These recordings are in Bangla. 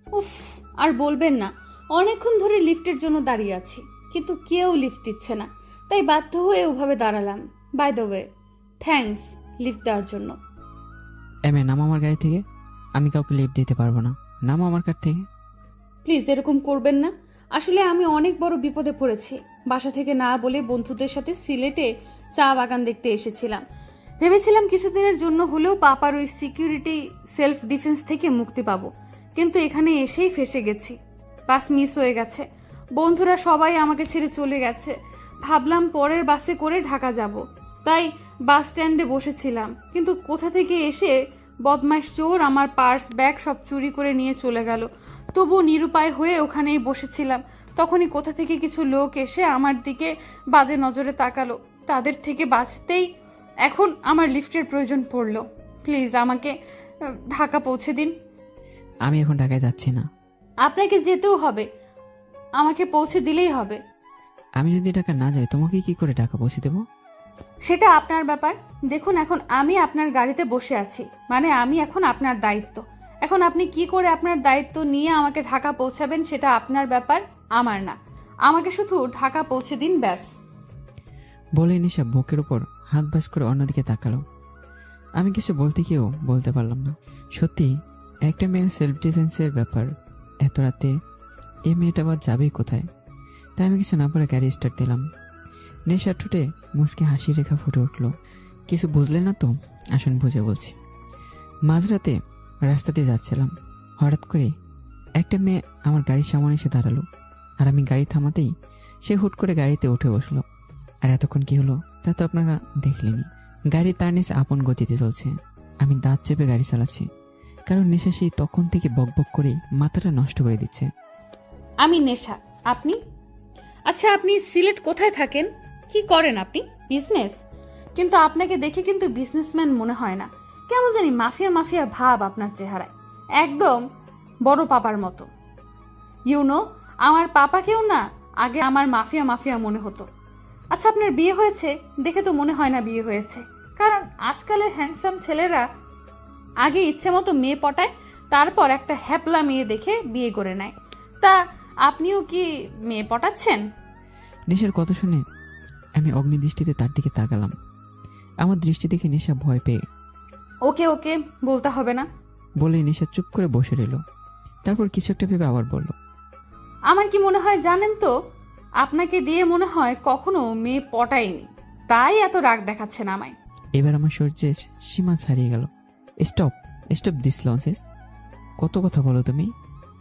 উফ, আর বলবেন না, অনেকক্ষণ ধরে লিফটের জন্য দাঁড়িয়ে আছি, কিন্তু কেউ লিফট দিচ্ছে না, তাই বাধ্য হয়ে ওভাবে দাঁড়ালাম। By the way, thanks lift দেওয়ার জন্য। নামো আমার গাড়ি থেকে। আমি কাউকে লিফট দিতে পারবো না, নামো আমার কার থেকে। প্লিজ এরকম করবেন না। আসলে আমি অনেক বড় বিপদে পড়েছি। বাসা থেকে না বলে বন্ধুদের সাথে সিলেটে চা বাগান দেখতে এসেছিলাম। ভেবেছিলাম কিছুদিনের জন্য হলেও পাপার ওই সিকিউরিটি সেলফ ডিফেন্স থেকে মুক্তি পাবো, কিন্তু এখানে এসেই ফেসে গেছি। বাস মিস হয়ে গেছে, বন্ধুরা সবাই আমাকে ছেড়ে চলে গেছে। ভাবলাম পরের বাসে করে ঢাকা যাব, তাই বাস স্ট্যান্ডে বসেছিলাম, কিন্তু কোথা থেকে এসে বদমাইশ চোর আমার পার্স ব্যাগ সব চুরি করে নিয়ে চলে গেল। তবু নিরুপায় হয়ে ওখানেই বসেছিলাম। তখনই কোথা থেকে কিছু লোক এসে আমার দিকে বাজে নজরে তাকালো। তাদের থেকে বাঁচতেই এখন আমার লিফটের প্রয়োজন পড়লো। প্লিজ আমাকে ঢাকা পৌঁছে দিন। আমি এখন ঢাকায় যাচ্ছি না। আপনাকে যেতেও হবে, আমাকে পৌঁছে দিলেই হবে। আমি যদি ঢাকা না যাই তোমাকে কি করে ঢাকা পৌঁছে দেবো? সেটা আপনার ব্যাপার। দেখুন, এখন আমি আপনার গাড়িতে বসে আছি, মানে আমি এখন আপনার দায়িত্ব। এখন আপনি কি করে আপনার দায়িত্ব নিয়ে আমাকে ঢাকা পৌঁছাবেন সেটা আপনার ব্যাপার, আমার না। আমাকে শুধু ঢাকা পৌঁছে দিন, ব্যাস। বলে নিশা বুকের উপর হাত বাস করে অন্যদিকে তাকালো। আমি কিছু বলতে গিয়েও বলতে পারলাম না। সত্যি একটা মেয়ের সেলফ ডিফেন্সের ব্যাপার, এত রাতে এই মেয়েটা আবার যাবেই কোথায়? তাই আমি কিছু না বলে গাড়ি স্টার্ট দিলাম। নেশার ঠোঁটে মুচকে হাসি রেখা ফুটে উঠল। কিছু বুঝলে না তো? আসুন বুঝে বলছি। মাঝরাতে রাস্তা দিয়ে যাচ্ছিলাম, হঠাৎ করে একটা মেয়ে আমার গাড়ির সামনে এসে দাঁড়ালো। আর আমি গাড়ি থামাতেই সে হুট করে গাড়িতে উঠে বসলো। আর এতক্ষণ কি হলো তা তো আপনারা দেখলেনি। গাড়ি তার নিচে আপন গতিতে চলছে। আমি দাঁত চেপে গাড়ি চালাচ্ছি, কারণ নেশা সেই তখন থেকে বকবক করে মাথাটা নষ্ট করে দিচ্ছে। আমি নেশা, আপনি? আচ্ছা, আপনি সিলেট কোথায় থাকেন? কি করেন আপনি? বিজনেস? কিন্তু আপনাকে দেখে কিন্তু বিজনেসম্যান মনে হয় না, কেমন জানি মাফিয়া মাফিয়া ভাব আপনার চেহারায়, একদম বড় পাপার মতো। ইউনো, আমার পাপাকেও না আগে আমার মাফিয়া মাফিয়া মনে হতো। আচ্ছা, আপনার বিয়ে হয়েছে? দেখে তো মনে হয় না বিয়ে হয়েছে, কারণ আজকালের হ্যান্ডসাম ছেলেরা আগে ইচ্ছে মতো মেয়ে পটায়, তারপর একটা হ্যাপলা মেয়ে দেখে বিয়ে করে নেয়। তা আপনিও কি মেয়ে পটাচ্ছেন? নেশার কথা শুনে আমি অগ্নিদৃষ্টিতে তার দিকে তাকালাম। আমার দৃষ্টি দেখে নেশা ভয় পেয়ে ওকে ওকে বলতে হবে না বলে নেশা চুপ করে বসে রইল। তারপর কিছু একটা ভেবে আবার বলল, আমার কি মনে হয় জানেন তো, আপনাকে দিয়ে মনে হয় কখনো মেয়ে পটায়নি, তাই এত রাগ দেখাচ্ছেন আমায়। এবার আমার সহ্যের সীমা ছাড়িয়ে গেল। Stop, stop this launches. কত কথা বলো তুমি,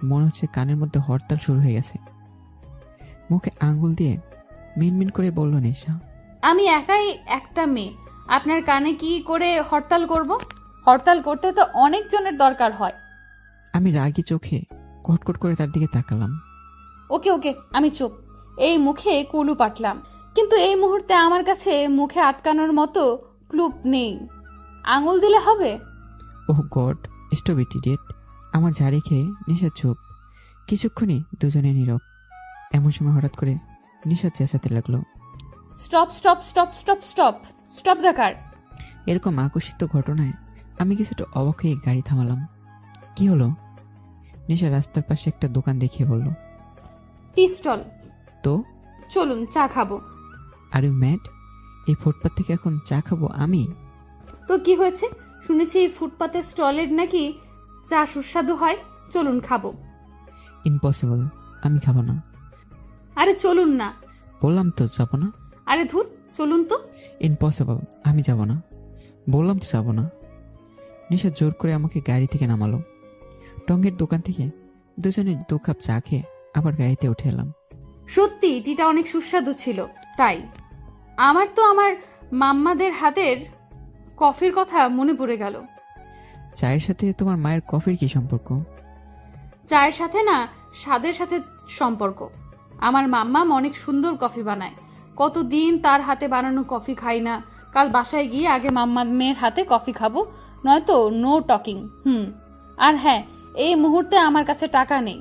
মনে হচ্ছে কানের মধ্যে হরতাল শুরু হয়ে গেছে। মুখে আঙ্গুল দিয়ে মিনমিন করে বলল নেশা, আমি একাই একটা মেয়ে, আপনার কানে কি করে হরতাল করব? হরতাল করতে তো অনেক জনের দরকার হয়। আমি রাগী চোখে কটকট করে তার দিকে তাকালাম। ওকে ওকে, আমি চুপ। এই মুখে কুলু পাটলাম, কিন্তু এই মুহূর্তে আমার কাছে মুখে আটকানোর মতো ক্লুপ নেই। আঙুল দিলে হবে? ওহ গড, স্টপ ইট ইডিয়েট। আমার ঝাড়ি খেয়ে নেশা চুপ। কিছুক্ষণই দুজনে নীরব। এমন সময় হঠাৎ করে নেশা চেঁচাতে লাগলো, stop stop stop stop stop stop the car. এরকম আকর্ষিত ঘটনায় আমি কিছুটা অবাক হয়ে গাড়ি থামালাম। কি হলো? নেশা রাস্তার পাশে একটা দোকান দেখিয়ে বলল, টি স্টল। তো চলুন চা খাবো। Are you mad? এই ফুটপাত থেকে এখন চা খাবো আমি? তো কি হয়েছে? শুনেছি ফুটপাতের স্টলের নাকি চা সুস্বাদু হয়, চলুন খাবো। ইম্পসিবল, আমি খাবো না। আরে চলুন না। বললাম তো যাবো না। আরে ধুর, চলুন তো। ইম্পসিবল, আমি যাব না। বললাম তো যাবো না। নিশা জোর করে আমাকে গাড়ি থেকে নামালো। টঙ্গের দোকান থেকে দুজনে 2 কাপ চা খেয়ে আবার গাড়িতে উঠে এলাম। সত্যি টিটা অনেক সুস্বাদু ছিল। তাই আমার তো আমার মাম্মাদের হাতের কফির কথা মনে পড়ে গেল। চায়ের সাথে তোমার মায়ের কফির কি সম্পর্ক? চায়ের সাথে না, স্বাদের সাথে সম্পর্ক। আমার মাম্মাম অনেক সুন্দর কফি বানায়, কতদিন তার হাতে বানানো কফি খাই না। কাল বাসায় গিয়ে আগে মাম্মার মেয়ের হাতে কফি খাবো, নয়তো নো টকিং। আর হ্যাঁ, এই মুহূর্তে আমার কাছে টাকা নেই।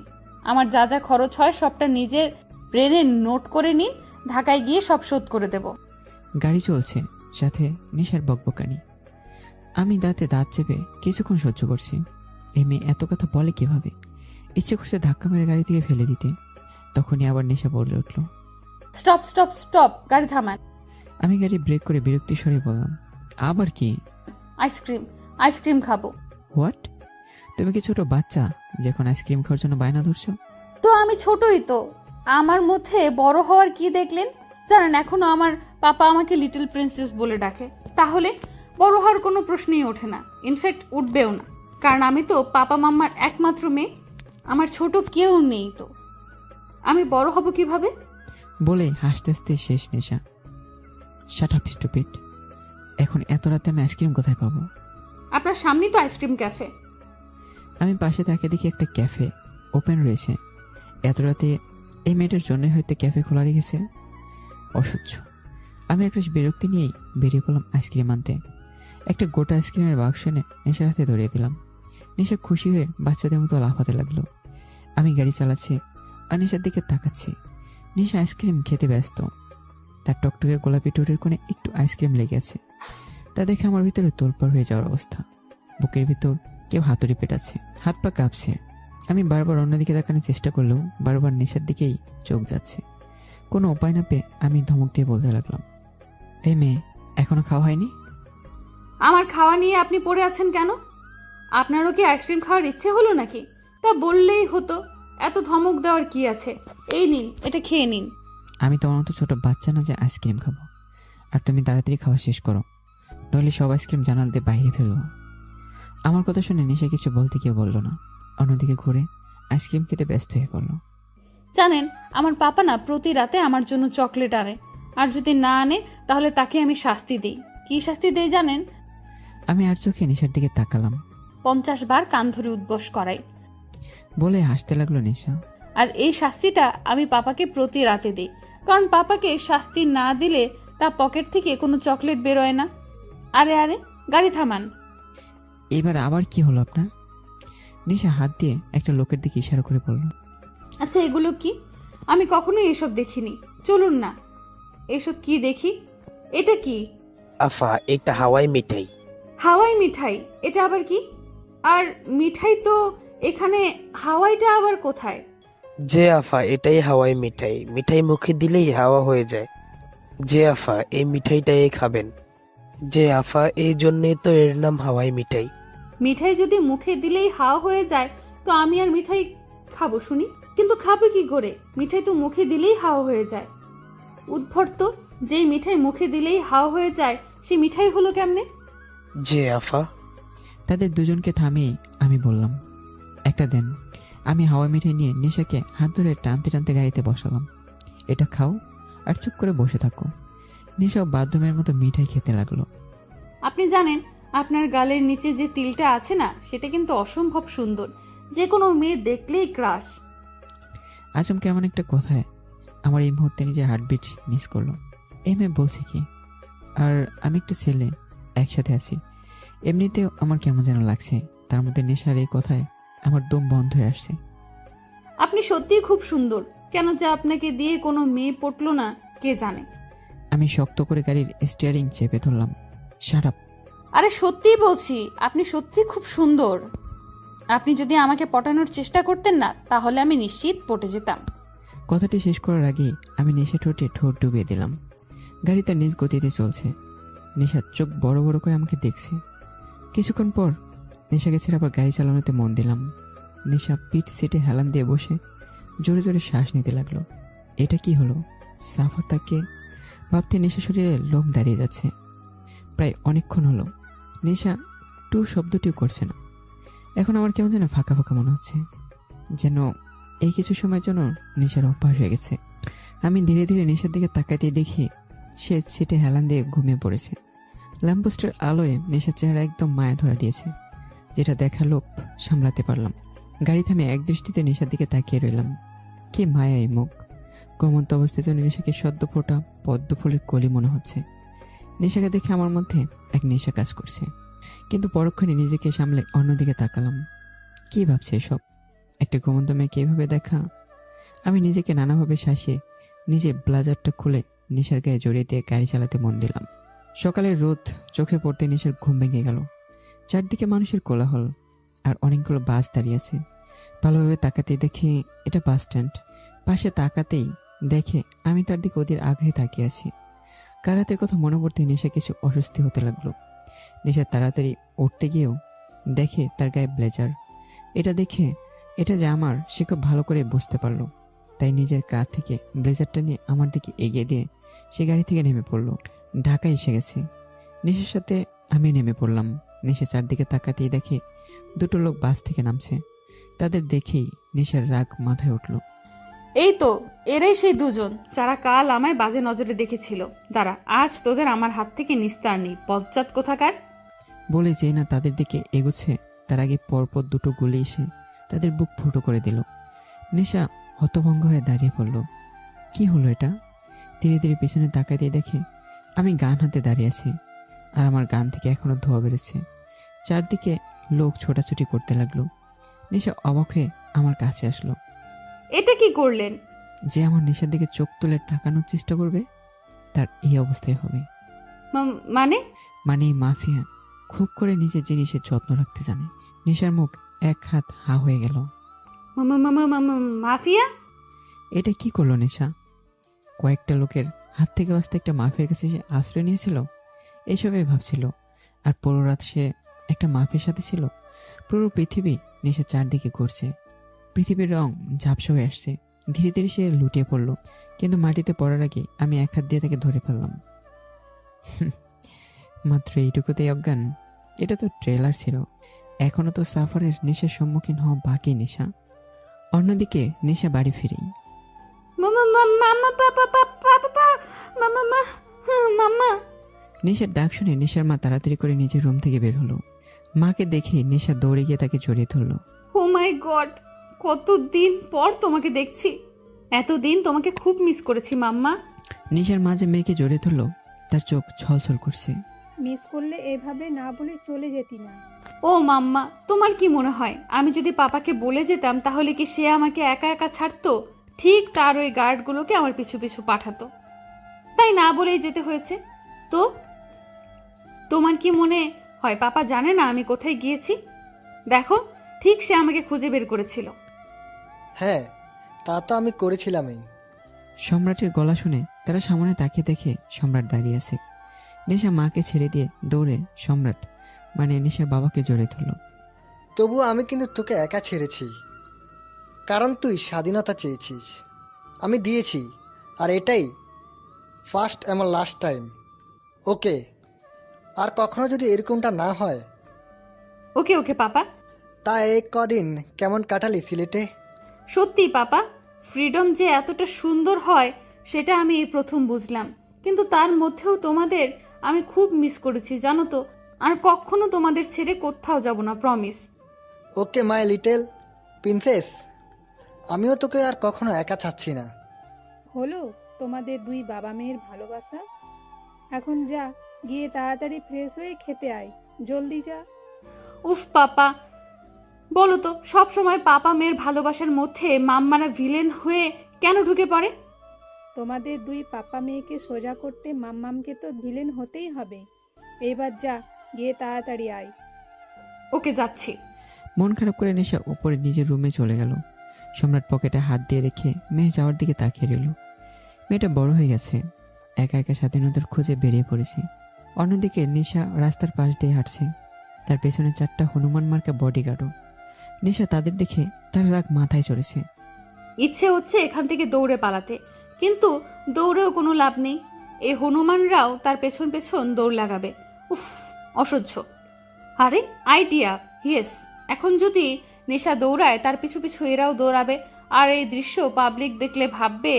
আমার যা যা খরচ হয় সবটা নিজের ব্রেনে নোট করে নিন, ঢাকায় গিয়ে সব শোধ করে দেব। গাড়ি চলছে, সাথে নেশার বকবকানি। আমি দাঁতে দাঁত চেপে কিছুক্ষণ সহ্য করছি। এই মেয়ে এত কথা বলে কিভাবে? ইচ্ছে করছে ধাক্কা মেরে গাড়ি থেকে ফেলে দিতে। তখনই আবার নেশা বলে উঠল, স্টপ স্টপ স্টপ, গাড়ি থামান। আমি গাড়ি ব্রেক করে বিরক্তি স্বরে বললাম, আবার কি? আইসক্রিম, আইসক্রিম খাবো। হোয়াট? তুমি কি ছোট বাচ্চা যে এখন আইসক্রিম খাওয়ার জন্য বায়না ধরছো? তো আমি ছোটই তো, আমার মধ্যে বড় হওয়ার কি দেখলেন? জানেন এখনো আমার পাপা আমাকে লিটল প্রিন্সেস বলে ডাকে। তাহলে বড় হওয়ার কোনো প্রশ্নই ওঠে না, ইনফ্যাক্ট উঠবেও না, কারণ আমি তো পাপা মাম্মার একমাত্র মেয়ে, আমার ছোট কেউ নেই। তো আমি বড় হব কিভাবে? বলেই হাসতে হাসতে শেষ নেশা। শাট আপ স্টুপিড, এখন এত রাতে আমি আইসক্রিম কোথায় পাবো? আপনার সামনেই তো আইসক্রিম ক্যাফে। আমি পাশে তাকে দেখি একটা ক্যাফে ওপেন রয়েছে। এত রাতে এই মেয়েটার জন্যই হয়তো ক্যাফে খোলা রেখেছে। অসহ্য। আমি একটা বিরক্তি নিয়েই বেরিয়ে পড়লাম আইসক্রিম আনতে। একটা গোটা আইসক্রিমের বাক্স এনে নেশার হাতে ধরিয়ে দিলাম। নেশা খুশি হয়ে বাচ্চাদের মতো লাফাতে লাগলো। আমি গাড়ি চালাচ্ছি আর নেশার দিকে তাকাচ্ছি। নেশা আইসক্রিম খেতে ব্যস্ত। তার টকটকে গোলাপি ঠোঁটের কোণে একটু আইসক্রিম লেগে আছে। তা দেখে আমার ভিতরে তোলপাড় হয়ে যাওয়ার অবস্থা। বুকের ভিতর কেউ হাতুড়ি পেটাচ্ছে, হাত পা কাঁপছে। আমি বারবার অন্যদিকে তাকানোর চেষ্টা করলেও বারবার নেশার দিকেই চোখ যাচ্ছে। কোনো উপায় না পেয়ে আমি ধমক দিয়ে বলতে লাগলাম, এই মেয়ে, এখনো খাওয়া হয়নি? আমার খাওয়া নিয়ে আপনি পড়ে আছেন কেন? আপনারও কি আইসক্রিম খাওয়ার ইচ্ছে হলো নাকি? তা বললেই হতো, এত ধমক দেওয়ার কি আছে? এই নিন, এটা খেয়ে নিন। আমি তোমার মতো ছোট বাচ্চা না যে আইসক্রিম খাবো। আর তুমি তাড়াতাড়ি খাওয়া শেষ করো, নইলে সব আইসক্রিম জানাল দিয়ে বাইরে ফেলবো। আমার কথা শুনে নেশা কিছু বলতে কেউ বললো না। অন্যদিকে ঘুরে আইসক্রিম খেতে ব্যস্ত হয়ে পড়লো। জানেন আমার পাপা না প্রতি রাতে আমার জন্য চকলেট আনে, আর যদি না আনে তাহলে তাকে আমি শাস্তি দিই। কি শাস্তি দেই জানেন? আমি আর চোখে নেশার দিকে তাকালাম। 50 বার কান ধরে উদ্বস করাই। বলে হাসতে লাগলো নেশা। আর এই শাস্তিটা আমি পাপাকে প্রতি রাতে দিই, কারণ পাপাকে শাস্তি না দিলে তার পকেট থেকে কোনো চকলেট বেরোয় না। আরে আরে, গাড়ি থামান। এবার আবার কি হলো আপনার? নেশা হাত দিয়ে একটা লোকের দিকে ইশারা করে বলল, আচ্ছা এগুলো কি? আমি কখনোই এসব দেখিনি। চলুন না, এসব কি দেখি। এটা কি? আফা, এটা হাওয়াই মিঠাই। হাওয়াই মিঠাই? এটা আবার কি? আর মিঠাই তো এখানে, হাওয়াইটা আবার কোথায়? যে আফা, এটাই হাওয়াই মিঠাই। মিঠাই মুখে দিলেই হাওয়া হয়ে যায়। যে আফা, এই মিঠাইটাই খাবেন। যে আফা, এই জন্যই তো এর নাম হাওয়াই মিঠাই। মিঠাই যদি মুখে দিলেই হাওয়া হয়ে যায় তো আমি আর মিঠাই খাবো শুনি? কিন্তু খাবো কি করে? মিঠাই তো মুখে দিলেই হাওয়া হয়ে যায়। উদ্ভট তো, যেই মিঠাই মুখে দিলেই হাওয়া হয়ে যায় সে মিঠাই হলো কেমনে? যে আফা। তাদের দুজনকে থামিয়ে আমি বললাম, একটা দেন। আমি হাওয়া মিঠাই নিয়ে নেশাকে হাত ধরে টানতে টানতে গাড়িতে বসালাম। এটা খাও আর চুপ করে বসে থাকো। নেশাও বাথরুমের মতো মিঠাই খেতে লাগলো। আপনি জানেন আপনার গালের নিচে যে তিলটা আছে না, সেটা কিন্তু অসম্ভব সুন্দর, যে কোনো মেয়ে দেখলেই ক্রাশ। আচমকে এমন একটা কথায় আমার এই মুহূর্তে নিজের হার্টবিট মিস করলো। এই মেয়ে বলছে কি? আর আমি একটা ছেলে, একসাথে আছি। এমনিতেও আমার কেমন যেন লাগছে, তার মধ্যে নেশার এই কথায় আমার দম বন্ধ হয়ে আসছে। আপনি সত্যিই খুব সুন্দর, কেন যে আপনাকে দিয়ে কোনো মেয়ে পটলো না কে জানে। আমি শক্ত করে গাড়ির স্টিয়ারিং চেপে ধরলাম। Shut up. আরে সত্যিই বলছি, আপনি সত্যি খুব সুন্দর। আপনি যদি আমাকে পটানোর চেষ্টা করতেন না তাহলে আমি নিশ্চিত পটে যেতাম। কথাটি শেষ করার আগেই আমি নেশা ঠোঁটে ঠোঁট ডুবিয়ে দিলাম। গাড়ি তার নিজ গতিতে চলছে। নেশার চোখ বড় বড় করে আমাকে দেখছে। কিছুক্ষণ পর নেশাকে ছেড়ে আবার গাড়ি চালানোতে মন দিলাম। নেশা পিঠ সিটে হেলান দিয়ে বসে জোরে জোরে শ্বাস নিতে লাগলো। এটা কি হলো? সাফার তাকে ভাবতে নেশা শরীরে লোম দাঁড়িয়ে যাচ্ছে। প্রায় অনেকক্ষণ হলো নেশা টু শব্দটিও করছে না। এখন আমার কেমন যেন ফাঁকা ফাঁকা মনে হচ্ছে, যেন এই কিছু সময়ের জন্য নেশার অভ্যাস হয়ে গেছে। আমি ধীরে ধীরে নেশার দিকে তাকাতেই দেখি সে সিটে হেলান দিয়ে ঘুমিয়ে পড়েছে। ল্যাম্পপোস্টের আলোয় নেশার চেহারা একদম মায়া ধরা দিয়েছে, যেটা দেখা লোভ সামলাতে পারলাম। গাড়ি থামে এক দৃষ্টিতে নেশার দিকে তাকিয়ে রইলাম। কি মায়া এই মুখ! ঘুমন্ত অবস্থিত নেশাকে সদ্য ফোটা পদ্ম ফুলের কলি মনে হচ্ছে। নেশাকে দেখে আমার মধ্যে এক নেশা কাজ করছে, কিন্তু পরক্ষণে নিজেকে সামলে অন্যদিকে তাকালাম। কি ভাবছে এসব? একটা ঘুমন্ত মেয়েকে এভাবে দেখা? আমি নিজেকে নানাভাবে শাসিয়ে নিজের ব্লাজারটা খুলে নেশার গায়ে জড়িয়ে দিয়ে গাড়ি চালাতে মন দিলাম। সকালের রোদ চোখে পড়তে নেশার ঘুম ভেঙে গেল। চারদিকে মানুষের কোলাহল আর অনেকগুলো বাস দাঁড়িয়ে আছে। ভালোভাবে তাকাতেই দেখি এটা বাস স্ট্যান্ড। পাশে তাকাতেই দেখে আমি তার দিকে অধীর আগ্রহে তাকিয়ে আছি। কারাতের কথা মনে পড়তে নেশা কিছু অস্বস্তি হতে লাগলো। নেশা তাড়াতাড়ি উঠতে গিয়েও দেখে তার গায়ে ব্লেজার। এটা দেখে এটা যে আমার সে খুব ভালো করে বুঝতে পারলো। তাই নিজের কাঁধ থেকে ব্লেজারটা নিয়ে আমার দিকে এগিয়ে দিয়ে সে গাড়ি থেকে নেমে পড়লো। ঢাকায় এসে গেছে। নেশার সাথে আমি নেমে পড়লাম। নেশা চারদিকে তাকাতেই দেখে দুটো লোক বাস থেকে নামছে। তাদের দেখেই নেশার রাগ মাথায় উঠল। এই তো এরাই সেই দুজন যারা কাল আমায় বাজে নজরে দেখেছিল। দাঁড়া, আজ তোদের আমার হাত থেকে নিস্তার নেই, বজ্জাত কোথাকার। বলে যেই না তাদের দিকে এগোচ্ছে তার আগে পরপর দুটো গুলি এসে তাদের বুক ফুটো করে দিল। নেশা হতভঙ্গ হয়ে দাঁড়িয়ে পড়ল। কি হলো এটা? ধীরে ধীরে পিছনে তাকাতেই দেখে আমি গান হাতে দাঁড়িয়ে আছি, আর আমার গান থেকে এখনো ধোয়া বেরোচ্ছে। চারদিকে লোক ছোটাছুটি করতে লাগলো। নেশা অবাক হয়ে আমার কাছে আসলো। এটা কি করলেন? যে আমার নেশার দিকে চোখ তুলে তাকানোর চেষ্টা করবে তার এই অবস্থায় হবে। মানে? মানে এই মাফিয়া খুব করে নিজের জিনিসের যত্ন রাখতে জানে। নেশার মুখ এক হাত হা হয়ে গেল। মাফিয়া? এটা কি করলো নেশা? কয়েকটা লোকের হাত থেকে বাঁচতে একটা মাফিয়ার কাছে সে আশ্রয় নিয়েছিল, এসবই ভাবছিল। আর পুরো রাত সে একটা মাফিয়ার সাথে ছিল। পুরো পৃথিবী নেশা চারদিকে ঘুরছে। পৃথিবীর রং ঝাপসা হয়ে আসছে। ধীরে ধীরে সে লুটিয়ে পড়ল, কিন্তু মাটিতে পড়ার আগে আমি এক হাত দিয়ে তাকে ধরে ফেললাম। মাত্র এইটুকুতেই অজ্ঞান? এটা তো ট্রেলার ছিল, এখনো তো সাফারের নেশার সম্মুখীন হওয়া বাকি। নেশা অন্যদিকে নেশা বাড়ি ফিরেই নেশার ডাক শুনে নেশার মা তাড়াতাড়ি করে নিজের রুম থেকে বের হলো। মাকে দেখে নেশা দৌড়ে গিয়ে তাকে জড়িয়ে ধরলো। ও মাই গড, কতদিন পর তোমাকে দেখছি। এতদিন তোমাকে খুব মিস করেছি মাম্মা। নেশার মা যে মেয়েকে জড়িয়ে ধরলো তার চোখ ছলছল করছে। মিস করলে এভাবে না বলে চলে যেতি না। ও মাম্মা, তোমার কি মনে হয় আমি যদি পাপাকে বলে যেতাম তাহলে কি সে আমাকে একা একা ছাড়তো? ঠিক তার ওই গার্ডগুলোকে আমার পিছু পিছু পাঠাতো, তাই না বলেই যেতে হয়েছে। তো তোমার কি মনে হয় পাপা জানে না আমি কোথায় গিয়েছি? দেখো, ঠিক সে আমাকে খুঁজে বের করেছিল। হ্যাঁ, তা তো আমি করেছিলামই। সম্রাটের গলা শুনে তারা সামনে তাকিয়ে দেখে সম্রাট দাঁড়িয়ে আছে। নেশা মাকে ছেড়ে দিয়ে দৌড়ে সম্রাট মানে নেশার বাবাকে জড়িয়ে ধরল। তবুও আমি কিন্তু তোকে একা ছেড়েছি, কারণ তুই স্বাধীনতা চেয়েছিস, আমি দিয়েছি। আর এটাই ফার্স্ট এবং লাস্ট টাইম, ওকে? আর কখনো যদি এরকমটা না হয়। ওকে ওকে পাপা। তা এই কদিন কেমন কাটালি সিলেটে? সত্যি পাপা, ফ্রিডম যে এতটা সুন্দর হয় সেটা আমি এই প্রথম বুঝলাম। কিন্তু তার মধ্যেও তোমাদের আমি খুব মিস করেছি জানো তো। আর কখনো তোমাদের ছেড়ে কোথাও যাব না, promise. Okay my little princess, আমিও তোকে আর কখনো একা ছাড়ছি না। হলো তোমাদের দুই বাবা মেয়ের ভালোবাসা। এখন যা, গিয়ে তাড়াতাড়ি ফ্রেশ হয়ে খেতে আয়, জলদি যা। উফ পাপা, বলো তো সব সময় পাপা মেয়ের ভালোবাসার মধ্যে মাম্মারা ভিলেন হয়ে কেন ঢুকে পড়ে? তোমাদের দুই পাপা মেয়েকে সোজা করতে মাম্মামকে তো ভিলেন হতেই হবে। এবার যা, গিয়ে তাড়াতাড়ি আয়। ওকে, যাচ্ছি। মন খারাপ করে নেশা উপরে নিজের রুমে চলে গেল। সম্রাট পকেটে হাত দিয়ে রেখে মেয়ে যাওয়ার দিকে তাকিয়ে রইল। মেয়েটা বড় হয়ে গেছে, একা একা স্বাধীনতার খোঁজে বেরিয়ে পড়েছে। অন্যদিকে নেশা রাস্তার পাশ দিয়ে হাঁটছে, তার পেছনে 4টা হনুমান মার্কা বডিগার্ডও। নেশা তাদের দেখে তার রাগ মাথায় চড়েছে। ইচ্ছে হচ্ছে এখান থেকে দৌড়ে পালাতে, কিন্তু দৌড়েও কোনো লাভ নেই। এই হনুমানরাও তার পেছন পেছন দৌড় লাগাবে। উফ, অসহ্য। আরে আইডিয়া, ইয়েস। এখন যদি নেশা দৌড়ায় তার পিছু পিছু এরাও দৌড়াবে, আর এই দৃশ্য পাবলিক দেখলে ভাববে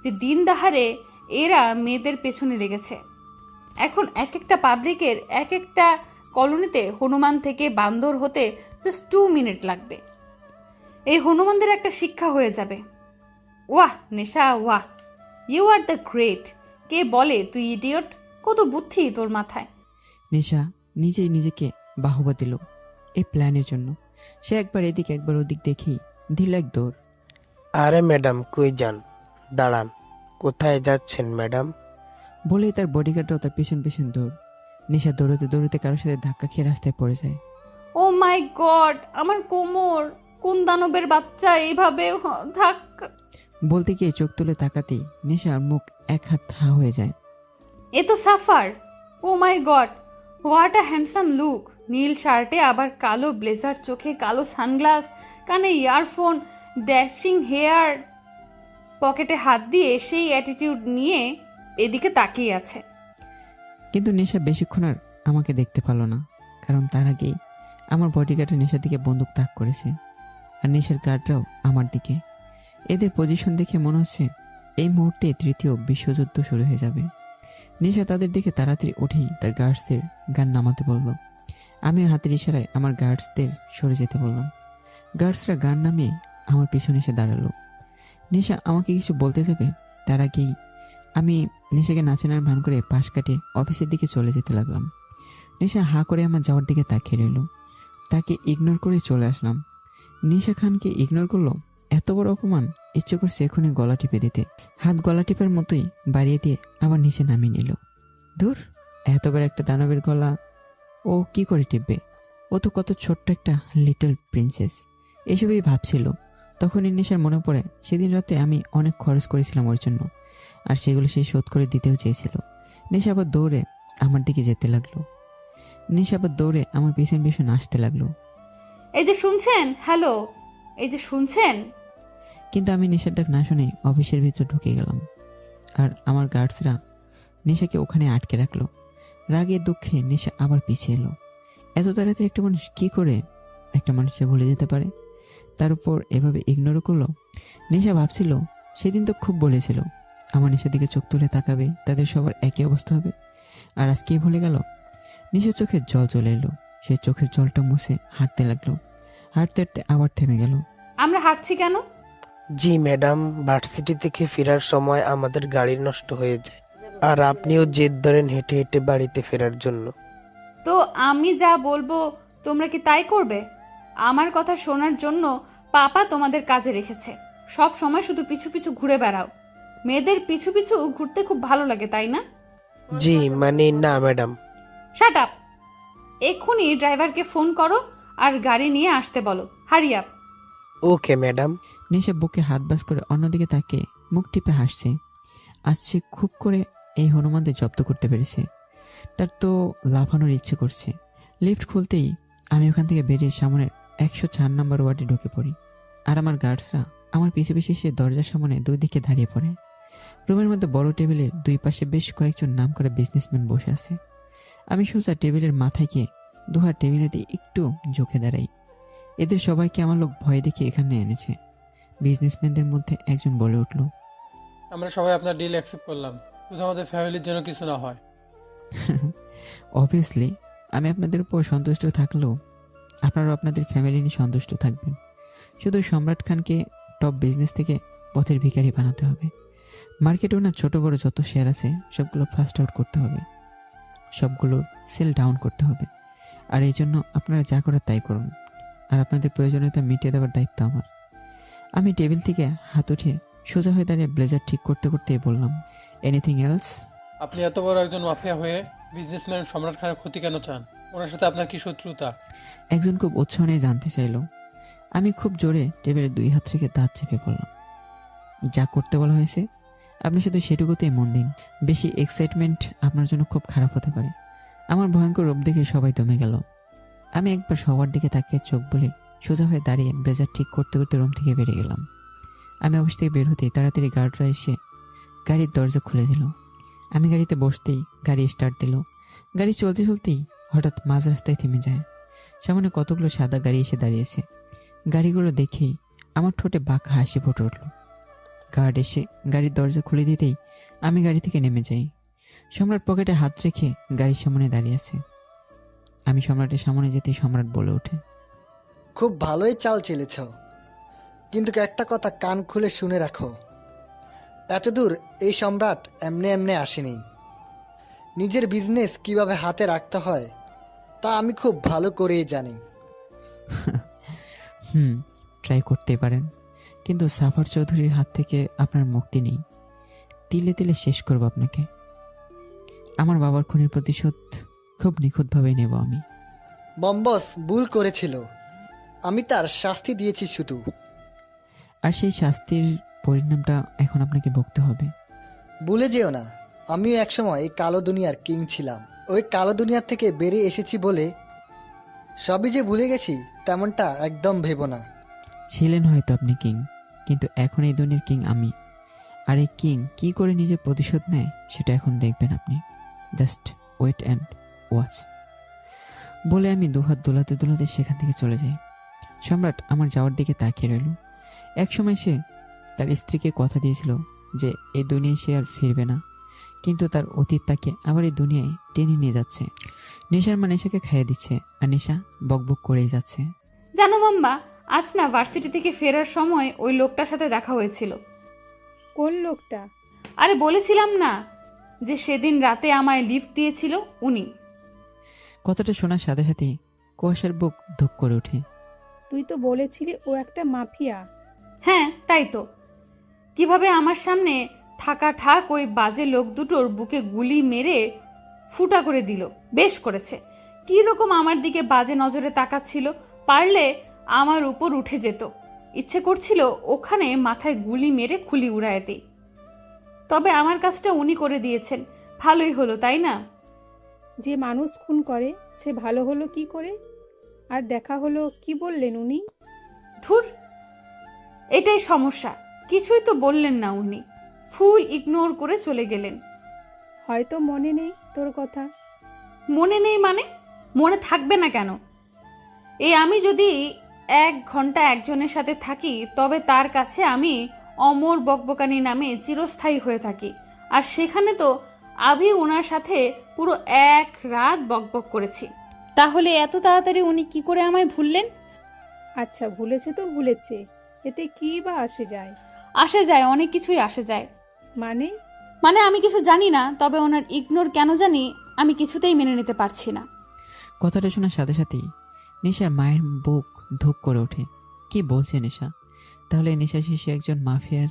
যে দিন দাহারে এরা মেয়েদের পেছনে লেগেছে। এখন এক একটা পাবলিকের এক একটা কলোনিতে হনুমান থেকে বান্দর হতে জাস্ট 2 মিনিট লাগবে। এই হনুমানদের একটা শিক্ষা হয়ে যাবে। ওয়াহ নেশা, ওয়াহ, ইউ আর দ্য গ্রেট। কে বলে তুই ইডিয়ট? কত বুদ্ধি তোর মাথায়। নেশা নিজেই নিজেকে বাহবা দিল এই প্ল্যানের জন্য। সে একবার এদিক একবার ওদিক দেখেই দিল এক দৌড়। আরে ম্যাডাম, কই যান? দাঁড়ান, কোথায় যাচ্ছেন ম্যাডাম? বলেই তার বডিগার্ডরাও তার পেছন পেছন দৌড়। নেশা দৌড়তে দৌড়তে কারোর সাথে ধাক্কা খেয়ে রাস্তায় পড়ে যায়। ও মাই গড, আমার কোমর। কোন দানবের বাচ্চা এইভাবে থাক। বলতে গিয়ে চোখ তুলে তাকাতেই নিশার মুখ এক হাত হা হয়ে যায়। এ তো suffer. Oh my god, what a handsome look. নীল শার্টে আবার কালো ব্লেজার, চোখে কালো সানগ্লাস, কানে ইয়ারফোন, ড্যাশিং হেয়ার, পকেটে হাত দিয়ে সেই অ্যাটিটিউড নিয়ে এদিকে তাকিয়ে আছে। কিন্তু নেশা বেশিক্ষণ আর আমাকে দেখতে পারল না, কারণ তার আগেই আমার বডিগার্ডের নেশার দিকে বন্দুক তাক করেছে, আর নেশার গার্ডরাও আমার দিকে। এদের পজিশন দেখে মনে হচ্ছে এই মুহূর্তে তৃতীয় বিশ্বযুদ্ধ শুরু হয়ে যাবে। নেশা তাদের দিকে তাড়াতাড়ি উঠেই তার গার্ডসদের গান নামাতে বলল। আমিও হাতের ইশারায় আমার গার্ডসদের সরে যেতে বললাম। গার্ডসরা গান নামিয়ে আমার পিছনে এসে দাঁড়ালো। নেশা আমাকে কিছু বলতে যাবে, তার আগেই আমি নেশাকে নাচানোর ভান করে পাশ কাটে অফিসের দিকে চলে যেতে লাগলাম। নেশা হা করে আমার যাওয়ার দিকে তাকিয়ে রইল। তাকে ইগনোর করে চলে আসলাম। নিশা খানকে ইগনোর করলো, এত বড় অপমান! ইচ্ছে করছে এখনই গলা টিপে দিতে। হাত গলা টিপের মতোই বাড়িয়ে দিয়ে আবার নিচে নামিয়ে নিল। ধুর, এত বড় একটা দানবের গলা ও কি করে টিপবে? ও তো কত ছোট্ট একটা লিটল প্রিন্সেস। এসবই ভাবছিল। তখনই নেশার মনে পড়ে সেদিন রাতে আমি অনেক খরচ করেছিলাম ওর জন্য, আর সেগুলো সে শোধ করে দিতেও চেয়েছিল। নেশা আবার দৌড়ে আমার দিকে যেতে লাগলো। নেশা আবার দৌড়ে আমার পিছন পিছন আসতে লাগলো। এই যে শুনছেন, হ্যালো, এই যে শুনছেন। কিন্তু আমি নেশার ডাক না শুনে অফিসের ভিতর ঢুকে গেলাম, আর আমার গার্ডসরা নেশাকে ওখানে আটকে রাখলো। রাগে দুঃখে নেশা আবার পিছিয়ে এলো। এত তাড়াতাড়ি একটা মানুষ কি করে একটা মানুষকে ভুলে যেতে পারে? তার উপর এভাবে ইগনোরও করলো। নেশা ভাবছিল সেদিন তো খুব বলেছিল আমার নেশার দিকে চোখ তুলে তাকাবে, তাদের সবার একই অবস্থা হবে, আর আজকেই ভুলে গেল। নেশার চোখে জল চলে এলো। সে চোখের জলটা মুছে হাঁটতে লাগলো। হাঁটতে হাঁটতে আবার থেমে গেল। আমরা হাঁটছি কেন? জি ম্যাডাম, ভার্সিটি থেকে ফেরার সময় আমাদের গাড়ি নষ্ট হয়ে যায়, আর আপনিও জেদ ধরেন হেঁটে হেঁটে বাড়িতে ফেরার জন্য। তো আমি যা বলবো তোমরা কি তাই করবে? আমার কথা শোনার জন্য পাপা তোমাদের কাজে রেখেছে। সব সময় শুধু পিছু পিছু ঘুরে বেড়াও। মেয়েদের পিছু পিছু ঘুরতে খুব ভালো লাগে, তাই না? জি মানে না ম্যাডাম। Shut up! এক্ষুনি ড্রাইভারকে ফোন করো আর গাড়ি নিয়ে আসতে বলো। Hurry up! Okay madam. নেশা বুকে হাত বাস করে অন্যদিকে তাকে মুখ টিপে হাসছে। আজ সে খুব করে এই হনুমানদের জব্দ করতে পেরেছে। তার তো লাফানোর ইচ্ছে করছে। লিফট খুলতেই আমি ওখান থেকে বেরিয়ে সামনের 104 নম্বর ওয়ার্ডে ঢুকে পড়ি, আর আমার গার্ডসরা আমার পিছু পিছু এসে দরজার সামনে দুই দিকে দাঁড়িয়ে পড়ে। রুমের মধ্যে বড় টেবিলের দুই পাশে বেশ কয়েকজন নামকরা বিজনেসম্যান বসে আছে। আমি সোজা টেবিলের মাথায় গিয়ে দুহাত টেবিলে দিয়ে একটু ঝুঁকে দাঁড়াই। এদের সবাইকে আমার লোক ভয় দেখে এখানে এনেছে। বিজনেসম্যানদের মধ্যে একজন বলে উঠল, আমরা সবাই আপনার ডিল অ্যাকসেপ্ট করলাম, শুধু আমাদের ফ্যামিলির জন্য কিছু না হয়। অবভিয়াসলি আমি আপনাদের উপর সন্তুষ্ট থাকলেও আপনারাও আপনাদের ফ্যামিলি নিয়ে সন্তুষ্ট থাকবেন। শুধু সম্রাট খানকে টপ বিজনেস থেকে পথের ভিখারি বানাতে হবে। মার্কেটে ওনার ছোট বড় যত শেয়ার আছে সবগুলো ফাস্ট আউট করতে হবে, সবগুলোর সেল ডাউন করতে হবে। আর এই জন্য আপনারা যা করার তাই করুন, আর আপনাদের প্রয়োজনীয়তা মিটিয়ে দেওয়ার দায়িত্ব আমার। আমি টেবিল থেকে হাত উঠে সোজা হয়ে দাঁড়িয়ে ব্লেজার ঠিক করতে করতেই বললাম, এনিথিং এলস? আপনি এত বড় একজন মাফিয়া হয়ে বিজনেসম্যান সম্রাট খানের ক্ষতি কেন চান? ওনার সাথে আপনার কি শত্রুতা? একজন খুব উৎসাহ নিয়ে জানতে চাইল। আমি খুব জোরে টেবিলের দুই হাত রেখে দাঁত চেপে বললাম, যা করতে বলা হয়েছে আপনি শুধু সেটুকুতেই মন দিন। বেশি এক্সাইটমেন্ট আপনার জন্য খুব খারাপ হতে পারে। আমার ভয়ঙ্কর রূপ দেখে সবাই দমে গেল। আমি একবার সবার দিকে তাকিয়ে চোখ বলে সোজা হয়ে দাঁড়িয়ে ব্লেজার ঠিক করতে করতে রুম থেকে বেরিয়ে গেলাম। আমি অফিস থেকে বের হতেই তাড়াতাড়ি গার্ডরা এসে গাড়ির দরজা খুলে দিল। আমি গাড়িতে বসতেই গাড়ি স্টার্ট দিল। গাড়ি চলতে চলতেই হঠাৎ মাঝ রাস্তায় থেমে যায়। সামনে কতগুলো সাদা গাড়ি এসে দাঁড়িয়েছে। গাড়িগুলো দেখেই আমার ঠোঁটে বাঁকা হাসি ফুটে উঠল। গার্ড এসে গাড়ির দরজা খুলে দিতেই আমি গাড়ি থেকে নেমে যাই। সম্রাট পকেটে হাত রেখে গাড়ির সামনে দাঁড়িয়ে আছে। আমি সম্রাটের সামনে যেতেই সম্রাট বলে ওঠে, খুব ভালোই চাল চেলেছ, কিন্তু একটা কথা কান খুলে শুনে রাখো, এতদূর এই সম্রাট এমনি এমনি আসেনি। নিজের বিজনেস কিভাবে হাতে রাখতে হয় তা আমি খুব ভালো করেই জানি। ট্রাই করতে পারেন, কিন্তু সাফার চৌধুরীর হাত থেকে আপনার মুক্তি নেই। তিলে তিলে শেষ করব আপনাকে। আমার বাবার খুনের প্রতিশোধ খুব নিখুঁতভাবেই নেব আমি। বম্বস ভুল করেছিল, আমি তার শাস্তি দিয়েছি শুধু। আর সেই শাস্তির পরিণামটা এখন আপনাকে ভুগতে হবে। ভুলে যেও না, আমিও একসময় এই কালো দুনিয়ার কিং ছিলাম। ওই কালো দুনিয়ার থেকে বেরিয়ে এসেছি বলে সবই যে ভুলে গেছি তেমনটা একদম ভেবো না। ছিলেন হয়তো আপনি কিং, কিন্তু এখন এই দুনিয়ার কিং আমি। আর এই কিং কি করে নিজের প্রতিশোধ নেয় সেটা এখন দেখবেন আপনি। Just wait and watch. বলে আমি দুহাত দোলাতে দোলাতে সেখান থেকে চলে যাই। সম্রাট আমার যাওয়ার দিকে তাকিয়ে রইল। একসময় সে তার স্ত্রীকে কথা দিয়েছিল যে এই দুনিয়ায় সে আর ফিরবে না, কিন্তু তার অতীত তাকে আবার এই দুনিয়ায় টেনে নিয়ে যাচ্ছে। নেশার মা নেশাকে খাইয়ে দিচ্ছে, আর নেশা বকবক করেই যাচ্ছে। জানো মাম্মা, আজ না ভার্সিটি থেকে ফেরার সময় ওই লোকটার সাথে দেখা হয়েছিল। কোন লোকটা? আরে বলেছিলাম না যে সেদিন রাতে আমায় লিফট দিয়েছিল, উনি। কথাটা শোনার সাথে সাথে কুয়াশার বুক ধুক করে ওঠে। তুই তো বলেছিলি ও একটা মাফিয়া। হ্যাঁ তাই তো। কিভাবে আমার সামনে থাকা ঠাক ওই বাজে লোক দুটোর বুকে গুলি মেরে ফুটা করে দিল। বেশ করেছে। কি রকম আমার দিকে বাজে নজরে তাকাচ্ছিল, পারলে আমার উপর উঠে যেত। ইচ্ছে করছিল ওখানে মাথায় গুলি মেরে খুলি উড়ায় দিই। তবে আমার কাজটা উনি করে দিয়েছেন, ভালোই হলো তাই না? যে মানুষ খুন করে সে ভালো হলো কি করে? আর দেখা হলো কি বললেন উনি? ধুর, এটাই সমস্যা। কিছুই তো বললেন না উনি, ফুল ইগনোর করে চলে গেলেন। হয়তো মনে নেই তোর কথা। মনে নেই মানে? মনে থাকবে না কেন? এই আমি যদি 1 ঘন্টা একজনের সাথে থাকি তবে তার কাছে আমি অমর বকবকানি নামে চিরস্থায়ী হয়ে থাকি। আর সেখানে তো আমি ওনার সাথে পুরো 1 রাত বকবক করেছি। তাহলে এত তাড়াতাড়ি উনি কি করে আমায় ভুললেন? আচ্ছা, ভুলেছে তো ভুলেছে, এতে কি বা আসে যায়? আসে যায়, অনেক কিছুই আসে যায়। মানে? মানে আমি কিছু জানি না, তবে ওনার ইগনোর কেন জানি আমি কিছুতেই মেনে নিতে পারছি না। কথাটা শোনার সাথে সাথেই নেশার মায়ের বুক ধুক করে ওঠে। কি বলছে নেশা? তাহলে নেশা শেষে একজন মাফিয়ার?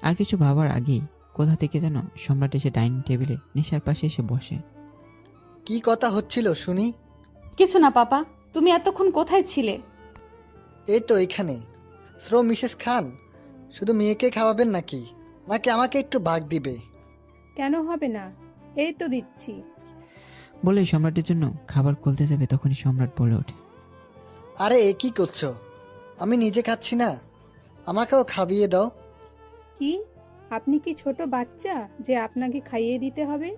আর কিছু ভাবার আগেই কোথা থেকে যেন সম্রাট এসে ডাইনিং টেবিলে নেশার পাশে এসে বসে। কি কথা হচ্ছিল শুনি? কিছু না পাপা, তুমি এতক্ষণ কোথায় ছিলে? এই তো এখানে। শ্রো মিসেস খান, শুধু মেয়েকে খাওয়াবেন নাকি নাকি আমাকে একটু ভাগ দিবে? কেন হবে না, এই তো দিচ্ছি। বলে সম্রাটের জন্য খাবার খুলতে যাবে, তখনই সম্রাট বলে ওঠে, আরে এ কি করছো? আমি নিজে খাচ্ছি না, আমাকেও খাইয়ে দাও। কি? আপনি কি ছোট বাচ্চা যে আপনাকে খাইয়ে দিতে হবে?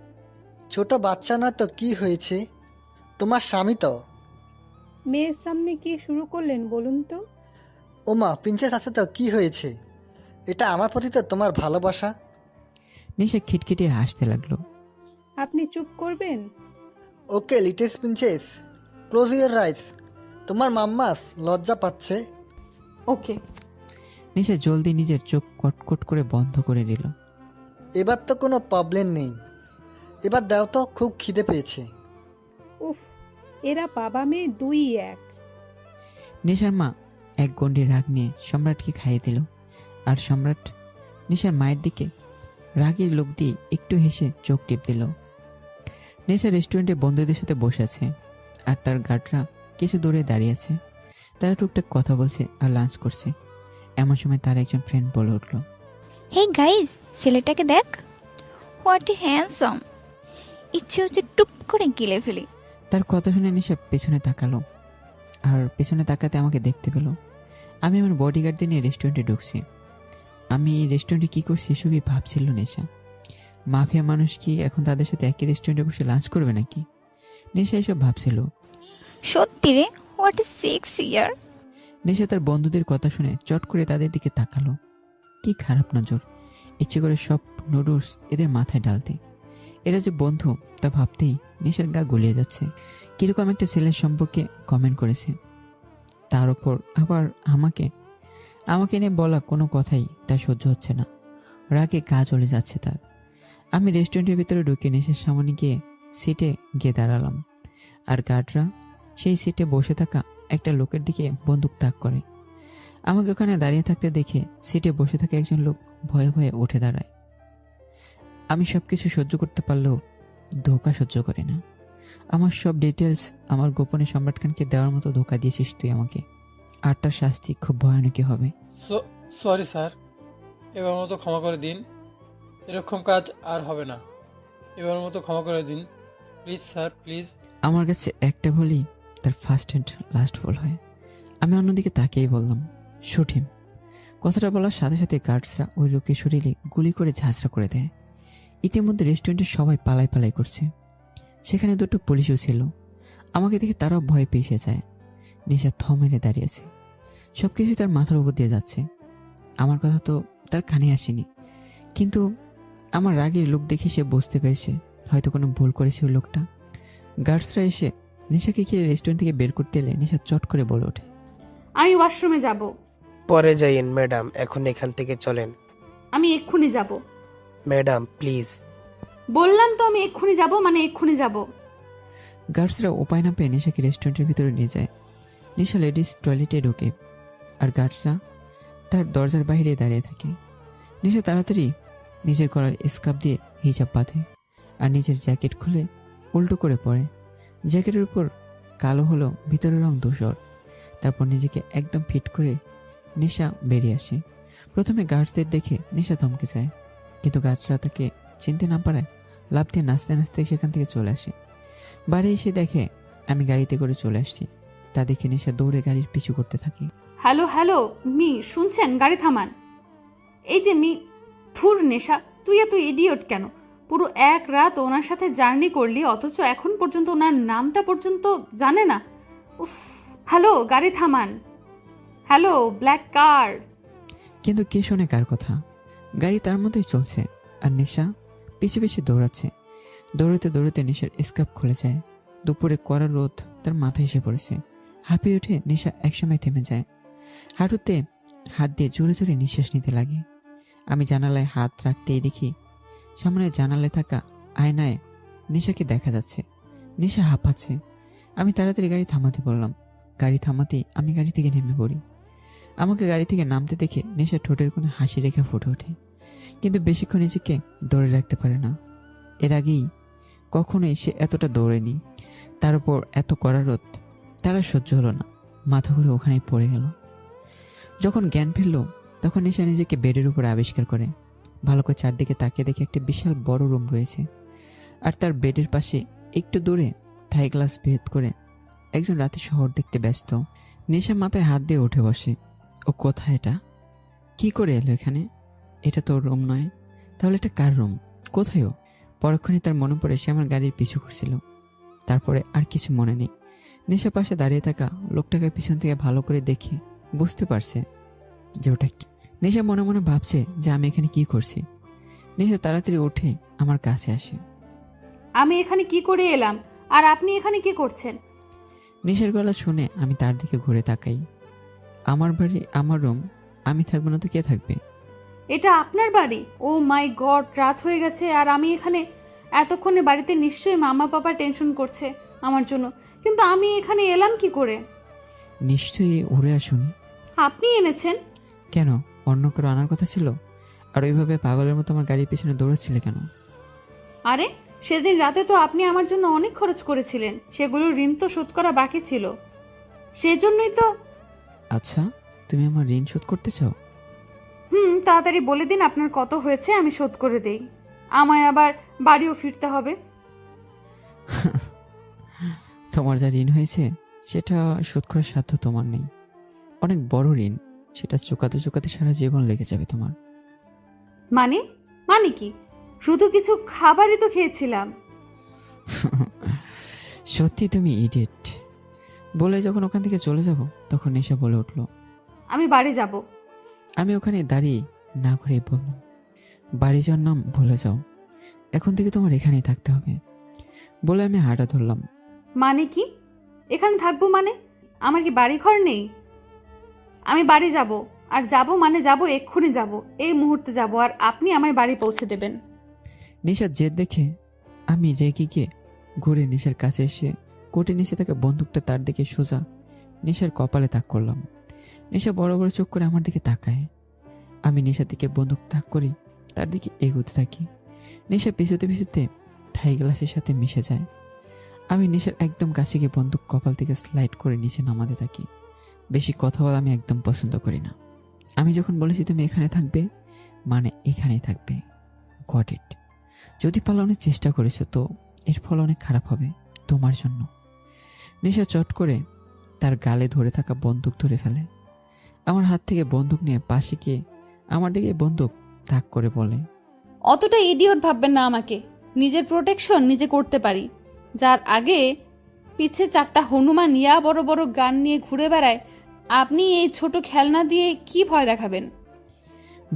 ছোট বাচ্চা নয় তো কি হয়েছে? তোমার স্বামী তো। মেয়ের সামনে কি শুরু করলেন বলুন তো? ওমা, প্রিন্সেস আছে তো কি হয়েছে? এটা আমার প্রতি তো তোমার ভালোবাসা। নেশা খিটখিটিয়ে হাসতে লাগলো। আপনি চুপ করবেন? ওকে লিটেস্ট প্রিন্সেস, ক্লোজ ইউর রাইস। তোমার মাম্মাস লজ্জা পাচ্ছে। ওকে। নেশা জলদি নিজের চোখ কটকট করে বন্ধ করে দিল। এবার তো কোনো প্রবলেম নেই, এবার দাও তো, খুব খিদে পেয়েছে। উফ, এরা বাবা মেয়ে দুই এক। নেশার মা এক গণ্ডি রাগ নিয়ে সম্রাটকে খাইয়ে দিল। আর সম্রাট নেশার মায়ের দিকে রাগের লোক দিয়ে একটু হেসে চোখ টিপ দিল। নেশা রেস্টুরেন্টে বন্ধুদের সাথে বসে আছে, আর তার গার্ডরা কিছু দূরে দাঁড়িয়ে আছে। তারা টুকটাক কথা বলছে আর লাঞ্চ করছে। এমন সময় তার একজন ফ্রেন্ড বলে উঠল, হে গাইজ, ছেলেটাকে দেখ, হোয়াট এ হ্যান্ডসাম। ইচ্ছে হচ্ছে টুপ করে গিলে ফেলি। তার কথা শুনে নেশা পেছনে তাকালো, আর পেছনে তাকাতে আমাকে দেখতে পেল। আমি আমার বডিগার্ডদের নিয়ে রেস্টুরেন্টে ঢুকছি। আমি এই রেস্টুরেন্টে কী করছি এসবই ভাবছিল নেশা। মাফিয়া মানুষ কি এখন তাদের সাথে একই রেস্টুরেন্টে বসে লাঞ্চ করবে নাকি? নেশা এসব ভাবছিল। সত্যি রে, হোয়াট এ সেক্সি ইয়ার। নেশা তার বন্ধুদের কথা শুনে চট করে তাদের দিকে তাকালো। কি খারাপ নজর, ইচ্ছে করে সব নুডলস এদের মাথায় ডালতে। এরা যে বন্ধু তা ভাবতেই নেশার গা গলিয়ে যাচ্ছে। কিরকম একটা ছেলের সম্পর্কে কমেন্ট করেছে, তার ওপর আবার আমাকে নিয়ে বলা কোনো কথাই তার সহ্য হচ্ছে না। রাগে গা জ্বলে যাচ্ছে তার। আমি রেস্টুরেন্টের ভিতরে ঢুকে নেশার সামনে গিয়ে সিটে গিয়ে দাঁড়ালাম, আর গার্ডরা সেই সিটে বসে থাকা একটা লোকের দিকে বন্দুক তাক করে। আমাকে ওখানে দাঁড়িয়ে থাকতে দেখে সিটে বসে থাকা একজন লোক ভয়ে ভয়ে উঠে দাঁড়ায়। আমি সব কিছু সহ্য করতে পারলেও ধোঁকা সহ্য করি না। আমার সব ডিটেলস আমার গোপনে সম্রাট খানকে দেওয়ার মতো ধোঁকা দিয়েছিস তুই আমাকে। আর তার শাস্তি খুব ভয়ানকই হবে। সরি স্যার, এবার মতো ক্ষমা করে দিন। এরকম কাজ আর হবে না। এবার মতো ক্ষমা করে দিন প্লিজ স্যার, প্লিজ। আমার কাছে একটা ভুলই তার ফার্স্ট অ্যান্ড লাস্ট ভুল হয়। আমি অন্যদিকে তাকিয়েই বললাম, শুট হিম। কথাটা বলার সাথে সাথে গার্ডসরা ওই লোকের শরীরে গুলি করে ঝাঁঝরা করে দেয়। ইতিমধ্যে রেস্টুরেন্টের সবাই পালাই পালাই করছে। সেখানে দুটো পুলিশও ছিল। আমাকে দেখে তারাও ভয় পেয়ে যায়। নিশা থ মেরে দাঁড়িয়েছে। সব কিছু তার মাথার উপর দিয়ে যাচ্ছে। আমার কথা তো তার কানে আসেনি, কিন্তু আমার রাগের লোক দেখে সে বুঝতে পেরেছে হয়তো কোনো ভুল করেছে ওই লোকটা। গার্ডসরা এসে নিশাকে ঘিরে রেস্টুরেন্ট থেকে বের করতে এলে নিশা চট করে বলে ওঠে, আমি ওয়াশরুমে যাব। পরে যাইয়েন ম্যাডাম, এখন এখান থেকে চলেন। আমি এক্ষুনি যাব। Madam please. বললাম তো আমি এক্ষুনি যাব, মানে এক্ষুনি যাব। গার্ডসরা উপায় না পেয়ে নিশাকে রেস্টুরেন্টের ভিতরে নিয়ে যায়। নিশা লেডিস টয়লেটে ঢোকে, আর গার্ডসরা তার দরজার বাইরে দাঁড়িয়ে থাকে। নিশা তাড়াতাড়ি নিজের গলার স্কার্ফ দিয়ে হিজাব বাঁধে আর নিজের জ্যাকেট খুলে উল্টো করে পরে। জ্যাকেটের উপর কালো হলো, ভিতরের রং ধূসর। তারপর নিজেকে একদম ফিট করে নিশা বেরিয়ে আসে। প্রথমে গার্ডসদের দেখে নিশা থমকে যায়, কিন্তু গার্ডসরা তাকে চিনতে না পারায় লাফ দিয়ে নাচতে নাচতে সেখান থেকে চলে আসে। বাড়ি এসে দেখে আমি গাড়িতে করে চলে আসছি। তা দেখে নিশা দৌড়ে গাড়ির পিছু করতে থাকে। হ্যালো হ্যালো মি, শুনছেন? গাড়ি থামান। এই যে মি, থুর নেশা, তুই এত ইডিয়ট কেন? পুরো এক রাত ওনার সাথে জার্নি করলি, অথচ এখন পর্যন্ত ওনার নামটা পর্যন্ত জানে না। উফ, হ্যালো, গাড়ি থামান। হ্যালো, ব্ল্যাক কার। কিন্তু কে শোনে কার কথা? গাড়ি তার মতোই চলছে, আর নেশা পিছু পিছু দৌড়াচ্ছে। দৌড়াতে দৌড়াতে নেশার স্কার্ফ খুলে যায়। দুপুরে কড়া রোদ তার মাথায় এসে পড়েছে। হাঁপিয়ে উঠে নেশা একসময় থেমে যায়। হাঁটুতে হাত দিয়ে জোরে জোরে নিঃশ্বাস নিতে লাগে। আমি জানালায় হাত রাখতেই দেখি সামনে জানালায় থাকা আয়নায় নেশাকে দেখা যাচ্ছে। নেশা হাঁপাচ্ছে। আমি তাড়াতাড়ি গাড়ি থামাতে বললাম। গাড়ি থামাতেই আমি গাড়ি থেকে নেমে পড়ি। আমাকে গাড়ি থেকে নামতে দেখে নেশা ঠোঁটের কোনো হাসি রেখা ফুটে ওঠে, কিন্তু বেশিক্ষণ নিজেকে ধরে রাখতে পারে না। এর আগেই কখনোই সে এতটা দৌড়েনি। তার উপর এত কড়া রোদ, তারা সহ্য হলো না। মাথা ঘুরে ওখানেই পড়ে গেল। যখন জ্ঞান ফিরল তখন নেশা নিজেকে বেডের উপরে আবিষ্কার করে। ভালো করে চারদিকে তাকিয়ে দেখে একটা বিশাল বড় রুম রয়েছে, আর তার বেডের পাশে একটু দূরে থাই গ্লাস ভেদ করে একজন রাতে শহর দেখতে ব্যস্ত। নেশা মাথায় হাত দিয়ে উঠে বসে। ও কোথায়? এটা কি করে এলো এখানে? এটা তো রুম নয়, তাহলে এটা কার রুম? কোথায় ও? পরক্ষণে তার মনে পড়ে সে আমার গাড়ির পিছু করছিল। তারপরে আর কিছু মনে নেই। নেশা পাশে দাঁড়িয়ে থাকা লোকটাকে পিছন থেকে ভালো করে দেখে বুঝতে পারছে যে ওটা কি। নেশা মনে মনে ভাবছে যে আমি এখানে কি করছি। নেশা তাড়াতাড়ি উঠে আমার কাছে আসে। আমি এখানে কি করে এলাম, আর আপনি এখানে কি করছেন? নেশার গলা শুনে আমি তার দিকে ঘুরে তাকাই। আমার বাড়ি, আমার রুম, আমি থাকবো না তো কে থাকবে? এটা আপনার বাড়ি? ও মাই গড, রাত হয়ে গেছে আর আমি এখানে। এতক্ষণে বাড়িতে নিশ্চয়ই মামা পাপা টেনশন করছে আমার জন্য, কিন্তু আমি এখানে এলাম কি করে? নিশ্চয়ই উড়ে আসুন। আপনি এনেছেন? কেন, অন্য কারো আনার কথা ছিল? আর ওইভাবে পাগলের মতো আমার গাড়ির পিছনে দৌড়াচ্ছিলে কেন? আরে সেদিন রাতে তো আপনি আমার জন্য অনেক খরচ করেছিলেন, সেগুলোর ঋণ তো শোধ করা বাকি ছিল, সেজন্যই তো। আচ্ছা, তুমি আমার ঋণ শোধ করতে চাও? তাড়াতাড়ি বলে দিন আপনার কত হয়েছে, আমি শোধ করে দেই। আমায় আবার বাড়িও ফিরতে হবে। তোমার যা ঋণ হয়েছে সেটা শোধ করার সাধ্য তোমার নেই। অনেক বড় ঋণ, সেটা চুকাতে চুকাতে সারা জীবন লেগে যাবে তোমার। মানে মানে কি? শুধু কিছু খাবারই তো খেয়েছিলাম। সত্যি তুমি ইডিয়েট। বলে যখন ওখান থেকে চলে যাব তখন নেশা বলে উঠলো, আমি বাড়ি যাব। আমি ওখানে দাঁড়িয়ে না করে বললাম, বাড়ি যাওয়ার নাম ভুলে যাও, এখন থেকে তোমার এখানেই থাকতে হবে। বলে আমি হাঁটা ধরলাম। মানে কি? এখানে থাকবো মানে? আমার কি বাড়ি ঘর নেই? আমি বাড়ি যাব, আর যাব মানে যাব, এক্ষুনি যাব, এই মুহূর্তে যাব, আর আপনি আমায় বাড়ি পৌঁছে দেবেন। নেশার জেদ দেখে আমি রেগে গিয়ে ঘুরে নেশার কাছে এসে কোটে নিচে থাকা বন্দুকটা তার দিকে সোজা নেশার কপালে তাক করলাম। নেশা বড় বড় চোখ করে আমার দিকে তাকায়। আমি নেশার দিকে বন্দুক তাক করি, তার দিকে এগোতে থাকি। নেশা পিছুতে পিছুতে থাই গ্লাসের সাথে মিশে যায়। আমি নেশার একদম কাছে গিয়ে বন্দুক কপাল থেকে স্লাইড করে নিচে নামাতে থাকি। বেশি কথা বলা আমি একদম পছন্দ করি না। আমি যখন বলেছি তুমি এখানে থাকবে, মানে এখানেই থাকবে। Got it. যদি পালানোর চেষ্টা করেছো তো এর ফল অনেক খারাপ হবে তোমার জন্য। নিশা চট করে তার গালে ধরে থাকা বন্দুক ধরে ফেলে। আমার হাত থেকে বন্দুক নিয়ে পাশে গিয়ে আমার দিকে বন্দুক তাক করে বলে, অতটা ইডিয়ট ভাববেন না আমাকে। নিজের প্রোটেকশন নিজে করতে পারি। যার আগে পিছে 4টা হনুমান ইয়া বড় বড় গান নিয়ে ঘুরে বেড়ায়, আপনি এই ছোট খেলনা দিয়ে কি ভয় দেখাবেন?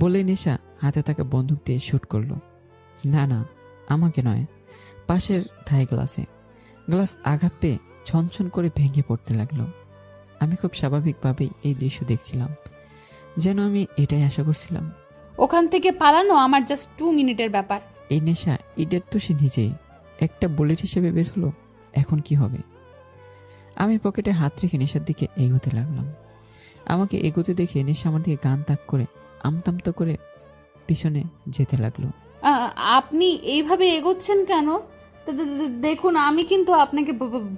বলে নিশা হাতে থাকা বন্দুক দিয়ে শুট করলো। না না, আমাকে নয়, পাশের থাই গ্লাসে। গ্লাস আঘাত পেয়ে ছনছন করে ভেঙে পড়তে লাগলো। আমি খুব স্বাভাবিকভাবেই এই দৃশ্য দেখছিলাম, যেন আমি এটাই আশা করছিলাম। ওখান থেকে পালানো আমার জাস্ট 2 মিনিটের ব্যাপার। এই নেশা ইডের তো সে নিজেই একটা বুলেট হিসেবে বের হলো। এখন কি হবে? আমি পকেটে হাত রেখে নেশার দিকে এগোতে লাগলাম। আমাকে এগোতে দেখে নেশা আমার দিকে গান তাক করে আমতামতো করে পিছনে যেতে লাগলো। আপনি এইভাবে এগোচ্ছেন কেন? দেখুন, আমি কিন্তু আপনাকে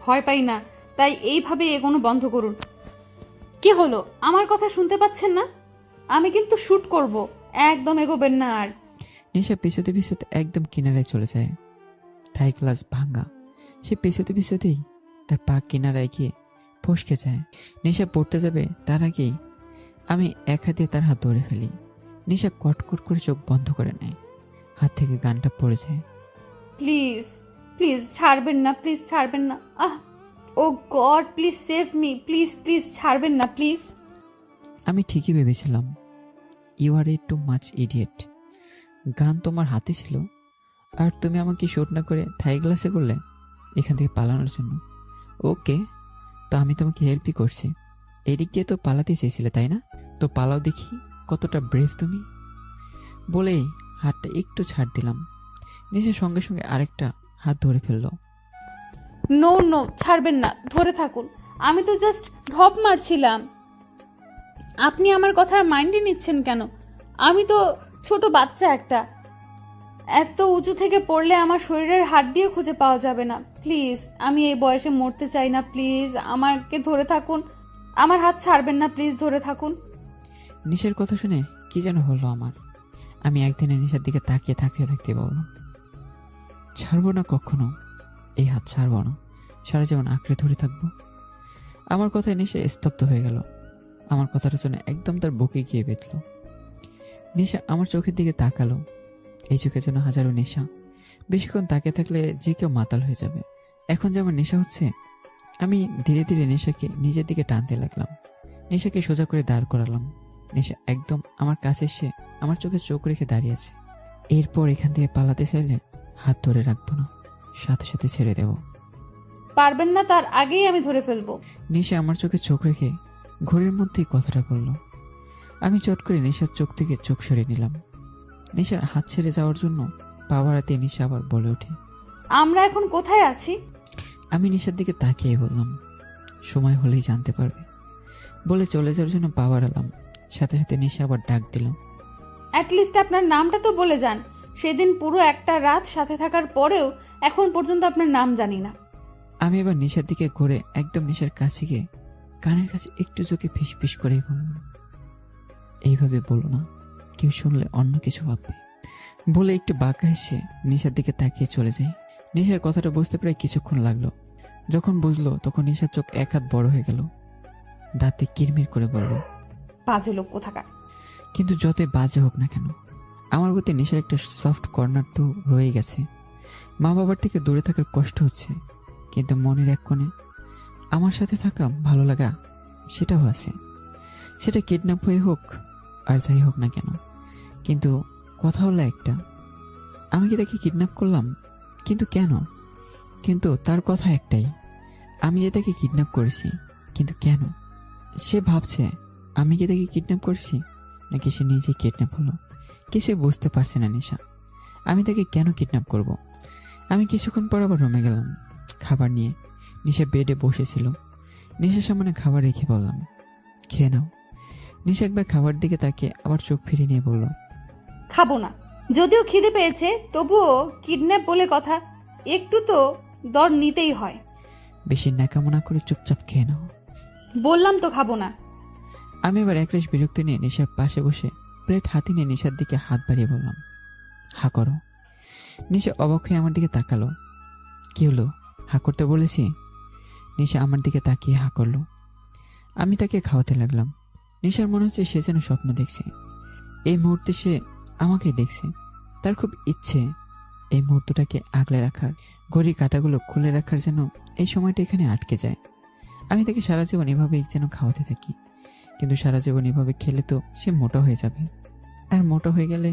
ভয় পাই না, তাই এইভাবে এগোনো বন্ধ করুন। কি হলো, আমার কথা শুনতে পাচ্ছেন না? আমি কিন্তু শুট করব, একদম এগোবেন না আর। নেশা পিছতে পিছতে একদম কিনারায় চলে যায়। থাই গ্লাস ভাঙা, সে পিছতে পিছতেই তার পা কিনারায় গিয়ে ফসকে যায়। নেশা পড়তে যাবে তার আগেই আমি এক হাতে তার হাত ধরে ফেলি। নেশা কটকট করে চোখ বন্ধ করে নেয়, হাত থেকে গানটা পড়ে যায়। প্লিজ প্লিজ ছাড়বেন না, প্লিজ ছাড়বেন না। Oh god, please save me, please please ছাড়বেন না প্লিজ। আমি ঠিকই ভেবেছিলাম you are a too much idiot. গান তোমার হাতে ছিল আর তুমি আমাকে শুট না করে থাই গ্লাসে করলে এখান থেকে পালানোর জন্য। ওকে, তো আমি তোমাকে হেল্পই করছি। এই দিক দিয়ে তো পালাতে চেয়েছিলে তাই না? তো পালাও দেখি কতটা ব্রেভ তুমি। বলেই হাতটা একটু ছাড় দিলাম। নিচে সঙ্গে সঙ্গে আরেকটা হাত ধরে ফেললো। নো নো, ছাড়বেন না, ধরে থাকুন। আমি তো জাস্ট ঢপ মারছিলাম। আপনি আমার কথা মাইন্ডে নিচ্ছেন কেন? আমি তো ছোট বাচ্চা একটা। এত উঁচু থেকে পড়লে আমার শরীরের হাড্ডিও খুঁজে পাওয়া যাবে না। প্লিজ, আমি এই বয়সে মরতে চাই না। প্লিজ আমাকে ধরে থাকুন, আমার হাত ছাড়বেন না, প্লিজ ধরে থাকুন। নিশার কথা শুনে কি যেন হলো আমার। আমি একদিনে নিশার দিকে তাকিয়ে থাকতে থাকতে বললাম, ছাড়বো না কখনো, এই হাত ছাড়বো না, সারা জীবন আঁকড়ে ধরে থাকবো। আমার কথায় নিশা স্তব্ধ হয়ে গেল। আমার কথাটা শুনে একদম তার বুকে গিয়ে বেঁধল। নিশা আমার চোখের দিকে তাকালো। এই চোখের জন্য হাজারো নেশা। বেশিক্ষণ তাকিয়ে থাকলে যে কেউ মাতাল হয়ে যাবে। এখন যেমন নেশা হচ্ছে, আমি ধীরে ধীরে নেশাকে নিজের দিকে টানতে লাগলাম। নেশাকে সোজা করে দাঁড় করালাম। নেশা একদম আমার কাছে এসে আমার চোখে চোখ রেখে দাঁড়িয়েছে। এরপর এখান থেকে পালাতে চাইলে হাত ধরে রাখবো না, সাথে সাথে ছেড়ে দেব। পারবেন না, তার আগেই আমি ধরে ফেলবো। নেশা আমার চোখে চোখ রেখে ঘোরের মধ্যেই কথাটা বলল। আমি চট করে নেশার চোখ থেকে চোখ সরিয়ে নিলাম। নেশার হাত ছেড়ে যাওয়ার জন্য পা বাড়াতে নেশা আবার বলে ওঠে, আমরা এখন কোথায় আছি? আমি নেশার দিকে তাকিয়ে বললাম, সময় হলেই জানতে পারবে। বলে চলে যাওয়ার জন্য পা বাড়ালাম। সাথে সাথে নেশা আবার ডাক দিল, অ্যাটলিস্ট আপনার নামটা তো বলে যান। সেদিন পুরো একটা রাত সাথে থাকার পরেও এখন পর্যন্ত আপনার নাম জানি না। আমি এবার নেশার দিকে ঘুরে একদম নেশার কাছে গিয়ে কানের কাছে একটু চোখে ফিস ফিস করেই বললাম, এইভাবে বলো না, কেউ শুনলে অন্য কিছু ভাববে। বলে একটু বাঁকা হেসে নেশার দিকে তাকিয়ে চলে যাই। নেশার কথাটা বুঝতে প্রায় কিছুক্ষণ লাগলো। যখন বুঝলো তখন নেশার চোখ এক হাত বড় হয়ে গেল। দাঁতে কিরমির করে বলল, বাজে লোক কোথাকার। কিন্তু যতই বাজে হোক না কেন, আমার প্রতি নেশার একটা সফট কর্নার তো রয়ে গেছে। মা বাবার থেকে দূরে থাকার কষ্ট হচ্ছে, কিন্তু মনের এক কোণে আমার সাথে থাকা ভালো লাগা সেটাও আছে। সেটা কিডন্যাপ হয়ে হোক আর যাই হোক না কেন। কিন্তু কথা হলো একটা, আমি কি তাকে কিডন্যাপ করলাম? কিন্তু কেন? কিন্তু তার কথা একটাই, আমি যে তাকে কিডন্যাপ করেছি, কিন্তু কেন? সে ভাবছে আমি কি তাকে কিডন্যাপ করেছি, নাকি সে নিজেই কিডন্যাপ হলো? কিছুই বুঝতে পারছে না নেশা। আমি তাকে কেন কিডন্যাপ করব? আমি কিছুক্ষণ পর আবার রুমে গেলাম খাবার নিয়ে। নিশা বেডে বসেছিল। নিশার সামনে খাবার রেখে বললাম, খেয়ে নাও। নিশা একবার খাবার দিকে তাকিয়ে আবার চোখ ফিরিয়ে নিয়ে বলল, খাবো না। যদিও খিদে পেয়েছে, তবুও কিডন্যাপ বলে কথা, একটু তো দর নিতেই হয়। বেশি ন্যাকামনা করে চুপচাপ খেয়ে নাও। বললাম তো খাবো না। আমি এবার একরাশ বিরক্তি নিয়ে নিশার পাশে বসে প্লেট হাতে নিয়ে নিশার দিকে হাত বাড়িয়ে বললাম, হা করো। নিশা অবাক হয়ে আমার দিকে তাকালো। কি হলো, হা করতে বলেছি? নিশা আমার দিকে তাকিয়ে হা করলো। আমি তাকে খাওয়াতে লাগলাম। নিশার মনে হচ্ছে সে যেন স্বপ্ন দেখছে। এই মুহূর্তে সে আমাকে দেখছে। তার খুব ইচ্ছে এই মুহূর্তটাকে আগলে রাখার, ঘড়ির কাঁটাগুলো খুলে রাখার, যেন এই সময়টা এখানে আটকে যায়। আমি তাকে সারা জীবন এভাবেই যেন খাওয়াতে থাকি। কিন্তু সারা জীবন এভাবে খেলে তো সে মোটা হয়ে যাবে। আর মোটা হয়ে গেলে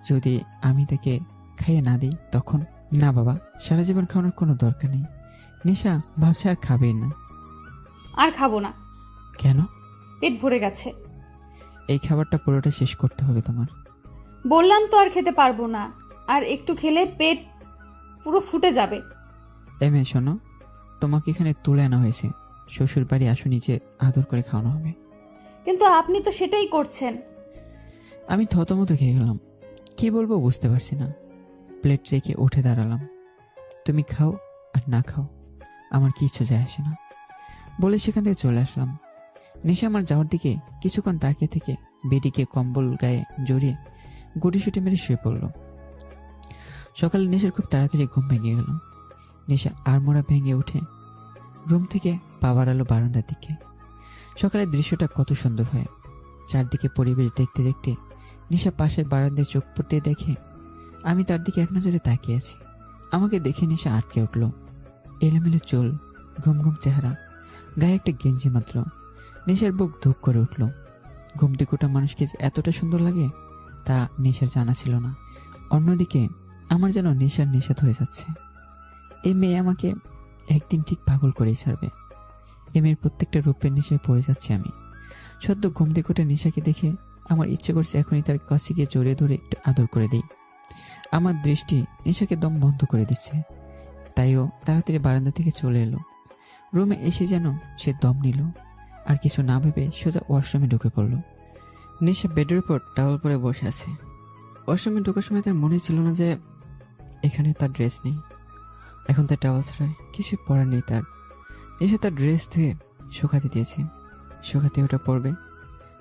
যদি আমি তাকে খাইয়ে না দিই তখন? না বাবা, সারা জীবন খাওয়ানোর কোনো দরকার নেই। নিশা ভাবছে আর খাবেই না। আর খাবো না। কেন? পেট ভরে গেছে। এই খাবারটা পুরোটা শেষ করতে হবে তোমার। বললাম তো আর খেতে পারবো না, আর একটু খেলে পেট পুরো ফুটে যাবে। এমএ শোনো, তোমাকে এখানে তুলে আনা হয়েছে। শ্বশুর বাড়ি আসো, নিচে আদর করে খাওয়ানো হবে। কিন্তু আপনি তো সেটাই করছেন। আমি থতমত খেয়ে গেলাম। কি বলবো বুঝতে পারছি না। প্লেট রেখে উঠে দাঁড়ালাম। তুমি খাও আর না খাও আমার কিছু যায় আসে না বলে সেখান থেকে চলে আসলাম। নিশা আমার যাওয়ার দিকে কিছুক্ষণ তাকিয়ে থেকে বেডিকে কম্বল গায়ে জড়িয়ে গুটিসুটি মেরে শুয়ে পড়ল। সকালে নেশার খুব তাড়াতাড়ি ঘুম ভেঙে গেল। নেশা আড়মোড়া ভেঙে উঠে রুম থেকে পা বাড়ালো বারান্দার দিকে। সকালের দৃশ্যটা কত সুন্দর হয়। চারদিকে পরিবেশ দেখতে দেখতে নিশা পাশের বারান্দায় চোখ পড়তে দেখে আমি তার দিকে এক নজরে তাকিয়ে আছি। আমাকে দেখে নিশা আটকে উঠল। এলোমেলো চুল, ঘুম ঘুম চেহারা, গায়ে একটা গেঞ্জি মাত্র। নিশার বুক ধুপ করে উঠল। ঘুমটি কোটা মানুষকে যে এতটা সুন্দর লাগে তা নিশার জানা ছিল না। অন্যদিকে আমার যেন নেশার নেশা ধরে যাচ্ছে। এই মেয়ে আমাকে একদিন ঠিক পাগল করেই ছাড়বে। এই মেয়ের প্রত্যেকটা রূপের নেশায় পড়ে যাচ্ছে আমি। সদ্য ঘুম থেকে উঠে নেশাকে দেখে আমার ইচ্ছে করছে এখনই তার কাছে গিয়ে জড়িয়ে ধরে একটু আদর করে দিই। আমার দৃষ্টি নেশাকে দম বন্ধ করে দিচ্ছে। তাইও তাড়াতাড়ি বারান্দা থেকে চলে এলো। রুমে এসে যেন সে দম নিল, আর কিছু না ভেবে সোজা ওয়াশরুমে ঢুকে পড়ল। নেশা বেডের উপর টাওয়াল পরে বসে আছে। ওয়াশরুমে ঢোকার সময় তার মনে ছিল না যে এখানে তার ড্রেস নেই। এখন তার টাওয়াল ছাড়া কিছু পরার নেই তার। নেশা তার ড্রেস ধুয়ে শুকাতে দিয়েছে। শুকাতে ওটা পরবে,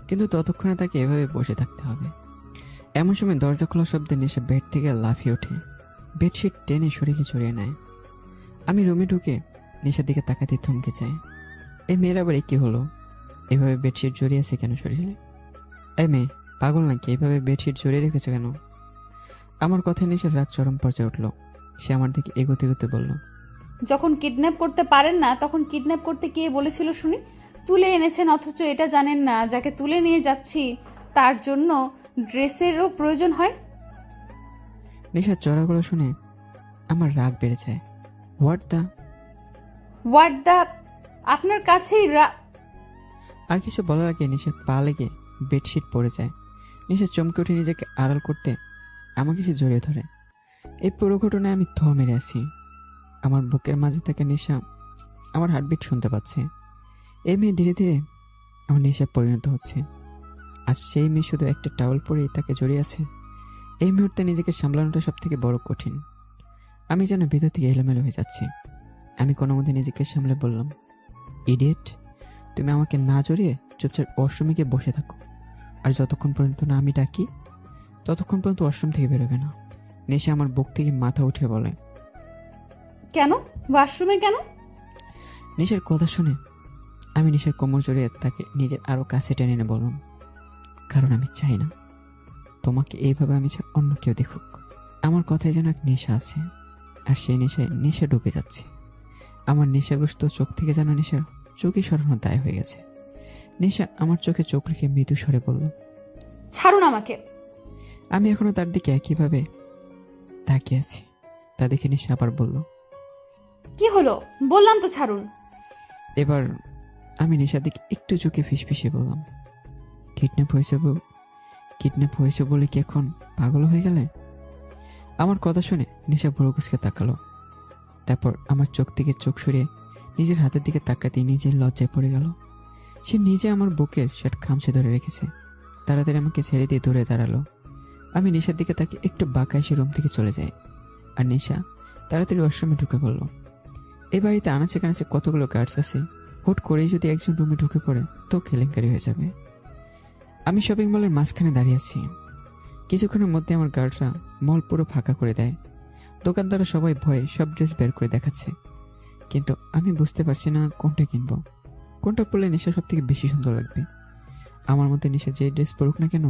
কিন্তু ততক্ষণে তাকে এভাবে বসে থাকতে হবে। এমন সময় দরজা খোলা শব্দে নেশা বেড থেকে লাফিয়ে ওঠে, বেডশিট টেনে শরীরে জড়িয়ে নেয়। আমি রুমে ঢুকে নেশার দিকে তাকাতে থমকে যাই। এই মেয়ের আবার কি হলো? এভাবে বেডশিট জড়িয়ে আছে কেন শরীরে? এই মেয়ে পাগল নাকি? এভাবে বেডশিট জড়িয়ে রেখেছে কেন? আমার কথায় নেশার রাগ চরম পর্যায়ে উঠল। সে আমার দিকে এগোতে এগোতে বলল, যখন কিডন্যাপ করতে পারেন না তখন কিডন্যাপ করতে কে বলেছিল শুনি? তুলে এনেছেন অথচ এটা জানেন না যাকে তুলে নিয়ে যাচ্ছি তার জন্য ড্রেসেরও প্রয়োজন হয়। নেশার চড়াগুলো শুনে আমার রাগ বেড়ে যায়। হোয়াট দ্য আপনার কাছেই আর কিছু বলার আগে নেশার পা লেগে বেডশিট পড়ে যায়। নেশা চমকে উঠে নিজেকে আড়াল করতে আমাকে সে জড়িয়ে ধরে। এই পুরো ঘটনায় আমি থ মেরে আছি। আমার বুকের মাঝে থেকে নেশা আমার হার্টবিট শুনতে পাচ্ছে। এই মেয়ে ধীরে ধীরে আমার নেশা পরিণত হচ্ছে। আর সেই মেয়ে শুধু একটা টাওয়াল পরেই তাকে জড়িয়ে আছে। এই মুহূর্তে নিজেকে সামলানোটা সব থেকে বড় কঠিন। আমি যেন ভেতর থেকে এলোমেলো হয়ে যাচ্ছি। আমি কোনো মধ্যে নিজেকে সামলে বললাম, ইডিয়েট, তুমি আমাকে না জড়িয়ে চুপচাপ ওয়াশরুমে গিয়ে বসে থাকো। আর যতক্ষণ পর্যন্ত না আমি ডাকি ততক্ষণ পর্যন্ত ওয়াশরুম থেকে বেরোবে না। নেশা আমার বুক থেকে মাথা উঠে বলে, কেন ওয়াশরুমে কেন? নেশার কথা শুনে আমি নেশার কোমর জড়িয়ে তাকে নিজের আরো কাছে টেনে এনে বললাম, কারণ আমি চাই না তোমাকে এইভাবে আমি ছাড়া অন্য কেউ দেখুক। আমার কথায় যেন এক নেশা আছে, আর সেই নেশায় নেশা ডুবে যাচ্ছে। আমার নেশাগ্রস্ত চোখ থেকে যেন নেশার চোখই সরানোর দায় হয়ে গেছে। নেশা আমার চোখে চোখ রেখে মৃদু স্বরে বলল, ছাড়ুন আমাকে। আমি এখনো তার দিকে একইভাবে তাকিয়ে আছি। তা দেখে নেশা আবার বলল, কি হলো? বললাম তো ছাড়ুন। এবার আমি নেশার দিকে একটু চোখে ফিসফিসিয়ে বললাম, কিডন্যাপ হয়েছে বলে কি এখন পাগল হয়ে গেলে? আমার কথা শুনে নেশা ভুরুকুচকে তাকালো। তারপর আমার চোখ থেকে চোখ সরিয়ে নিজের হাতের দিকে তাকাতেই নিজের লজ্জায় পড়ে গেল। সে নিজে আমার বুকের শার্ট খামচে ধরে রেখেছে। তাড়াতাড়ি আমাকে ছেড়ে দিয়ে দৌড়ে দাঁড়ালো। আমি নেশার দিকে তাকে একটু বাঁকা এসে রুম থেকে চলে যাই। আর নেশা তাড়াতাড়ি ওয়াশরুমে ঢুকে পড়ল। এই বাড়িতে আনাচে কানাচে কতগুলো গার্ডস আছে। হুট করেই যদি একজন রুমে ঢুকে পড়ে তো কেলেঙ্কারি হয়ে যাবে। আমি শপিং মলের মাঝখানে দাঁড়িয়ে আছি। কিছুক্ষণের মধ্যে আমার গার্ডরা মল পুরো ফাঁকা করে দেয়। দোকানদাররা সবাই ভয়ে সব ড্রেস বের করে দেখাচ্ছে, কিন্তু আমি বুঝতে পারছি না কোনটা কিনবো, কোনটা পরলে নেশা সব থেকে বেশি সুন্দর লাগবে। আমার মধ্যে নেশা যে ড্রেস পরুক না কেন,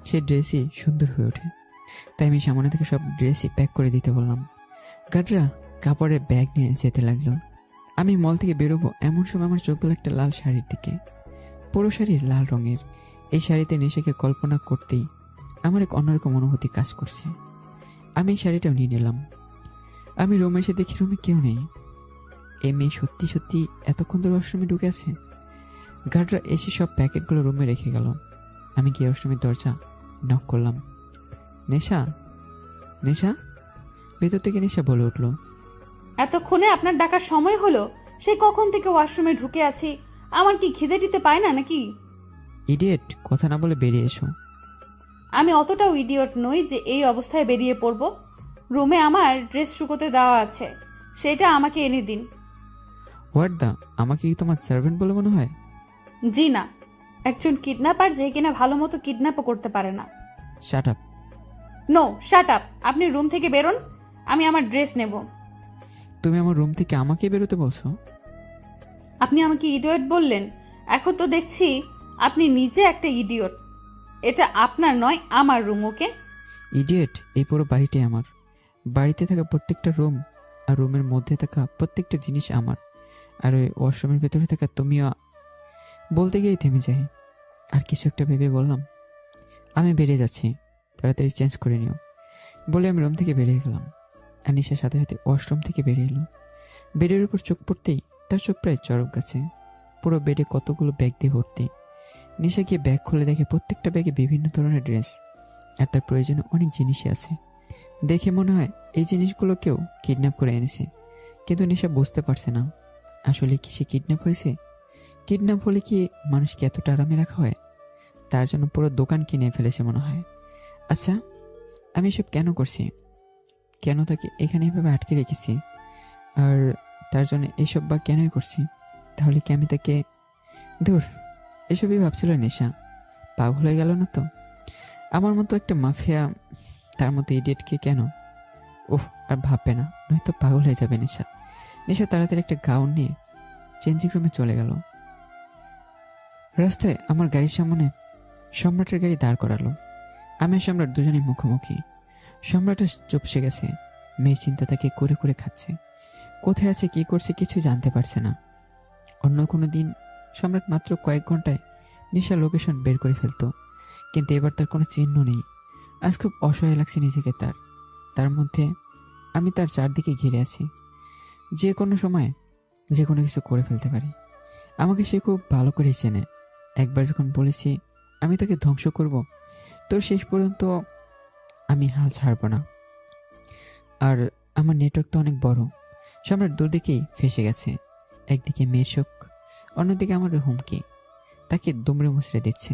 সেই ড্রেসই সুন্দর হয়ে ওঠে। তাই আমি সামনে থেকে সব ড্রেসই প্যাক করে দিতে বললাম। গার্ডরা কাপড়ের ব্যাগ নিয়ে যেতে লাগলো। আমি মল থেকে বেরোবো এমন সময় আমার চোখ গেল একটা লাল শাড়ির দিকে। পুরো শাড়ি লাল রঙের। এই শাড়িতে নেশাকে কল্পনা করতেই আমার এক অন্যরকম অনুভূতি কাজ করছে। আমি এই শাড়িটাও নিয়ে নিলাম। আমি রুমে এসে দেখি রুমে কেউ নেই। এই মেয়ে সত্যি সত্যি এতক্ষণ ধরে ওয়াশরুমে ঢুকে আছে। গার্ডরা এসে সব প্যাকেটগুলো রুমে রেখে গেল। আমি গিয়ে ওয়াশরুমের দরজা নক করলাম। নেশা, নেশা। ভেতর থেকে নেশা বলে উঠল, এতক্ষণে আপনার ডাকার সময় হলো? সেই কখন থেকে ওয়াশরুমে ঢুকে আছি, আমার কি খিদে দিতে পায় না নাকি? ইডিয়েট, কথা না বলে বেরিয়ে এসো। আমি অতটাও ইডিয়ট নই যে এই অবস্থায় বেরিয়ে পড়ব। রুমে আমার ড্রেস শুকোতে দেওয়া আছে, সেটা আমাকে এনে দিন। হোয়াট দা, আমাকে কি তোমার সার্ভেন্ট বলে মনে হয়? জি না, একজন কিডন্যাপার যে কিনা ভালো মতো কিডন্যাপও করতে পারে না। Shut up. No, shut up. আপনি রুম থেকে বেরোন, আমি আমার ড্রেস নেব। তুমি আমার রুম থেকে আমাকে বেরোতে বলছো? আপনি আমাকে ইডিয়ট বললেন, এখন তো দেখছি আপনি নিজে একটা ইডিয়ট। এটা আপনার নয়, আমার রুম। ওকে? ইডিয়েট, এই পুরো বাড়িটাই আমার। বাড়িতে থাকা প্রত্যেকটা রুম আর রুমের মধ্যে থাকা প্রত্যেকটা জিনিস আমার। আর ওই ওয়াশরুমের ভেতরে থাকা তুমিও। বলতে গিয়েই থেমে যাই। আর কিছু একটা ভেবে বললাম, আমি বেরিয়ে যাচ্ছি, তাড়াতাড়ি চেঞ্জ করে নিও। বলে আমি রুম থেকে বেরিয়ে গেলাম। আর নিশার সাথে সাথে ওয়াশরুম থেকে বেরিয়ে এলো। বেডের উপর চোখ পড়তেই তার চোখ প্রায় চরক গাছে। পুরো বেডে কতগুলো ব্যাগ দিয়ে ভর্তি। নিশা গিয়ে ব্যাগ খুলে দেখে প্রত্যেকটা ব্যাগে বিভিন্ন ধরনের ড্রেস আর তার প্রয়োজনে অনেক জিনিসই আছে। দেখে মনে হয় এই জিনিসগুলো কেউ কিডন্যাপ করে এনেছে, কিন্তু নিশা বুঝতে পারছে না আসলে কি সে কিডন্যাপ হয়েছে। কিডন্যাপ হলে কি মানুষকে এতটা আরামে রাখা হয়? তার জন্য পুরো দোকান কিনে ফেলেছে মনে হয়। আচ্ছা, আমি এসব কেন করছি? কেন তাকে এখানে এভাবে আটকে রেখেছি? আর তার জন্য এসব বা কেনই করছি? তাহলে কি আমি তাকে দূর এসবই ভাবছিল নেশা। পাগল হয়ে গেল না তো? আমার মতো একটা মাফিয়া তার মতো ইডিয়েটকে কেন? ওহ, আর ভাববে না, নয়তো পাগল হয়ে যাবে নেশা। নেশা তাড়াতাড়ি একটা গাউন নিয়ে চেঞ্জিং রুমে চলে গেল। রাস্তায় আমার গাড়ির সামনে সম্রাটের গাড়ি দাঁড় করালো। আমি আর সম্রাট দুজনেই মুখোমুখি। সম্রাট চুপসে গেছে। মেয়ের চিন্তা তাকে করে করে খাচ্ছে। কোথায় আছে, কি করছে কিছু জানতে পারছে না। অন্য কোনো দিন সম্রাট মাত্র কয়েক ঘন্টায় নেশার লোকেশন বের করে ফেলতো, কিন্তু এবার তার কোনো চিহ্ন নেই। আজ খুব অসহায় লাগছে নিজেকে। তার মধ্যে আমি তার চারদিকে ঘিরে আছি। যে কোনো সময় যে কোনো কিছু করে ফেলতে পারি। আমাকে সে খুব ভালো করেই চেনে। একবার যখন বলেছি আমি তাকে ধ্বংস করব, তোর শেষ পর্যন্ত আমি হাল ছাড়ব না। আর আমার নেটওয়ার্ক তো অনেক বড়। সম্রাট দুদিকেই ফেসে গেছে। একদিকে মেয়ের শোক, অন্যদিকে আমার হুমকি। তাকে দুমড়ে মুচড়ে দিচ্ছে,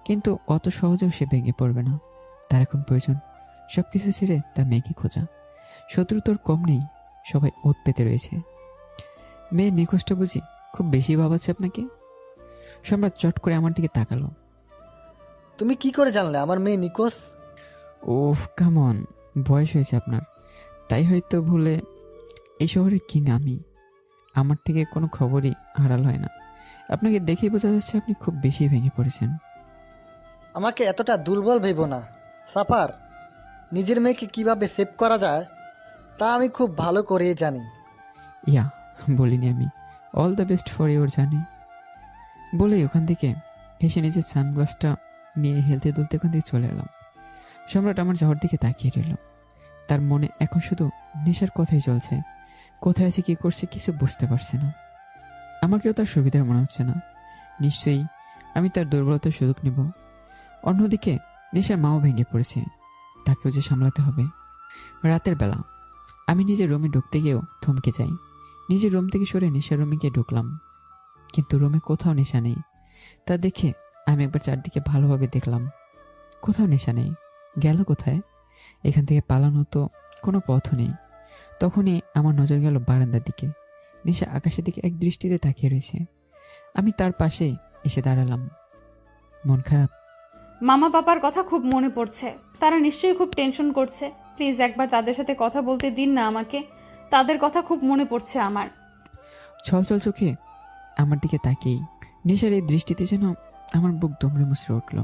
কিন্তু অত সহজেও সে ভেঙে পড়বে না। তার এখন প্রয়োজন সবকিছু ছেড়ে তার মেয়েকে খোঁজা। শত্রু তোর কম নেই, সবাই ওত পেতে রয়েছে। মেয়ে নিখোঁজটা বুঝি খুব বেশি ভাবাচ্ছে আপনাকে? সম্রাট চট করে আমার দিকে তাকালো। তুমি কি করে জানলে আমার মেয়ে নিখোঁজ? ওহ কামন, বয়স হয়েছে আপনার, তাই হয়তো ভুলে। এই শহরে কিং আমি, আমার থেকে কোনো খবরই আড়াল হয় না। আপনাকে দেখেই বোঝা যাচ্ছে আপনি খুব বেশি ভেঙে পড়েছেন। আমাকে এতটা দুর্বল ভেবো না সাফার। নিজের মেয়েকে কিভাবে সেভ করা যায় তা আমি খুব ভালো করে জানি। ইয়া, বলিনি আমি all the best for your journey? বলেই ওখান থেকে হেসে নিজের সানগ্লাসটা নিয়ে হেলতে দুলতে ওখান থেকে চলে এলাম। সম্রাট আমার যাওয়ার দিকে তাকিয়ে রইল। তার মনে এখন শুধু নেশার কথাই চলছে। কোথায় আছে, কি করছে কিছু বুঝতে পারছে না। আমাকেও তার সুবিধার মনে হচ্ছে না। নিশ্চয়ই আমি তার দুর্বলতার সুযোগ নেব। অন্যদিকে নেশার মাও ভেঙে পড়েছে, তাকেও যে সামলাতে হবে। রাতের বেলা আমি নিজের রুমে ঢুকতে গিয়েও থমকে যাই। নিজের রুম থেকে সরে নেশার রুমে গিয়ে ঢুকলাম, কিন্তু রুমে কোথাও নেশা নেই। তা দেখে আমি একবার চারদিকে ভালোভাবে দেখলাম, কোথাও নেশা নেই। গেল কোথায়? এখান থেকে পালানো তো কোনো পথও নেই। তখনই আমার নজর গেল বারান্দার দিকে। নেশা আকাশের দিকে এক দৃষ্টিতে তাকিয়ে রয়েছে। আমি তার পাশে এসে দাঁড়ালাম। মন খারাপ? মামা পাপার কথা খুব মনে পড়ছে। তারা নিশ্চয়ই খুব টেনশন করছে। প্লিজ একবার তাদের সাথে কথা বলতে দিন না আমাকে। তাদের কথা খুব মনে পড়ছে আমার। ছল ছল চোখে আমার দিকে তাকিয়েই নেশার এই দৃষ্টিতে যেন আমার বুক দুমড়ে মুচড়ে উঠল।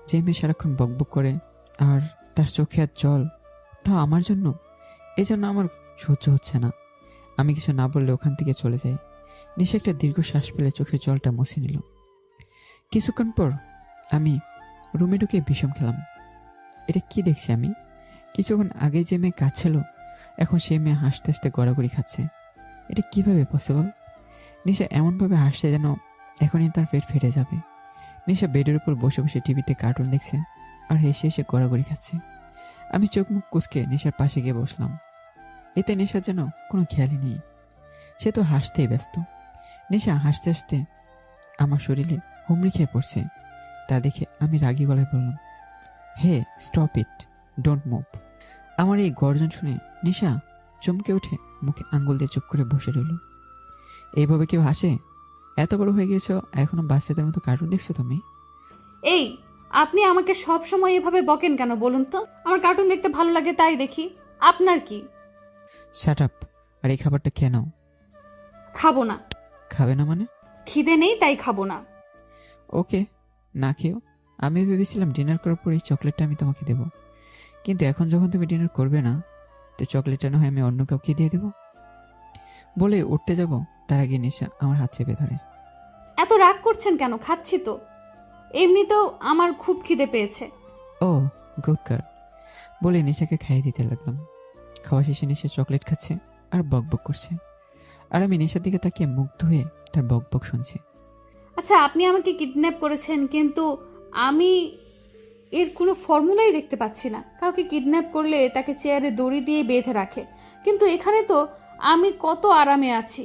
যে মেয়ে সারাক্ষণ বকবক করে আর তার চোখে আর জল, তা আমার জন্য, এজন্য আমার সহ্য হচ্ছে না। আমি কিছু না বললে ওখান থেকে চলে যাই। নেশা একটা দীর্ঘ শ্বাস ফেলে চোখের জলটা মুছে নিল। কিছুক্ষণ পর আমি রুমে ঢুকে বিষম খেলাম। এটা কি দেখছি আমি? কিছুক্ষণ আগে যে মেয়ে কাঁদছিল, এখন সেই মেয়ে হাসতে হাসতে গড়াগড়ি খাচ্ছে। এটা কিভাবে পসিবল? নিশা এমনভাবে হাসছে যেন এখনই তার পেট ফেটে যাবে। নিশা বেডের উপর বসে বসে টিভিতে কার্টুন দেখছে আর হেসে হেসে গড়াগড়ি খাচ্ছে। আমি চোখ মুখ কুঁচকে নেশার পাশে গিয়ে বসলাম। এতে নেশার যেন কোনো খেয়ালই নেই, সে তো হাসতেই ব্যস্ত। নেশা হাসতে হাসতে আমার শরীরে হুমড়ি খেয়ে পড়ছে। তা দেখে আমি রাগী গলায় বললাম, হে স্টপ ইট, ডোন্ট মুভ। আমার এই গর্জন শুনে নেশা চমকে উঠে মুখে আঙ্গুল দিয়ে চুপ করে বসে রইল। এইভাবে কেউ হাসে? এত বড় হয়ে গেছো, এখনো বাচ্চাদের মতো কার্টুন দেখছো তুমি? এই, আপনি আমাকে সব সময় এভাবে বকেন কেন বলুন তো? আমার কার্টুন দেখতে ভালো লাগে তাই দেখি। আপনার কি? Shut up. আর এই খাবারটা খেয়ে নাও। খাবো না। খাবে না মানে? খিদে নেই তাই খাবো না। ওকে, না খেও। আমি ভেবেছিলাম ডিনার করার পর এই চকলেটটা আমি তোমাকে দেব, কিন্তু এখন যখন তুমি ডিনার করবে না, তো চকলেটটা না হয় আমি অন্য কাউকে দিয়ে দেব। বলে উঠতে যাব, তার আগে নেশা আমার হাত চেপে ধরে। এত রাগ করছেন কেন? খাচ্ছি তো। এমনিতেও আমার খুব খিদে পেয়েছে। ও গুড গার্ল। বলে নেশাকে খাইয়ে দিতে লাগলাম। খাওয়া শেষে নেশা চকলেট খাচ্ছে আর বকবক করছে, আর আমি নেশার দিকে তাকিয়ে মুগ্ধ হয়ে তার বকবক শুনছি। আচ্ছা, আপনি আমাকে কিডন্যাপ করেছেন, কিন্তু আমি এর কোনো ফর্মুলাই দেখতে পাচ্ছি না। কাউকে কিডন্যাপ করলে তাকে চেয়ারে দড়ি দিয়ে বেঁধে রাখে, কিন্তু এখানে তো আমি কত আরামে আছি।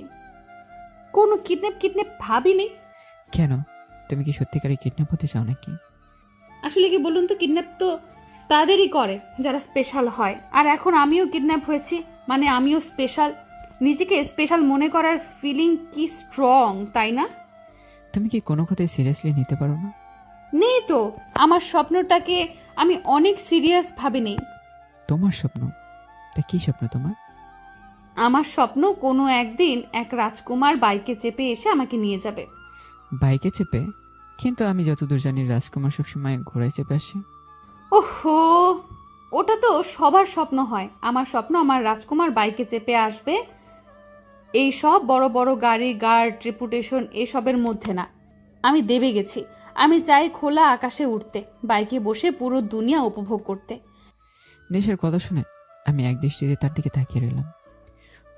কোনো কিডন্যাপ ভাবিনি। কেন, তুমি কি সত্যিকারে কিডন্যাপ হতে চাও নাকি? আসলে কি বলুন তো, কিডন্যাপ তো তাদেরই করে যারা স্পেশাল হয়, আর এখন আমিও কিডন্যাপ হয়েছি, মানে আমিও স্পেশাল। নিজেকে স্পেশাল মনে করার ফিলিং কি স্ট্রং, তাই না? তুমি কি কোনো কথাই সিরিয়াসলি নিতে পারো না? নেই তো। আমার স্বপ্নটাকে আমি অনেক সিরিয়াস ভাবে নেই। তোমার স্বপ্ন? তা কি স্বপ্ন তোমার? আমার স্বপ্ন কোনো একদিন এক রাজকুমার বাইকে চেপে এসে আমাকে নিয়ে যাবে। বাইকে চেপে? কিন্তু আমি যতদূর জানি রাজকুমার সবসময় ঘোড়ায় চেপে আসে। ওহো, ওটা তো সবার স্বপ্ন হয়। আমার স্বপ্ন আমার রাজকুমার বাইকে চেপে আসবে। এই সব বড় বড় গাড়ি, গার্ড, রেপুটেশন এসবের মধ্যে না। আমি দেবে গেছি। আমি চাই খোলা আকাশে উঠতে, বাইকে বসে পুরো দুনিয়া উপভোগ করতে। নেশার কথা শুনে আমি এক দৃষ্টিতে তার দিকে তাকিয়ে রইলাম।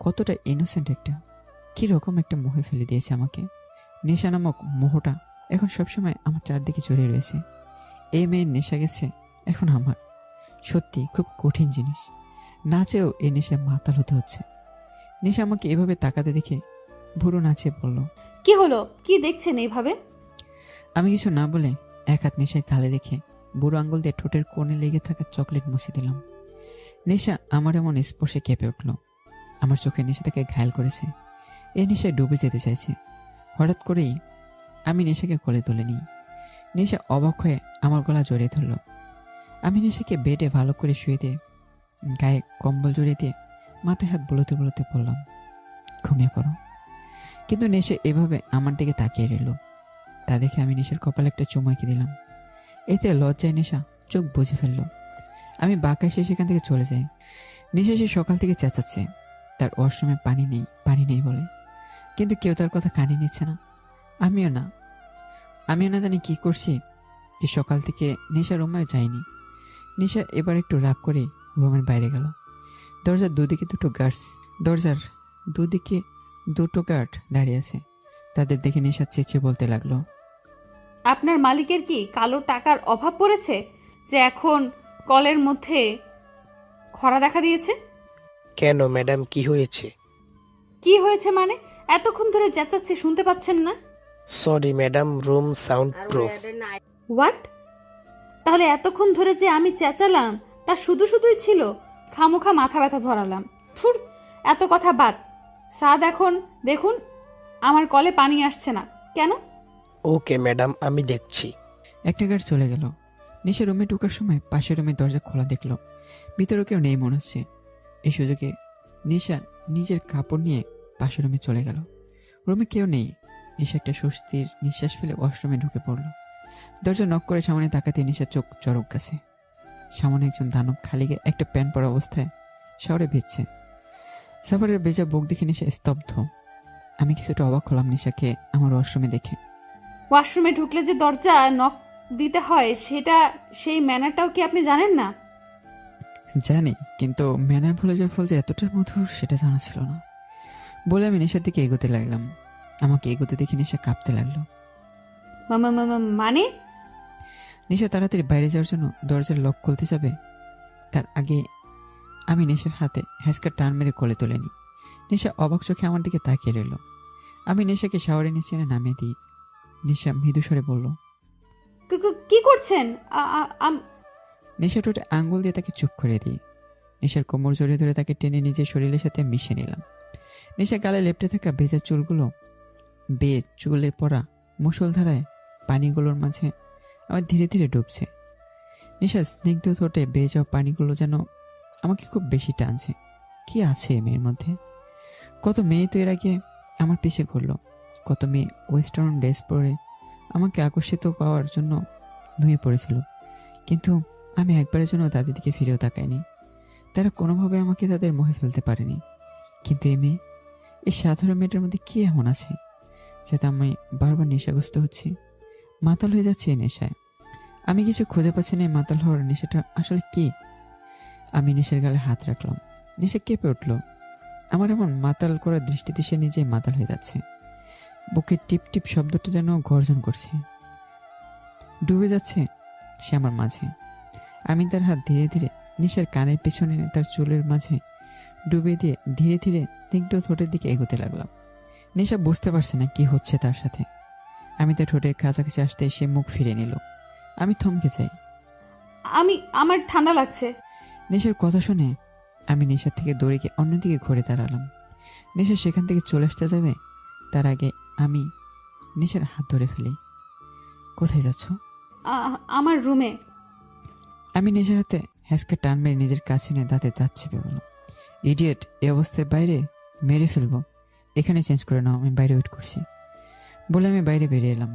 কতটা ইনোসেন্ট একটা, কি রকম একটা মোহে ফেলে দিয়েছে আমাকে। নেশা নামক মোহটা এখন সবসময় আমার চারদিকে জড়িয়ে রয়েছে। এই মেয়ের নেশা গেছে এখন আমার। সত্যি খুব কঠিন জিনিস। না চেয়েও এই নেশায় মাতাল হতে হচ্ছে। নেশা আমাকে এভাবে তাকাতে দেখে ভুরু নাচিয়ে বলল, কি হলো? কি দেখছেন এইভাবে? আমি কিছু না বলে এক হাত নেশার গালে রেখে বুড়ো আঙ্গুল দিয়ে ঠোঁটের কোণে লেগে থাকা চকলেট মুছে দিলাম। নেশা আমার এমন স্পর্শে কেঁপে উঠল। আমার চোখে নেশা তাকে ঘায়াল করেছে। এই নেশায় ডুবে যেতে চাইছে। হঠাৎ করেই আমি নেশাকে কোলে তুলে নিই। নেশা অবাক হয়ে আমার গলা জড়িয়ে ধরল। আমি নেশাকে বেডে ভালো করে শুয়ে দিয়ে গায়ে কম্বল জড়িয়ে দিয়ে মাথায় হাত বুলোতে বুলোতে বললাম, ঘুমিয়ে পড়ো। কিন্তু নেশা এভাবে আমার দিকে তাকিয়ে রইল। তা দেখে আমি নেশার কপালে একটা চুমু এঁকে দিলাম। এতে লজ্জায় নেশা চোখ বুজে ফেলল। আমি বাঁকা এসে সেখান থেকে চলে যাই। নেশা সে সকাল থেকে চেঁচাচ্ছে তার ওয়াশরুমে পানি নেই বলে, কিন্তু কেউ তার কথা কানে নিচ্ছে না। আমিও না জানি কি করছি যে সকাল থেকে নেশা রুমে যায়নি। নেশা এবার একটু রাগ করে রুমের বাইরে গেল। দরজার দুদিকে দুটো গার্ড দাঁড়িয়ে আছে। তাদের দেখে নেশা চেঁচিয়ে বলতে লাগলো, আপনার মালিকের কি কালো টাকার অভাব পড়েছে যে এখন কলের মধ্যে খরা দেখা দিয়েছে? কেন ম্যাডাম, কি হয়েছে? কি হয়েছে মানে? এতক্ষণ ধরে চেঁচাচ্ছে, শুনতে পাচ্ছেন না? Sorry madam, room sound proof. What? তাহলে এতক্ষণ ধরে যে আমি চেঁচালাম তা শুধুই ছিল? খামোখা মাথা ব্যথা ধরালাম। থুর, এত কথা বাদ। সাদ, এখন দেখুন আমার কলে পানি আসছে না কেন? ওকে ম্যাডাম, আমি দেখছি। একটা গার্ড চলে গেল। নিশা রুমে ঢোকার সময় পাশের রুমের দরজা খোলা দেখলো, ভিতরে কেউ নেই মনে হচ্ছে। এই সুযোগে নিশা নিজের কাপড় নিয়ে পাশের রুমে চলে গেল। রুমে কেউ নেই। নিশা একটা স্বস্তির নিঃশ্বাস ফেলে ওয়াশরুমে ঢুকে পড়ল। দরজা নক করে সামনে তাকাতে নিশা চোখ চড়ক গেছে। সামনে একজন দানব খালি গায়ে একটা প্যান্ট পরা অবস্থায় শাওয়ারে ভিজছে। সাফারের ভেজা বুক দেখে নিশা স্তব্ধ। আমি কিছুটা অবাক হলাম নিশাকে আমার ওয়াশরুমে দেখে। ওয়াশরুমে ঢুকলে যে দরজা নক দিতে হয় সেই ম্যানারটাও কি আপনি জানেন না? জানি, কিন্তু ম্যানার ভুলে যাওয়ার ফল যে এতটা মধুর সেটা জানা ছিল না। বলে আমি নিশার দিকে এগোতে লাগলাম। আমাকে এগোতে দেখে নিশা কাঁপতে লাগলো। মানে? নিশা তাড়াতাড়ি বাইরে যাওয়ার জন্য দরজার লক খুলতে যাবে, তার আগে আমি নেশার হাতে হ্যাঁচকা টান মেরে কোলে তুলে নিই। নেশা অবাক চোখে আমার দিকে তাকিয়ে রইল। আমি নেশাকে শাওয়ারে নিচে এনে নামিয়ে দিই। নেশা মৃদু স্বরে বলল, কি করছেন? নেশা ঠোঁটে আঙ্গুল দিয়ে তাকে চুপ করে দিই। নেশার কোমর জড়িয়ে ধরে তাকে টেনে নিজের শরীরের সাথে মিশিয়ে নিলাম। নেশা গালে লেপটে থাকা ভেজা চুলগুলো বেয়ে চুলে পড়া মুষলধারায় পানিগুলোর মাঝে আমার ধীরে ধীরে ডুবছে। নেশা স্নিগ্ধ ঠোঁটে বেয়ে যাওয়া পানিগুলো যেন আমাকে খুব বেশি টানছে। কি আছে এই মেয়ের মধ্যে? কত মেয়ে তো এর আগে আমার পিছে ঘুরলো, কত মেয়ে ওয়েস্টার্ন ড্রেস পরে আমাকে আকর্ষিত পাওয়ার জন্য নুয়ে পড়েছিল, কিন্তু আমি একবারের জন্য তাদের দিকে ফিরেও তাকাইনি। তারা কোনোভাবে আমাকে তাদের মোহে ফেলতে পারেনি। কিন্তু এই মেয়ে, এই সাধারণ মেয়েটার মধ্যে কি এমন আছে যাতে আমি বারবার নেশাগ্রস্ত হচ্ছি, মাতাল হয়ে যাচ্ছে এই নেশায়। আমি কিছু খুঁজে পাচ্ছি না এই মাতাল হওয়ার নেশাটা আসলে কি। আমি নেশার গালে হাত রাখলাম। নেশা কেঁপে উঠল। আমার এমন মাতাল করার দৃষ্টিতে সে নিজেই মাতাল হয়ে যাচ্ছে। বুকের টিপ টিপ শব্দটা যেন গর্জন করছে। ডুবে যাচ্ছে সে আমার মাঝে। আমি তার হাত ধীরে ধীরে নেশার কানের পেছনে তার চুলের মাঝে ডুবে দিয়ে ধীরে ধীরে স্নিগ্ধ ঠোঁটের দিকে এগোতে লাগলাম। নেশা বুঝতে পারছে না কি হচ্ছে তার সাথে। আমি তার ঠোঁটের কাছাকাছি আসতে সে মুখ ফিরে নিল। আমি থমকে যাই। আমার ঠান্ডা লাগছে। নেশার কথা শুনে আমি নেশার থেকে দৌড়ে গিয়ে অন্যদিকে ঘুরে দাঁড়ালাম। নেশা সেখান থেকে চলে আসতে যাবে, তার আগে আমি নেশার হাত ধরে ফেলি। কোথায় যাচ্ছ? আমার রুমে। আমি নেশার হাতে হ্যাঁচকা টান মেরে নিজের কাছে নিয়ে দাঁতে দাঁত চেপে বললাম, ইডিয়েট, এই অবস্থায় বাইরে মেরে ফেলবো। এখানে চেঞ্জ করে নাও, আমি বাইরে ওয়েট করছি। বলে আমি বাইরে বেরিয়ে এলাম।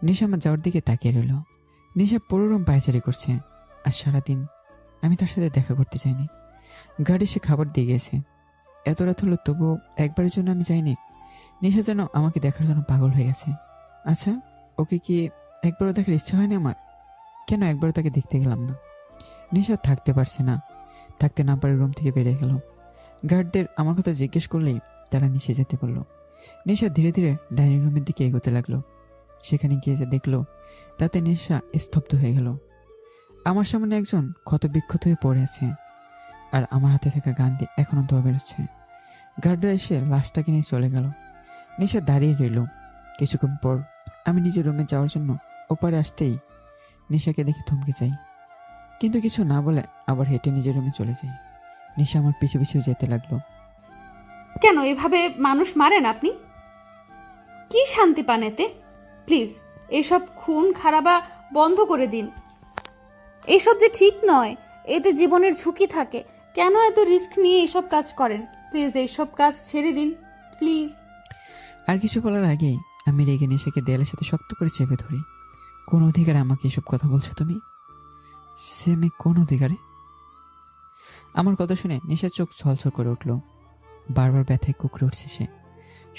নেশা আমার যাওয়ার দিকে তাকিয়ে রইল। নেশা পুরো রুম পায়চারি করছে। আর সারাদিন আমি তার সাথে দেখা করতে চাইনি। গাড়ি সে খাবার দিয়ে গেছে। এত রাত হলো তবুও একবারের জন্য আমি যাইনি। নেশা যেন আমাকে দেখার জন্য পাগল হয়ে গেছে। আচ্ছা, ওকে কি একবারও দেখার ইচ্ছা হয়নি আমার? কেন একবারও তাকে দেখতে গেলাম না? নেশা থাকতে পারছে না। থাকতে না পারে রুম থেকে বেরিয়ে গেল। গার্ডদের আমার কথা জিজ্ঞেস করলেই তারা নিচে যেতে বলল। নেশা ধীরে ধীরে ডাইনিং রুমের দিকে এগোতে লাগলো। সেখানে গিয়ে যে দেখলো, তাতে নেশা স্তব্ধ হয়ে গেল। আমার সামনে একজন ক্ষত বিক্ষত হয়ে পড়ে আছে, আর আমার হাতে থাকা গান দিয়ে এখনো ধোয়া বেরোচ্ছে। গার্ডরা এসে লাশটাকে নিয়ে চলে গেল। নেশা দাঁড়িয়ে রইল। কিছুক্ষণ পর আমি নিজের রুমে যাওয়ার জন্য ওপারে আসতেই নেশাকে দেখে থমকে যাই, কিন্তু কিছু না বলে আবার হেঁটে নিজের রুমে চলে যাই। নেশা আমার পিছু পিছু যেতে লাগলো। কেন এভাবে মানুষ মারেন আপনি? কি শান্তি পান এতে? প্লিজ এসব খুন খারাপা বন্ধ করে দিন। এসব যে ঠিক নয়, এতে জীবনের ঝুঁকি থাকে। কেন এত রিস্ক নিয়ে এসব কাজ করেন? প্লিজ এইসব কাজ ছেড়ে দিন, প্লিজ। আর কিছু বলার আগেই আমি রেগে নেশাকে দেয়ালের সাথে শক্ত করে চেপে ধরি। কোন অধিকারে আমাকে এসব কথা বলছো তুমি? সে মেয়ে কোন অধিকারে? আমার কথা শুনে নেশার চোখ ছলছল করে উঠল। বারবার ব্যথায় কুকড়ে উঠছে সে।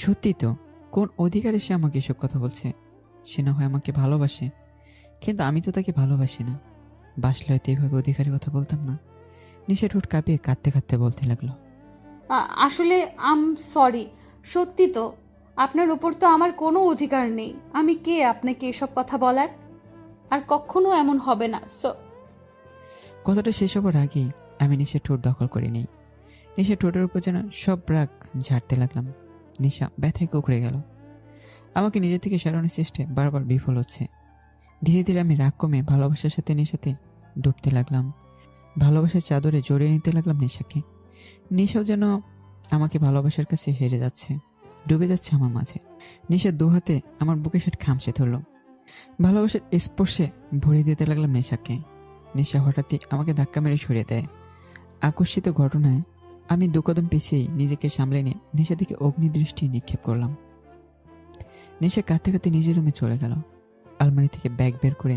সত্যি তো, কোন অধিকারে সে আমাকে এসব কথা বলছে? সে না হয় আমাকে ভালোবাসে, কিন্তু আমি তো তাকে ভালোবাসি না। বাসলে হয়তো এইভাবে অধিকারের কথা বলতাম না। নেশা ঠোঁট কাঁপিয়ে কাঁদতে কাঁদতে বলতে লাগলো, আসলে সরি। সত্যি তো, আপনার উপর তো আমার কোনো অধিকার নেই। আমি কে আপনাকে এসব কথা বলার? আর কখনো এমন হবে না। কথাটা শেষ হবার আগেই আমি নেশার ঠোঁট দখল করে নিই। নেশার ঠোঁটের উপর যেন সব রাগ ঝাড়তে লাগলাম। নেশা ব্যথায় কুঁকড়ে গেল। আমাকে নিজে থেকে সরানোর চেষ্টায় বারবার বিফল হচ্ছে। ধীরে ধীরে আমি রাগ কমে ভালোবাসার সাথে নেশাতে ডুবতে লাগলাম। ভালোবাসার চাদরে জড়িয়ে নিতে লাগলাম নেশাকে। নেশাও যেন আমাকে ভালোবাসার কাছে হেরে যাচ্ছে, ডুবে যাচ্ছে আমার মাঝে। নেশার দু হাতে আমার বুকের সাথে খামচে ধরল। ভালোবাসার স্পর্শে ভরিয়ে দিতে লাগলাম নেশাকে। নেশা হঠাৎই আমাকে ধাক্কা মেরে সরিয়ে দেয়। আকস্মিত ঘটনায় আমি দু কদম পিছিয়েই নিজেকে সামলে নিয়ে নেশা দিকে অগ্নিদৃষ্টি নিক্ষেপ করলাম। নেশা কাঁদতে কাঁদতে নিজের রুমে চলে গেল। আলমারি থেকে ব্যাগ বের করে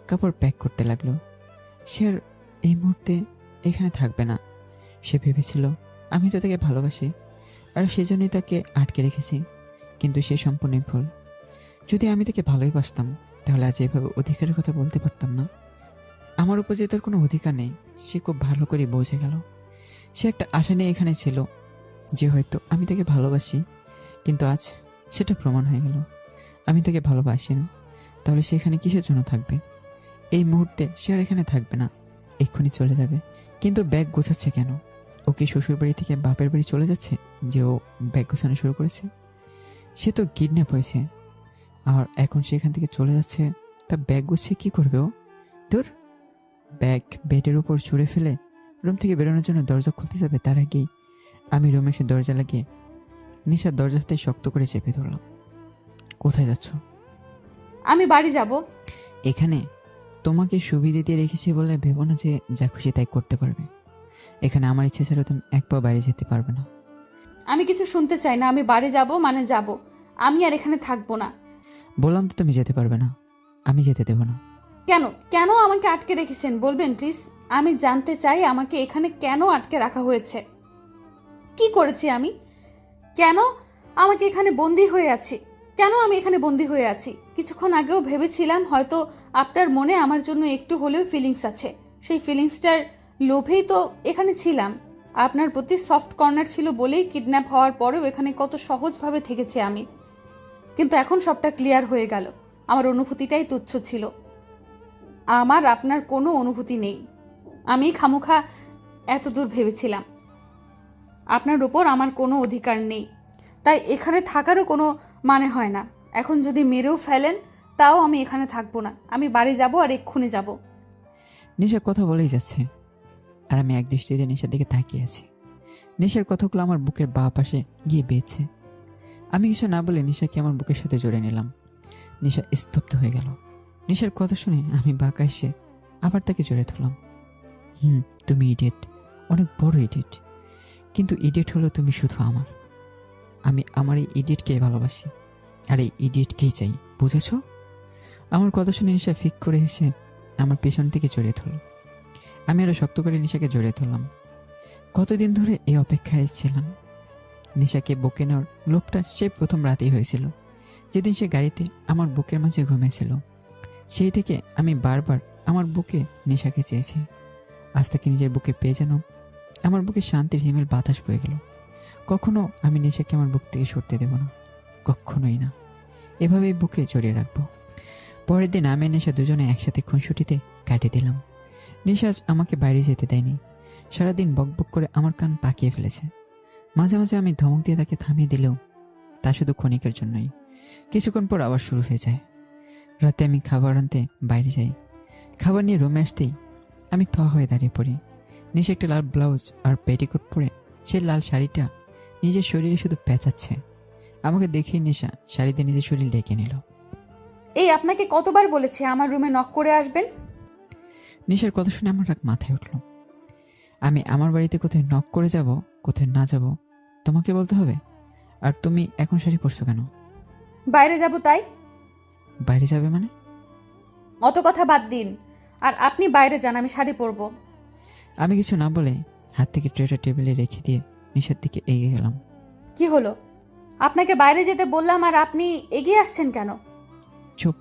কাপড় প্যাক করতে লাগলো। সে আর এই মুহূর্তে এখানে থাকবে না। সে ভেবেছিল আমি তো তাকে ভালোবাসি আর সেজন্যই তাকে আটকে রেখেছি, কিন্তু সে সম্পূর্ণই ভুল। যদি আমি তাকে ভালোই বাসতাম তাহলে আজ এভাবে অধিকারের কথা বলতে পারতাম না। আমার উপর যে তার কোনো অধিকার নেই সে খুব ভালো করে বুঝে গেল। সে একটা আশা নিয়ে এখানে ছিল যে হয়তো আমি তাকে ভালোবাসি, কিন্তু আজ সেটা প্রমাণ হয়ে গেল আমি তাকে ভালোবাসি না। তাহলে সে এখানে কিসের জন্য থাকবে? এই মুহূর্তে সে আর এখানে থাকবে না, এক্ষুনি চলে যাবে। কিন্তু ব্যাগ গোছাচ্ছে কেন? ও কি শ্বশুর বাড়ি থেকে বাপের বাড়ি চলে যাচ্ছে যে ও ব্যাগ গোছানো শুরু করেছে? সে তো কিডন্যাপ হয়েছে, আর এখন সে এখান থেকে চলে যাচ্ছে। তা ব্যাগ গুছিয়ে কি করবে ও? তোর ব্যাগ বেডের উপর ছুঁড়ে ফেলে রুম থেকে বেরোনোর জন্য দরজা খুলতে যাবে, তার আগেই আমি রুমে এসে দরজা লাগিয়ে নিশার দরজাতে শক্ত করে চেপে ধরলাম। কোথায় যাচ্ছ? আমি বাড়ি যাব। এখানে তোমাকে সুবিধে দিয়ে রেখেছি বলে ভেবো না যে যা খুশি তাই করতে পারবে। এখানে আমার ইচ্ছে ছাড়া তুমি এক পা বাইরে যেতে পারবে না। আমি কিছু শুনতে চাই না। আমি বাড়ি যাব মানে যাব। আমি আর এখানে থাকবো না। বললাম তো তুমি যেতে পারবে না, আমি যেতে দেবো না। কেন কেন আমাকে আটকে রেখেছেন বলবেন প্লিজ? আমি জানতে চাই আমাকে এখানে কেন আটকে রাখা হয়েছে। কি করেছি আমি? কেন আমাকে এখানে বন্দি হয়ে আছি? কেন আমি এখানে বন্দি হয়ে আছি? কিছুক্ষণ আগেও ভেবেছিলাম হয়তো আপনার মনে আমার জন্য একটু হলেও ফিলিংস আছে। সেই ফিলিংসটার লোভেই তো এখানে ছিলাম। আপনার প্রতি সফট কর্নার ছিল বলেই কিডন্যাপ হওয়ার পরেও এখানে কত সহজভাবে থেকেছি আমি। কিন্তু এখন সবটা ক্লিয়ার হয়ে গেল। আমার অনুভূতিটাই তুচ্ছ ছিল। আমার আপনার কোনো অনুভূতি নেই। আমি খামোখা এত দূর ভেবেছিলাম। আপনার উপর আমার কোনো অধিকার নেই, তাই এখানে থাকারও কোনো মানে হয় না। এখন যদি মেরেও ফেলেন তাও আমি এখানে থাকবো না। আমি বাড়ি যাব, আর এক্ষুনি যাব। নেশা কথা বলেই যাচ্ছে আর আমি এক দৃষ্টিতে নেশার দিকে তাকিয়ে আছি। নেশার কথাগুলো আমার বুকের বাঁ পাশে গিয়ে বেঁধেছে। আমি কিছু না বলে নেশাকে আমার বুকের সাথে জড়িয়ে নিলাম। নেশা স্তব্ধ হয়ে গেল। নেশার কথা শুনে আমি বাঁকা এসে আবার তাকে জড়িয়ে ধরলাম। তুমি ইডিয়েট, অনেক বড় ইডিয়েট। কিন্তু ইডিয়েট হলো তুমি শুধু আমার। আমি আমার এই ইডিয়েটকে ভালোবাসি আর এই ইডিয়েটকেই চাই, বুঝেছ? আমার কথা শুনে নেশা ফিক করে এসে আমার পেছন থেকে জড়িয়ে ধরল। আমি আরো শক্ত করে নেশাকে জড়িয়ে ধরলাম। কতদিন ধরে এই অপেক্ষায় ছিলাম। নেশাকে বুকে নেওয়ার লোভটা সে প্রথম রাতেই হয়েছিল, যেদিন সে গাড়িতে আমার বুকের মাঝে ঘুমিয়েছিল। সেই থেকে আমি বারবার আমার বুকে নেশাকে চেয়েছি। আজ তাকে নিজের বুকে পেয়ে যেন আমার বুকে শান্তির হিমেল বাতাস বয়ে গেল। কখনো আমি নেশাকে আমার বুক থেকে সরতে দেব না, কখনোই না। এভাবেই বুকে জড়িয়ে রাখবো। পরের দিন আমি নেশা দুজনে একসাথে খুনসুটিতে কাটিয়ে দিলাম। নেশা আজ আমাকে বাইরে যেতে দেয়নি। সারাদিন বকবক করে আমার কান পাকিয়ে ফেলেছে। মাঝে মাঝে আমি ধমক দিয়ে তাকে থামিয়ে দিলেও তা শুধু ক্ষণিকের জন্যই। কিছুক্ষণ পর আবার শুরু হয়ে যায়। রাতে আমি খাবার আনতে বাইরে যাই। খাবার নিয়ে রুমে আসতেই আমি থা হয়ে দাঁড়িয়ে পড়ি। নেশা একটা লাল ব্লাউজ আর পেটিকোট পরে সে লাল শাড়িটা নিজের শরীরে শুধু পেঁচাচ্ছে। আমাকে দেখেই নেশা শাড়িতে নিজের শরীর ডেকে নিল। এই আপনাকে কতবার বলেছি আমার রুমে নক করে আসবেন? নেশার কথা শুনে আমার রাগ মাথায় উঠল। আমি আমার বাড়িতে কোথায় নক করে যাব, কোথায় না যাব তোমাকে বলতে হবে? আর তুমি এখন শাড়ি পরছো কেন? বাইরে যাব তাই। বাইরে যাবে মানে? অত কথা বাদ দিন, আর আপনি বাইরে যান, আমি শাড়ি পরবো। আমি কিছু না বলে হাত থেকে ট্রেটা টেবিলে রেখে দিয়ে নেশার দিকে এগিয়ে গেলাম। কি হলো? আপনাকে বাইরে যেতে বললাম আর আপনি এগিয়ে আসছেন কেন? চুপ।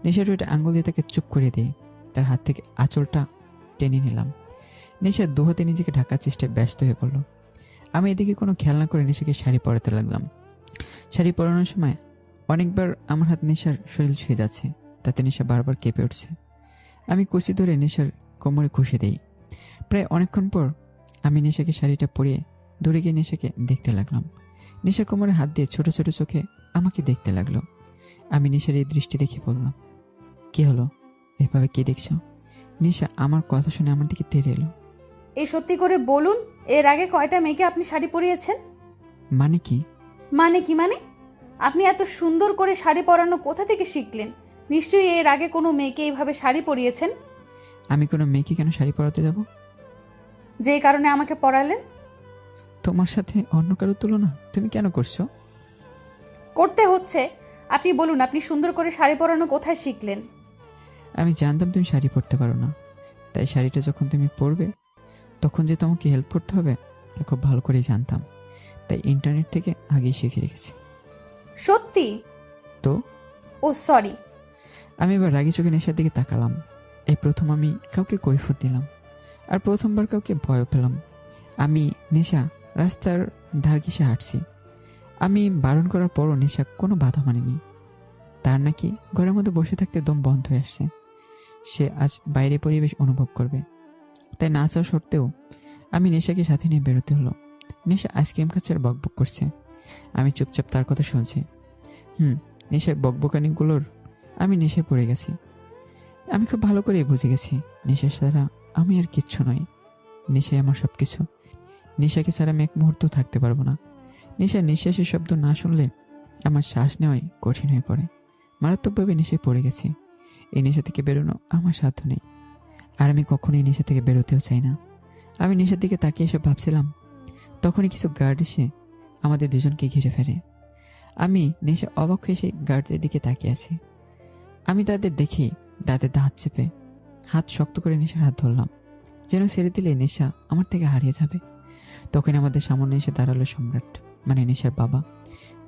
নেশা ট্রেটা আঙ্গুল দিয়ে তাকে চুপ করে দিয়ে তার হাত থেকে আঁচলটা টেনে নিলাম। নেশা দু হাতে নিজেকে ঢাকার চেষ্টায় ব্যস্ত হয়ে পড়ল। আমি এদিকে কোনো খেয়াল না করে নেশাকে শাড়ি পরাতে লাগলাম। শাড়ি পরানোর সময় অনেকবার আমার হাত নেশার শরীর ছুঁয়ে যাচ্ছে, তাতে নেশা বারবার কেঁপে উঠছে। আমি কুচি ধরে নেশার কোমরে ঘষে দেই। প্রায় অনেকক্ষণ পর আমি নেশাকে শাড়িটা পরিয়ে দূরে গিয়ে নেশাকে দেখতে লাগলাম। নেশা কোমরে হাত দিয়ে ছোট ছোট চোখে আমাকে দেখতে লাগলো। আমি নেশার এই দৃষ্টি দেখে বললাম, কি হলো, এভাবে কি দেখছো? নেশা আমার কথা শুনে আমার দিকে তেড়ে এলো। এই সত্যি করে বলুন, এর আগে কয়টা মেয়েকে আপনি শাড়ি পরিয়েছেন? মানে কি? মানে আপনি এত সুন্দর করে শাড়ি পরানো কোথা থেকে শিখলেন? নিশ্চয়ই এর আগে কোনো মেয়েকে এইভাবে শাড়ি পরিয়েছেন। আমি কোনো মেয়েকে কেন শাড়ি পরাতে যাব? যেই কারণে আমাকে পরালেন। তোমার সাথে অন্য কারোর তুলনা তুমি কেন করছো? করতে হচ্ছে। আপনি বলুন, আপনি সুন্দর করে শাড়ি পরানো কোথায় শিখলেন? আমি জানতাম তুমি শাড়ি পরতে পারো না, তাই শাড়িটা যখন তুমি পরবে তখন যে তোমাকে হেল্প করতে হবে তা খুব ভালো করেই জানতাম, তাই ইন্টারনেট থেকে আগেই শিখে রেখেছি। সত্যি? তো ও সরি। আমি এবার রাগি চোখে নেশার দিকে তাকালাম। এই প্রথম আমি কাউকে কৈফিয়ত দিলাম, আর প্রথমবার কাউকে ভয় পেলাম। আমি নেশা রাস্তার ধার ঘেঁষে হাঁটছি। আমি বারণ করার পরও নেশা কোনো বাধা মানেনি। তার নাকি ঘরের মধ্যে বসে থাকতে দম বন্ধ হয়ে আসছে। সে আজ বাইরে পরিবেশ অনুভব করবে, তাই না চাওয়া সত্ত্বেও আমি নেশাকে সাথে নিয়ে বেরোতে হলো। নেশা আইসক্রিম খাচ্ছে আর বকবক করছে। আমি চুপচাপ তার কথা শুনছি। নেশার বকবকানিগুলোর আমি নেশায় পড়ে গেছি। আমি খুব ভালো করেই বুঝে গেছি নেশা ছাড়া আমি আর কিচ্ছু নই। নেশাই আমার সব কিছু। নেশাকে ছাড়া আমি এক মুহূর্ত থাকতে পারবো না। নেশার নিঃশ্বাসের শব্দ না শুনলে আমার শ্বাস নেওয়াই কঠিন হয়ে পড়ে। মারাত্মকভাবে নেশায় পড়ে গেছি। এই নেশা থেকে বেরোনো আমার সাধ্য নেই, আর আমি কখনোই নেশা থেকে বেরোতেও চাই না। আমি নেশার দিকে তাকিয়ে এসে ভাবছিলাম, তখনই কিছু গার্ড এসে আমাদের দুজনকে ঘিরে ফেলে। আমি নেশা অবাক হয়ে সেই গার্ডদের দিকে তাকিয়ে আছি। আমি তাদের দেখি দাঁতে দাঁত চেপে হাত শক্ত করে নেশার হাত ধরলাম, যেন ছেড়ে দিলে নেশা আমার থেকে হারিয়ে যাবে। তখন আমাদের সামনে এসে দাঁড়ালো সম্রাট, মানে নেশার বাবা।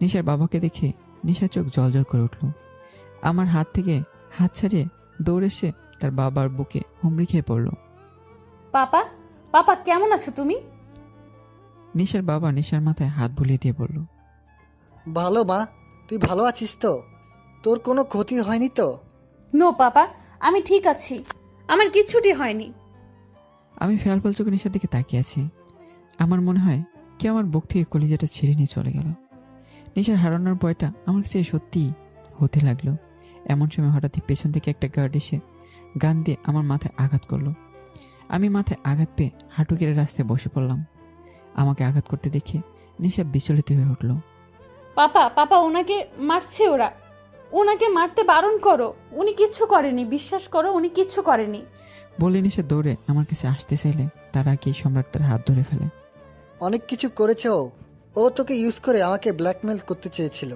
নেশার বাবাকে দেখে নেশার চোখ জলজল করে উঠল। আমার হাত থেকে হাত ছাড়িয়ে দৌড়ে এসে তার বাবার বুকে হুমড়ি খেয়ে পড়ল। পাপা, পাপা কেমন আছো তুমি? নেশার বাবা নেশার মাথায় হাত বুলিয়ে দিয়ে বলল, ভালো মা, তুই ভালো আছিস তো? তোর কোনো ক্ষতি হয়নি তো? নো পাপা, আমি ঠিক আছি, আমার কিচ্ছুটি হয়নি। আমি ফেয়ালফল চোখে নেশার দিকে তাকিয়ে আছি। আমার মনে হয় কি আমার বুক থেকে কলিজাটা ছিঁড়ে নিয়ে চলে গেল। নেশার হারানোর ভয়টা আমার কাছে সত্যিই হতে লাগলো। এমন সময় হঠাৎই পেছন থেকে একটা গার্ড এসে গান দিয়ে আমার মাথায় আঘাত করলো। আমি মাথায় আঘাত পেয়ে হাঁটু কেড়ে রাস্তায় বসে পড়লাম। আমাকে আঘাত করতে দেখে নেশা বিচলিত হয়ে উঠল। পাপা, পাপা ওনাকে মারছে ওরা, ওনাকে মারতে বারণ করো। উনি কিচ্ছু করেনি, বিশ্বাস করো, উনি কিচ্ছু করেনি। বলে নেশা দৌড়ে আমার কাছে আসতে চাইলে তার আগেই সম্রাট তার হাত ধরে ফেলে। অনেক কিছু করেছে ও তোকে ইউজ করে আমাকে ব্ল্যাকমেল করতে চেয়েছিল,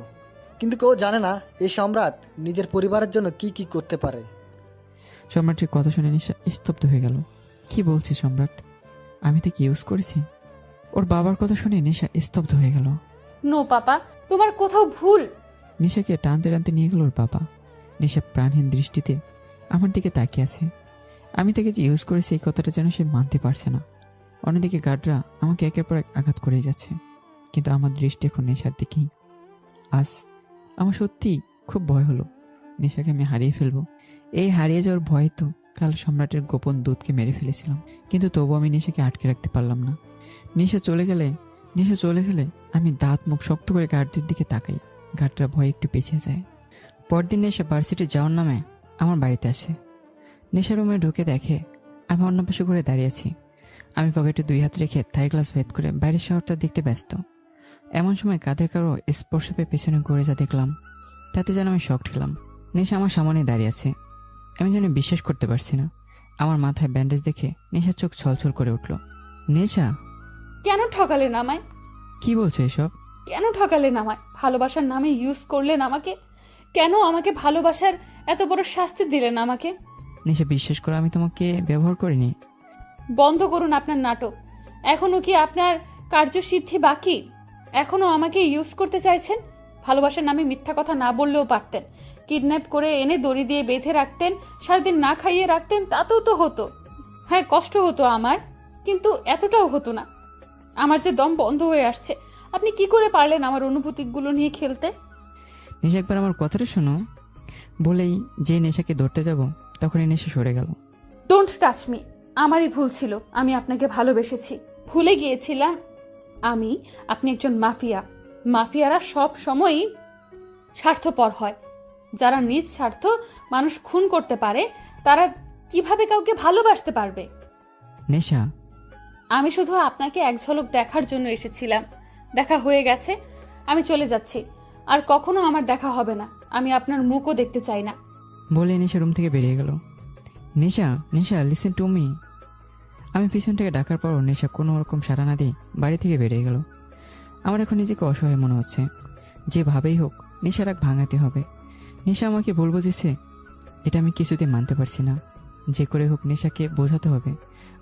কিন্তু কেউ জানে না এই সম্রাট নিজের পরিবারের জন্য কি কি করতে পারে। সম্রাটের কথা শুনে নেশা স্তব্ধ হয়ে গেল। কি বলছি সম্রাট? আমি তাকে ইউজ করেছি? ওর বাবার কথা শুনে নেশা স্তব্ধ হয়ে গেল। নো পাপা, তোমার কোথাও ভুল। নেশাকে টানতে টানতে নিয়ে গেল ওর বাবা। নেশা প্রাণহীন দৃষ্টিতে আমার দিকে তাকিয়ে আছে। আমি তাকে যে ইউজ করেছি এই কথাটা যেন সে মানতে পারছে না। অন্যদিকে গার্ডরা আমাকে একের পর এক আঘাত করেই যাচ্ছে, কিন্তু আমার দৃষ্টি এখন নেশার দিকেই। আজ আমার সত্যিই খুব ভয় হলো নেশাকে আমি হারিয়ে ফেলবো। এই হারিয়ে যাওয়ার ভয় তো কাল সম্রাটের গোপন দূতকে মেরে ফেলেছিলাম, কিন্তু তবু আমি নেশাকে আটকে রাখতে পারলাম না। নেশা চলে গেলে আমি দাঁত মুখ শক্ত করে গার্ডদের দিকে তাকাই। গার্ডরা ভয়ে একটু পিছিয়ে যায়। পরদিন নেশা ভার্সিটি যাওয়ার নামে আমার বাড়িতে আসে। নেশা রুমে ঢুকে দেখে আমি অন্য পাশে ঘুরে দাঁড়িয়ে আছি। আমি পকেটে 2 হাত রেখে থাই গ্লাস ভেদ করে বাইরের শহরটা দেখতে ব্যস্ত। এমন সময় কাঁধে কারো স্পর্শ পেয়ে পেছনে ঘুরে যা দেখলাম, তাতে যেন আমি শক খেলাম। নেশা আমার সামনে দাঁড়িয়ে আছে। আমি যেন বিশ্বাস করতে পারছি না। আমার মাথায় ব্যান্ডেজ দেখে নেশার চোখ ছলছল করে উঠল। নেশা, কেন ঠকালেন আমায়? কি বলছো এসব? কেন ঠকালেন আমায়? ভালোবাসার নামে ইউজ করলেন আমাকে। কেন আমাকে ভালোবাসার এত বড় শাস্তি দিলেন আমাকে? নেশা, বিশ্বাস করো আমি তোমাকে ব্যবহার করিনি। বন্ধ করুন আপনার নাটক। এখনো কি আপনার কার্যসিদ্ধি বাকি? এখনো আমাকে ইউজ করতে চাইছেন? ভালোবাসার নামে মিথ্যা কথা না বললেও পারতেন। কিডন্যাপ করে এনে দড়ি দিয়ে বেঁধে রাখতেন, সারাদিন না খাইয়ে রাখতেন, তাতেও তো হতো। হ্যাঁ, কষ্ট হতো আমার, কিন্তু এতটাও হতো না। আমার যে দম বন্ধ হয়ে আসছে। আপনি কি করে পারলেন আমার অনুভূতিগুলো নিয়ে খেলতে? নেশা, একবার আমার কথাটা শোনো। বলেই যে নেশাকে ধরতে যাব তখনই নেশা সরে গেল। Don't touch me. আমারই ভুল ছিল, আমি আপনাকে ভালোবেসেছি। ভুলে গিয়েছিলাম আপনি একজন মাফিয়া। মাফিয়ারা সব সময়ই স্বার্থপর হয়। যারা নিজ স্বার্থ মানুষ খুন করতে পারে, তারা কিভাবে কাউকে ভালোবাসতে পারবে? নেশা, আমি শুধু আপনাকে এক ঝলক দেখার জন্য এসেছিলাম। দেখা হয়ে গেছে, আমি চলে যাচ্ছি। আর কখনো আমার দেখা হবে না। আমি আপনার মুখও দেখতে চাই না। বলে নিশা রুম থেকে বেরিয়ে গেল। নিশা, নিশা, লিসেন টু মি। আমি পিছন থেকে ডাকার পরও নিশা কোনো রকম সাড়া না দিয়ে বাড়ি থেকে বেরিয়ে গেল। আমার এখন নিজেকে অসহায় মনে হচ্ছে। যেভাবেই হোক নিশার রাগ ভাঙাতে হবে। নিশা আমাকে ভুল বুঝেছে, এটা আমি কিছুতে মানতে পারছি না। যে করে হোক নিশাকে বোঝাতে হবে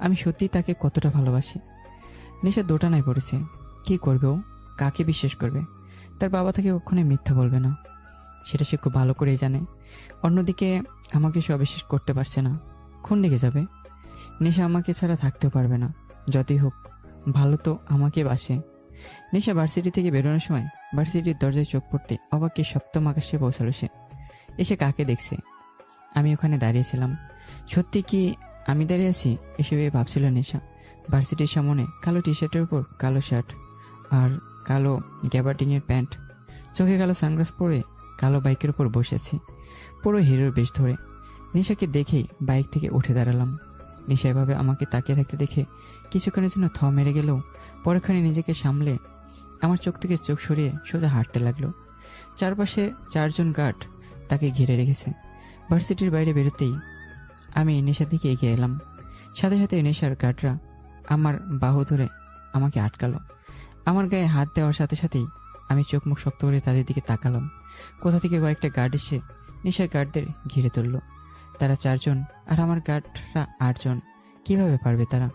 আমি সত্যি তাকে কতটা ভালোবাসি। নিশা দোটানায় পড়েছে। কি করবে ও? কাকে বিশ্বাস করবে? তার বাবা তাকে কখনোই মিথ্যা বলবে না, সেটা সে খুব ভালো করেই জানে। অন্যদিকে আমাকে সে অবিশ্বাস করতে পারছে না। কোন দিকে যাবে? নিশা আমাকে ছাড়া থাকতেও পারবে না। যতই হোক ভালো তো আমাকে বাসে। নিশা ভার্সিটি থেকে বেরোনোর সময় ভার্সিটির দরজায় চোখ পড়তে অবাককে সপ্তম আকাশে পৌঁছালো সে। এসে কাকে দেখছে? আমি ওখানে দাঁড়িয়েছিলাম। সত্যি কি আমি দাঁড়িয়ে আছি এসবে ভাবছিল নেশা। ভার্সিটির সামনে কালো টি শার্টের উপর কালো শার্ট আর কালো গ্যাবার্ডিংয়ের প্যান্ট, চোখে কালো সানগ্লাস পরে কালো বাইকের উপর বসেছি পুরো হিরোর বেশ ধরে। নিশাকে দেখেই বাইক থেকে উঠে দাঁড়ালাম। নিশা এভাবে আমাকে তাকিয়ে থাকতে দেখে কিছুক্ষণের জন্য থ মেরে গেলেও পরক্ষণে নিজেকে সামলে আমার চোখ থেকে চোখ সরিয়ে সোজা হাঁটতে লাগলো। চারপাশে 4 জন গার্ড তাকে ঘিরে রেখেছে। ভার্সিটির বাইরে বেরোতেই আমি নেশার দিকে এগিয়ে এলাম। সাথে সাথে নেশার গার্ডরা আমার বাহু ধরে আমাকে আটকালো। আমার গায়ে হাত দেওয়ার সাথে সাথেই আমি চোখ মুখ শক্ত করে তাদের দিকে তাকালাম। কোথা থেকে কয়েকটা গার্ড এসে নেশার গার্ডদের ঘিরে তুলল। তারা 4 জন আর আমার গার্ডরা 8 জন। কিভাবে পারবে তারা?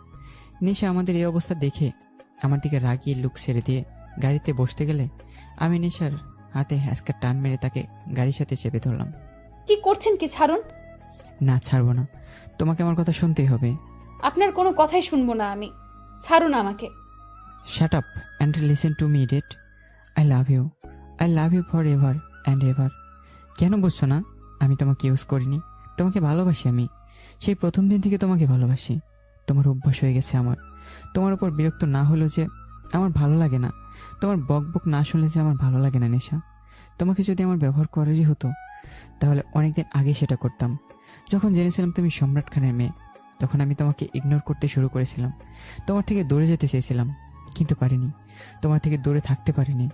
নেশা আমাদের এই অবস্থা দেখে আমার দিকে রাগিয়ে লুক ছেড়ে দিয়ে গাড়িতে বসতে গেলে আমি নেশার হাতে হ্যাসকা টান মেরে তাকে গাড়ির সাথে চেপে ধরলাম। কি করছেন? কি ছাড়ুন। না, ছাড়বো না। তোমাকে আমার কথা শুনতেই হবে। আপনার কোনো কথাই শুনবো না আমি। ছাড়ুন আমাকে। Shut up and listen to me idiot. I love you. I love you forever and ever. কেন বুঝছো না? আমি তোমাকে ইউজ করিনি, তোমাকে ভালোবাসি। আমি সেই প্রথম দিন থেকে তোমাকে ভালোবাসি। তোমার অভ্যাস হয়ে গেছে আমার। তোমার উপর বিরক্ত না হলেও যে আমার ভালো লাগে না, তোমার বক বক না শুনলে যে আমার ভালো লাগে না নেশা। তোমাকে যদি আমার ব্যবহার করারই হতো তাহলে অনেকদিন আগে সেটা করতাম। যখন জেনেছিলাম তুমি সম্রাট খানের মেয়ে, তখন আমি তোমাকে ইগনোর করতে শুরু করেছিলাম। তোমার থেকে দূরে যেতে চেয়েছিলাম, কিন্তু পারিনি। তোমার থেকে দূরে থাকতে পারিনি।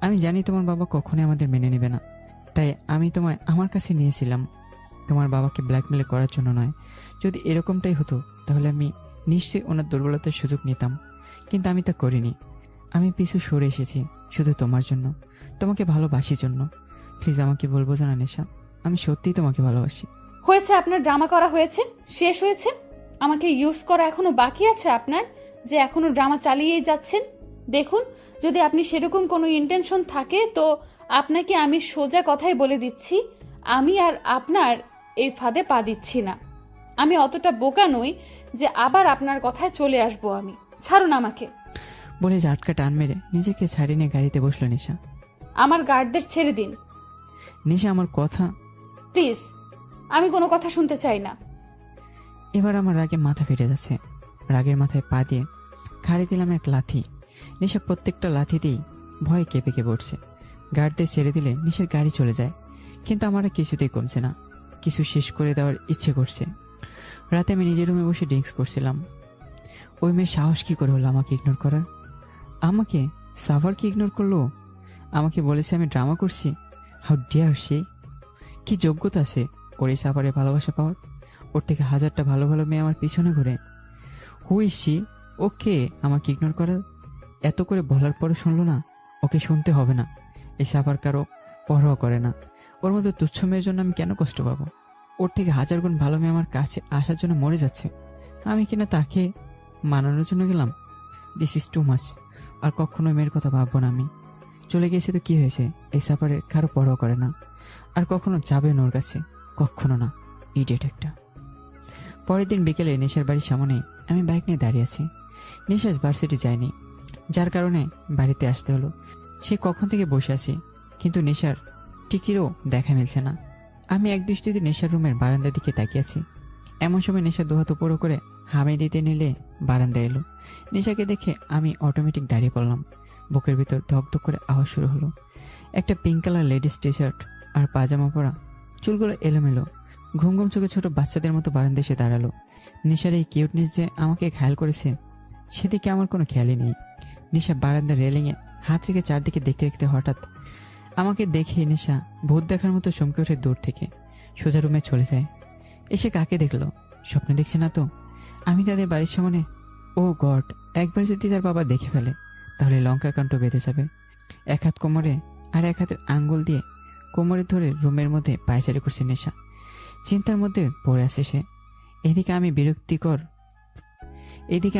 আমি জানি তোমার বাবা কখনোই আমাদের মেনে নেবে না, তাই আমি তোমায় আমার কাছে নিয়েছিলাম। তোমার বাবাকে ব্ল্যাকমেল করার জন্য নয়। যদি এরকমটাই হতো তাহলে আমি নিশ্চয়ই ওনার দুর্বলতার সুযোগ নিতাম, কিন্তু আমি তা করিনি। আমি পিছু সরে এসেছি শুধু তোমার জন্য, তোমাকে ভালোবাসির জন্য। প্লিজ আমাকে বলবো জানা নেশা, আমি সত্যিই তোমাকে ভালোবাসি। হয়েছে, আপনার ড্রামা করা হয়েছে, শেষ হয়েছে। আমাকে ইউজ করা এখনো বাকি আছে আপনার, যে এখনো ড্রামা চালিয়েই যাচ্ছেন। দেখুন, যদি আপনি সেরকম কোনো ইন্টেনশন থাকে তো আপনাকে আমি সোজা কথাই বলে দিচ্ছি, আমি আর আপনার এই ফাঁদে পা দিচ্ছি না। আমি অতটা বোকা নই যে আবার আপনার কথায় চলে আসবো আমি। ছাড়ুন আমাকে। বলে ঝাটকা টান মেরে নিজেকে ছাড়িয়ে নিয়ে গাড়িতে বসলো নেশা। আমার গার্ডদের ছেড়ে দিন নেশা আমার কথা। প্লিজ, আমি কোনো কথা শুনতে চাই না। এবার আমার রাগে মাথা ফেটে যাচ্ছে। রাগের মাথায় পা দিয়ে খাড়ি দিলাম এক লাথি। নেশা প্রত্যেকটা লাথিতেই ভয়ে কেঁপে কেঁপে উঠছে। গার্ডদের ছেড়ে দিলে নেশার গাড়ি চলে যায়, কিন্তু আমার আর কিছুতেই কমছে না। কিছু শেষ করে দেওয়ার ইচ্ছে করছে। রাতে আমি নিজের রুমে বসে ড্রিঙ্কস করছিলাম। ওই মেয়ে সাহস কি করে হলো আমাকে ইগনোর করার? আমাকে সাভারকে ইগনোর করলো? আমাকে বলেছে আমি ড্রামা করছি? হাউ ডিয়ার সে! কি যোগ্যতা আছে ওর এই সাভারে ভালোবাসা পাওয়ার? ওর থেকে হাজারটা ভালো ভালো মেয়ে আমার পিছনে ঘুরে। Who is she? ওকে আমাকে ইগনোর করার? এত করে বলার পরে শুনলো না? ওকে শুনতে হবে না। এই সাভার কারো পরোয়া করে না। ওর মতো তুচ্ছ মেয়ের জন্য আমি কেন কষ্ট পাবো? ওর থেকে 1000 গুণ ভালো মেয়ে আমার কাছে আসার জন্য মরে যাচ্ছে, আমি কিনা তাকে মানানোর জন্য গেলাম। This is too much. আর কখনো মেয়ের কথা ভাববো না আমি। চলে গিয়েছে তো কি হয়েছে? এই সাফারের কারো পরোয়া করে না, আর কখনো যাবে না ওর কাছে, কখনো না। ইডিয়েট একটা। পরের দিন বিকেলে নেশার বাড়ির সামনে আমি বাইক নিয়ে দাঁড়িয়ে আছি। নেশাস ভার্সিটি যায়নি, যার কারণে বাড়িতে আসতে হলো। সে কখন থেকে বসে আছি, কিন্তু নেশার টিকিরও দেখা মিলছে না। আমি এক দৃষ্টিতে নেশার রুমের বারান্দার দিকে তাকিয়ে আছি। এমন সময় নেশা দুহাত উপরো করে হামে দিতে নিলে বারান্দায় এলো। নেশাকে দেখে আমি অটোমেটিক দাঁড়িয়ে পড়লাম। বুকের ভিতর ধকধক করে আওয়াজ শুরু হলো। একটা pink colour ladies T shirt আর পাজামা পরা, চুলগুলো এলোমেলো, ঘুম ঘুম চোখে ছোট বাচ্চাদের মতো বারান্দায় এসে দাঁড়ালো। নেশার এই কিউটনেস যে আমাকে ঘায়াল করেছে সেদিকে আমার কোনো খেয়ালই নেই। নেশা বারান্দার রেলিংয়ে হাত রেখে চারদিকে দেখতে দেখতে হঠাৎ আমাকে দেখে নেশা ভূত দেখার মতো চমকে ওঠে দূর থেকে। সোজা রুমে চলে যায়। এসে কাকে দেখলো? স্বপ্ন দেখছে না তো? আমি তাদের বাড়ির সামনে। ও গড, একবার যদি তার বাবা দেখে ফেলে তাহলে লঙ্কা কাণ্ড বেঁধে যাবে। এক হাত কোমরে আর এক হাতের আঙ্গুল দিয়ে কোমরে ধরে রুমের মধ্যে পায়চারি করছে নেশা। চিন্তার মধ্যে পড়ে আসে সে। এদিকে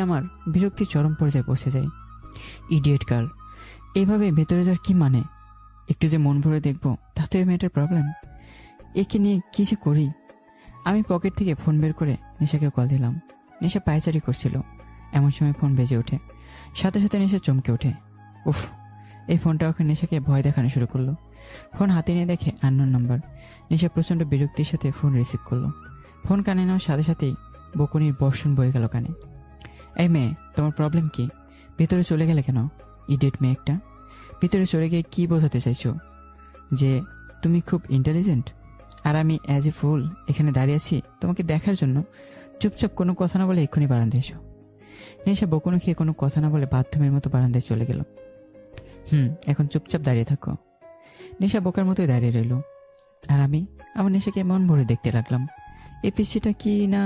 আমার বিরক্তির চরম পর্যায়ে বসে যায়। ইডিয়েট গার্ল, এইভাবে ভেতরে যাওয়ার কি মানে? একটু যে মন ভরে দেখবো তাতে মেয়েটার প্রবলেম। একে নিয়ে কি যে করি? আমি পকেট থেকে ফোন বের করে নেশাকে কল দিলাম। নেশা পায়চারি করছিল। এমন সময় ফোন বেজে ওঠে। সাথে সাথে নেশা চমকে ওঠে। উফ, এই ফোনটা ওখানে নেশাকে ভয় দেখানো শুরু করলো। ফোন হাতে নিয়ে দেখে আননোন নাম্বার। নেশা প্রচণ্ড বিরক্তির সাথে ফোন রিসিভ করলো। ফোন কানে নেওয়ার সাথে সাথেই বকুনির বর্ষণ বয়ে গেল কানে। এই মেয়ে, তোমার প্রবলেম কি? ভিতরে চলে গেলে কেন? ইডিয়েট মেয়ে একটা। ভিতরে চলে গিয়ে কি বোঝাতে চাইছো? যে তুমি খুব ইন্টেলিজেন্ট আর আমি অ্যাজ এ ফুল এখানে দাঁড়িয়ে আছি তোমাকে দেখার জন্য? চুপচাপ কোনো কথা না বলে এক্ষুনি বারান্দায় এসো। নেশা বকুনি খেয়ে কোনো কথা না বলে বাথরুমের মতো বারান্দায় চলে গেল। এখন চুপচাপ দাঁড়িয়ে থাকো। নেশা বোকার মতোই দাঁড়িয়ে রইল। আর আমি আমার নেশাকে মন ভরে দেখতে লাগলাম। এই পিসিটা কি না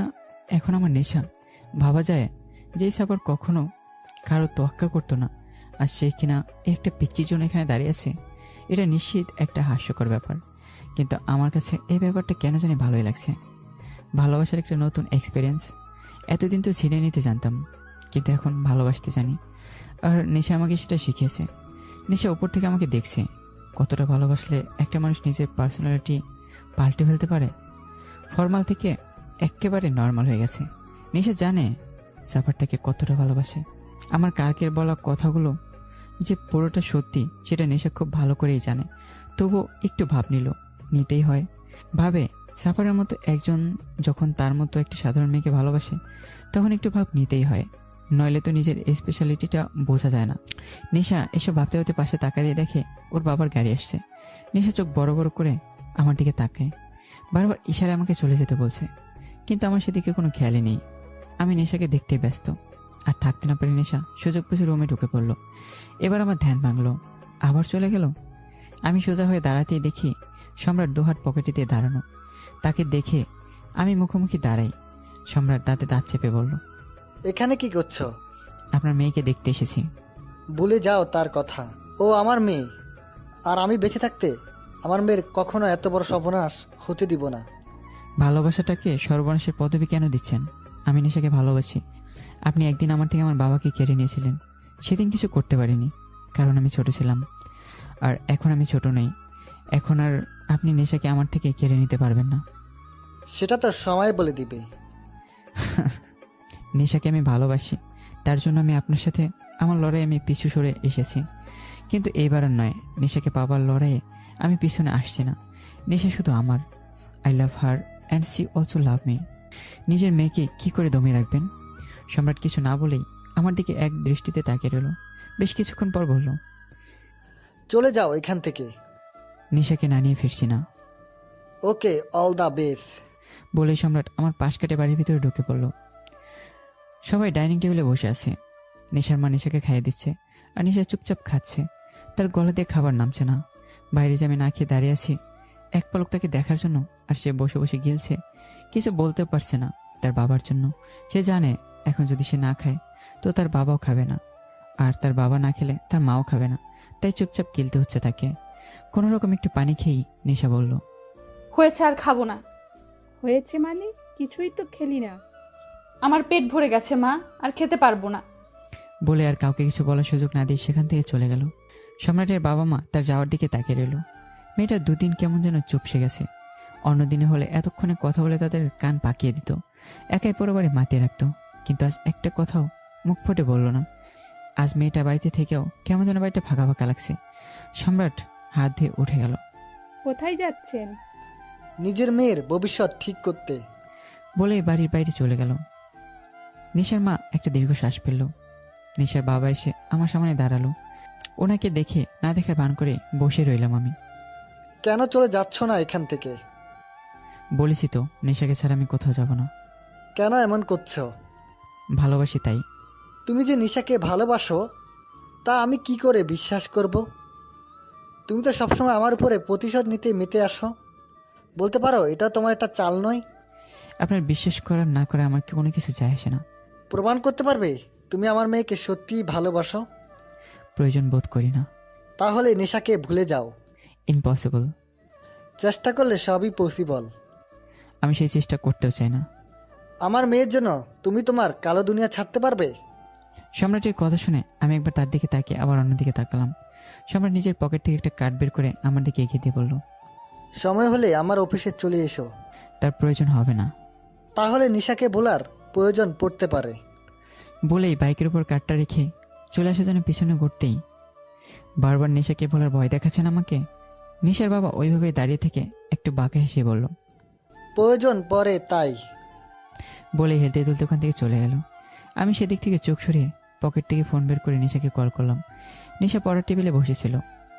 এখন আমার নেশা? ভাবা যায় যেই সাপোর্ট কখনো কারো তোয়াক্কা করতো না, আর সে কিনা একটা পিচ্চির জন্য এখানে দাঁড়িয়ে আছে। এটা নিশ্চিত একটা হাস্যকর ব্যাপার, কিন্তু আমার কাছে এই ব্যাপারটা কেন জানি ভালোই লাগছে। ভালোবাসার একটা নতুন এক্সপিরিয়েন্স। এতদিন তো ছিনে নিতে জানতাম, কিন্তু এখন ভালোবাসতে জানি। আর নেশা আমাকে সেটা শিখিয়েছে। নেশা উপর থেকে আমাকে দেখছে কতটা ভালোবাসলে একটা মানুষ নিজের পার্সোনালিটি পাল্টে ফেলতে পারে। ফর্মাল থেকে একেবারে নর্মাল হয়ে গেছে। নেশা জানে সাফার তাকে কতটা ভালোবাসে। আমার কালকের বলা কথাগুলো যে পুরোটা সত্যি সেটা নেশা খুব ভালো করেই জানে। তবুও একটু ভাব নিতেই হয়। ভাবে সাফারের মতো একজন যখন তার মতো একটা সাধারণ মেয়েকে ভালোবাসে তখন একটু ভাব নিতেই হয়, নইলে তো নিজের স্পেশালিটিটা বোঝা যায় না। নেশা এসব ভাবতে হতে পাশে তাকা দিয়ে দেখে ওর বাবার গাড়ি আসছে। নেশা চোখ বড় বড় করে আমার দিকে তাকায়, বারবার ইশারায় আমাকে চলে যেতে বলছে, কিন্তু আমার সেদিকে কোনো খেয়ালই নেই। আমি নেশাকে দেখতে ব্যস্ত। আর থাকতে না পারি নেশা সুযোগ বুঝে রুমে ঢুকে পড়লো। এবার আমার ধ্যান ভাঙলো, আবার চলে গেল। আমি সোজা হয়ে দাঁড়াতেই দেখি সম্রাট দুহাত পকেটে দিয়ে দাঁড়ানো। তাকে দেখে আমি মুখোমুখি দাঁড়াই। সম্রাট দাঁতে দাঁত চেপে বলল, এখানে কি করছো? আপনার মেয়েকে দেখতে এসেছি। ভুলে যাও তার কথা, ও আমার মেয়ে। আর আমি বেঁচে থাকতে আমার মেয়ের কখনো এত বড় সর্বনাশ হতে দিব না। ভালোবাসাটাকে সর্বনাশের পদবি কেন দিচ্ছেন? আমি নেশাকে ভালোবাসি। আপনি একদিন আমার থেকে আমার বাবাকে কেড়ে নিয়েছিলেন। সেদিন কিছু করতে পারিনি, কারণ আমি ছোট ছিলাম। আর এখন আমি ছোট নেই। এখন আর আপনি নেশাকে আমার থেকে কেড়ে নিতে পারবেন না। সেটা তো সময় বলে দিবে। নেশাকে আমি ভালোবাসি, তার জন্য আমি আপনার সাথে আমার লড়াই আমি পিছু সরে এসেছি। কিন্তু এইবার আর নয়, নেশাকে পাবার লড়াইয়ে আমি পিছনে আসছি না। নেশা শুধু আমার। I love her and she also love me. নিজের মেয়েকে কি করে দমিয়ে রাখবেন? সম্রাট কিছু না বলেই আমার দিকে এক দৃষ্টিতে তাকিয়ে রইল। বেশ কিছুক্ষণ পর বলল, চলে যাও এখান থেকে। নেশাকে না নিয়ে ফিরছি না। ওকে, অল দ্য বেস্ট। বলে সম্রাট আমার পাশ কাটে বাড়ির ভিতরে ঢুকে পড়ল। সবাই ডাইনিং টেবিলে বসে আছে। নেশার মা নেশাকে খাইয়ে দিচ্ছে, আর নেশা চুপচাপ খাচ্ছে। তার গলা দিয়ে খাবার নামছে না। বাইরে যে আমি না খেয়ে দাঁড়িয়ে আছি এক পলক তাকে দেখার জন্য, আর সে বসে বসে গিলছে। কিছু বলতেও পারছে না তার বাবার জন্য। সে জানে এখন যদি সে না খায় তো তার বাবাও খাবে না, আর তার বাবা না খেলে তার মাও খাবে না। তাই চুপচাপ গিলতে হচ্ছে তাকে। কোনো রকম একটু পানি খেয়েই নেশা বলল, হয়েছে, আর খাবো না। হয়েছে মানে? কিছুই তো খেলি না। আমার পেট ভরে গেছে মা, আর খেতে পারবো না। বলে আর কাউকে কিছু বলার সুযোগ না দিয়ে সেখান থেকে চলে গেল। সম্রাটের বাবা মা তার যাওয়ার দিকে তাকিয়ে রইল। মেয়েটা দুদিন কেমন যেন চুপসে গেছে। অন্যদিনে হলে এতক্ষণে কথা বলে তাদের কান পাকিয়ে দিত, একাই পরবারে মাতিয়ে রাখতো। কিন্তু আজ একটা কথাও মুখ ফুটে বলল না। আজ মেয়েটা বাড়িতে থেকেও কেমন যেন বাড়িটা ফাঁকা ফাঁকা লাগছে। সম্রাট হাত ধুয়ে উঠে গেল। কোথায় যাচ্ছেন? নিজের মেয়ের ভবিষ্যৎ ঠিক করতে। বলেই বাড়ির বাইরে চলে গেল। নিশার মা একটা দীর্ঘশ্বাস ফেলল। নিশার বাবা এসে আমার সামনে দাঁড়ালো। ওনাকে দেখে না দেখার ভান করে বসে রইলাম আমি। কেন চলে যাচ্ছ না এখান থেকে? বলেছি তো, নেশাকে ছাড়া আমি কোথাও যাব না। কেন এমন করছো? ভালোবাসি তাই। তুমি যে নিশাকে ভালোবাসো তা আমি কি করে বিশ্বাস করব? তুমি তো সবসময় আমার উপরে প্রতিশোধ নিতে মেতে আসো। বলতে পারো এটা তোমার একটা চাল নয়? আপনার বিশ্বাস করার না করা আমার কোনো কিছু যায় আসে না। প্রমাণ করতে পারবে তুমি আমার মেয়েকে সত্যিই ভালোবাসো? প্রয়োজন বোধ করি না। তাহলে নেশাকে ভুলে যাও। ইম্পসিবল। চেষ্টা করলে সবই পসিবল। আমি সেই চেষ্টা করতেও চাই না। আমার মেয়ের জন্য তুমি তোমার কালো দুনিয়া ছাড়তে পারবে? সম্রাটের কথা শুনে আমি একবার তার দিকে তাকিয়ে আবার অন্যদিকে তাকালাম। সম্রাট নিজের পকেট থেকে একটা কার্ড বের করে আমার দিকে এগিয়ে দিয়ে বলল, সময় হলে আমার অফিসে চলে এসো। তার প্রয়োজন হবে না। তাহলে নিশাকে বলার প্রয়োজন পড়তে পারে। বলেই বাইকের উপর কার্ডটা রেখে চলে আসার জন্য পিছনে ঘুরতেই বারবার নিশাকে বলার ভয় দেখাচ্ছেন আমাকে। নিশার বাবা ওইভাবেই দাঁড়িয়ে থেকে একটু বাঁকা হেসে বলল, প্রয়োজন পড়ে তাই। বলে হেলতে দুলতে ওখান থেকে চলে গেল। আমি সেদিক থেকে চোখ সরিয়ে পকেট থেকে ফোন বের করে নিশাকে কল করলাম। নিশা পড়ার টেবিলে বসেছিল,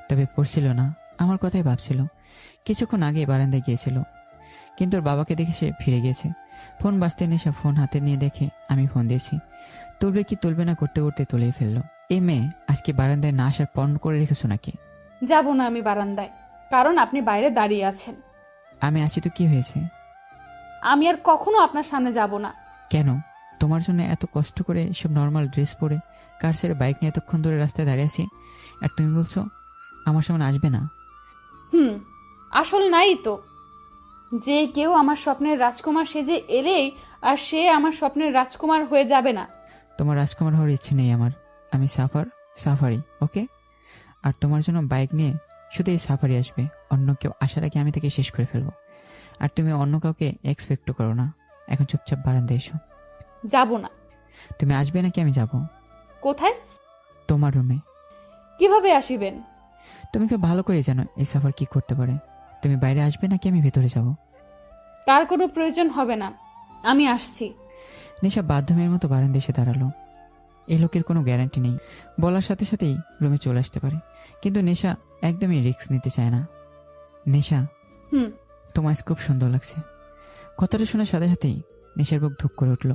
তবে পড়ছিল না, আমার কথাই ভাবছিল। কিছুক্ষণ আগে বারান্দায় গিয়েছিল, কিন্তু ওর বাবাকে দেখে সে ফিরে গিয়েছে। ফোন বাজতে নিশা ফোন হাতে নিয়ে দেখে আমি ফোন দিয়েছি। তুলবে কি তুলবে না করতে করতে তুলেই ফেললো। এই মেয়ে আজকে বারান্দায় না আসার পণ করে রেখেছো নাকি? যাব না আমি বারান্দায়, কারণ আপনি বাইরে দাঁড়িয়ে আছেন। আমি আছি তো কি হয়েছে? আমি আর কখনো আপনার সামনে যাব না। কেন? তোমার জন্য এত কষ্ট করে সব নর্মাল ড্রেস পরে কার ছেড়ে বাইক নিয়ে এতক্ষণ ধরে রাস্তায় দাঁড়িয়ে আছি, আর তুমি বলছো আমার সামনে আসবে না? আসল নাই তো। যে কেউ আমার স্বপ্নের রাজকুমার সেজে এলেই আর সে আমার স্বপ্নের রাজকুমার হয়ে যাবে না। তোমার রাজকুমার হওয়ার ইচ্ছে নেই আমার। আমি সাফারি, ওকে? আর তোমার জন্য বাইক নিয়ে শুধু এই সাফারি আসবে, অন্য কেউ আসার আগে আমি তাকে শেষ করে ফেলবো। আর তুমি অন্য কাউকে এক্সপেক্টও করো না। এখন চুপচাপ বারান্দায় এসো। যাব না। তুমি আসবে নাকি আমি যাব? কোথায়? তোমার রুমে। কিভাবে আসিবেন? তুমি খুব ভালো করে জানো এই সাফার কি করতে পারে। তুমি বাইরে আসবে নাকি আমি ভেতরে যাব? তার কোনো প্রয়োজন হবে না, আমি আসছি। নিশা বাধ্যমের মতো বারান্দায় এসে দাঁড়ালো। এই লোকের কোনো গ্যারান্টি নেই, বলার সাথে সাথেই রুমে চলে আসতে পারে, কিন্তু নেশা একদমই রিস্ক নিতে চায় না। নেশা, তোমার খুব সুন্দর লাগছে। কথাটা শোনার সাথে সাথেই নেশার বুক ধুক করে উঠল।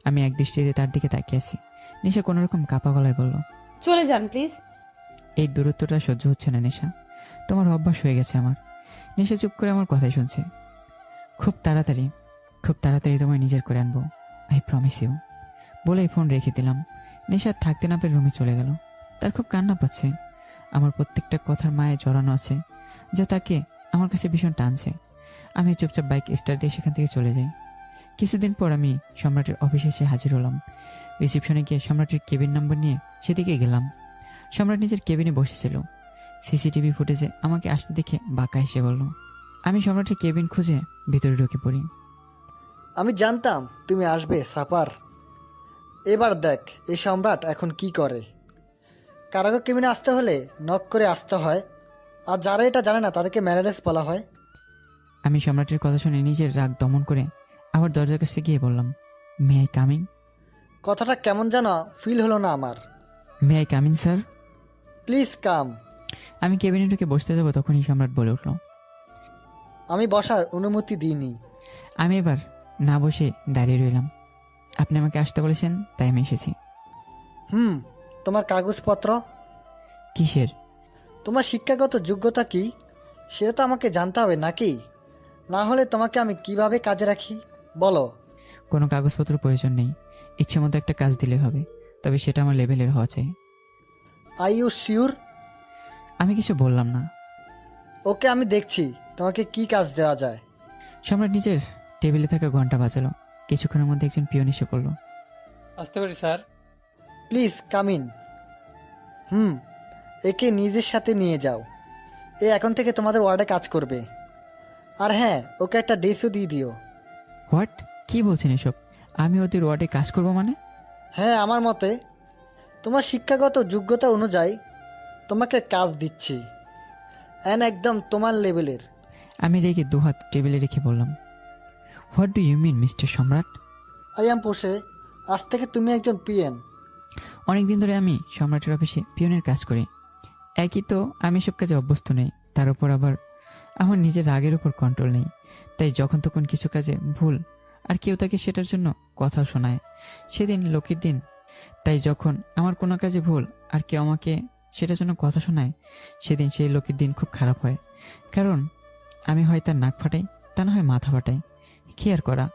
আমি এক দৃষ্টিতে তার দিকে তাকিয়ে আছি। নেশা কোনোরকম কাপা গলায় বলল, চলে যান প্লিজ। এই দূরত্বটা সহ্য হচ্ছে না নেশা, তোমার অভ্যাস হয়ে গেছে আমার। নেশা চুপ করে আমার কথাই শুনছে। খুব তাড়াতাড়ি তোমায় নিজের করে আনবো, আই প্রমিস ইউ। বলেই ফোন রেখে দিলাম। নেশা থাকতে না পেরে রুমে চলে গেল। তার খুব কান্না পাচ্ছে। আমার প্রত্যেকটা কথার মায়ে জড়ানো আছে, যা তাকে আমার কাছে ভীষণ টানছে। আমি চুপচাপ বাইক স্টার্ট দিয়ে সেখান থেকে চলে যাই। কিছুদিন পর আমি সম্রাটের অফিসে এসে হাজির হলাম। রিসিপশনে গিয়ে সম্রাটের কেবিন নাম্বার নিয়ে সেদিকে গেলাম। সম্রাট নিজের কেবিনে বসেছিল। সিসিটিভি ফুটেজে আমাকে আসতে দেখে বাঁকা হেসে বলল। আমি সম্রাটের কেবিন খুঁজে ভিতরে ঢুকে পড়ি। আমি জানতাম তুমি আসবে সাপার। এবার দেখ এই সম্রাট এখন কি করে। কারাগার কেবিনে আসতে হলে নক করে আসতে হয়, আর যারা এটা জানে না তাদেরকে ম্যানেজার বলা হয়। আমি সম্রাটের কথা শুনে নিজের রাগ দমন করে আবার দরজার কাছে গিয়ে বললাম, মে আই কামিং? কথাটা কেমন যেন ফিল হলো না আমার। May I coming sir? Please come. আমি কেবিনে ঢুকে বসতে যাবো তখনই সম্রাট বলে উঠল। আমি বসার অনুমতি দিইনি। আমি এবার না বসে দাঁড়িয়ে রইলাম। আপনি আমাকে আসতে বলেছেন তাই আমি এসেছি। তোমার কাগজপত্র? কিসের? তোমার শিক্ষাগত যোগ্যতা কি সেটা তো আমাকে জানতে হবে নাকি? না হলে তোমাকে আমি কিভাবে কাজে রাখি বলো। কোনো কাগজপত্র প্রয়োজন নেই, ইচ্ছে মতো একটা কাজ দিলে হবে, তবে সেটা আমার লেভেলের হওয়া চাই। Are you sure? আমি কিছু বললাম না। ওকে, আমি দেখছি তোমাকে কি কাজ দেওয়া যায়। সম্রাট নিজের টেবিলে থাকা ঘন্টা বাজালো। কিছুক্ষণের মধ্যে একজন পিয়ন এসে পড়ল। আসতে পারি স্যার? Please come in. একে নিজের সাথে নিয়ে যাও। এ এখন থেকে তোমাদের ওয়ার্ডে কাজ করবে। আর হ্যাঁ, ওকে একটা ড্রেসও দিয়ে দিও। হোয়াট? কি বলছেন এসব? আমি ওদের ওয়ার্ডে কাজ করব মানে? হ্যাঁ, আমার মতে তোমার শিক্ষাগত যোগ্যতা অনুযায়ী তোমাকে কাজ দিচ্ছি, একদম তোমার লেভেলের। আমি রেগে দুহাত টেবিলে রেখে বললাম, what do you mean mister Samrat? I am পোষে, আজ থেকে তুমি একজন পিএন। অনেকদিন ধরে আমি সম্রাটের অফিসে পিয়নের কাজ করি। একই তো, আমি সব কাজে অভ্যস্ত নেই। তার উপর আবার আমার নিজের রাগের উপর কন্ট্রোল নেই, তাই যখন তখন কিছু কাজে ভুল আর কেউ তাকে সেটার জন্য কথা শোনায়। সেদিন লোকের দিন, তাই যখন আমার কোনো কাজে ভুল আর কেউ আমাকে সেটার জন্য কথা শোনায়, সেদিন সেই লোকের দিন খুব খারাপ হয়। কারণ আমি হয় তার নাক ফাটাই, তা না হয় মাথা ফাটায়। কি আর করা,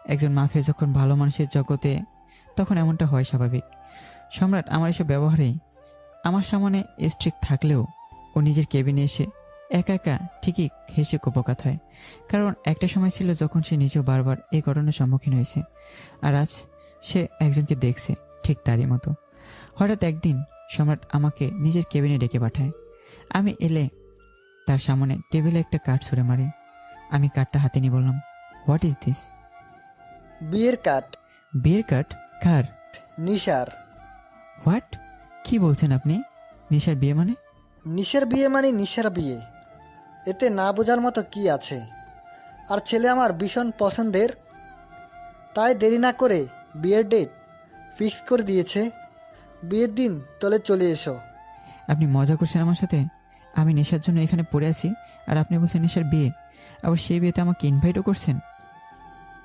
একজন মাফিয়া যখন ভালো মানুষের জগতে, তখন এমনটা হয় স্বাভাবিক। সম্রাট আমার এসব ব্যবহারে আমার সামনে স্ট্রিক্ট থাকলেও ও নিজের কেবিনে এসে একা একা ঠিকই হেসে কোপকাত হয়। কারণ একটা সময় ছিল যখন সে নিজেও বারবার এই ঘটনার সম্মুখীন হয়েছে, আর আজ সে একজনকে দেখছে ঠিক তারই মতো। হঠাৎ একদিন সম্রাট আমাকে নিজের কেবিনে ডেকে পাঠায়। আমি এলে তার সামনে টেবিলে একটা কার্ড ছুঁড়ে মারে। আমি কার্ডটা হাতে নিয়ে বললাম, হোয়াট ইজ দিস? বিয়ের কার্ড। বিয়ের কার্ড? কার? নিশার। হোয়াট? কি বলছেন আপনি? নিশার বিয়ে মানে? নিশার বিয়ে মানে নিশার বিয়ে, এতে না বোঝার মতো কি আছে? আর ছেলে আমার ভীষণ পছন্দের, তাই দেরি না করে বিয়ের ডেট ফিক্স করে দিয়েছে। বিয়ের দিন তলে চলে এসো। আপনি মজা করছেন আমার সাথে? আমি নেশার জন্য এখানে পড়ে আছি, আর আপনি বলছেন নেশার বিয়ে, আবার সেই বিয়েতে আমাকে ইনভাইটও করছেন?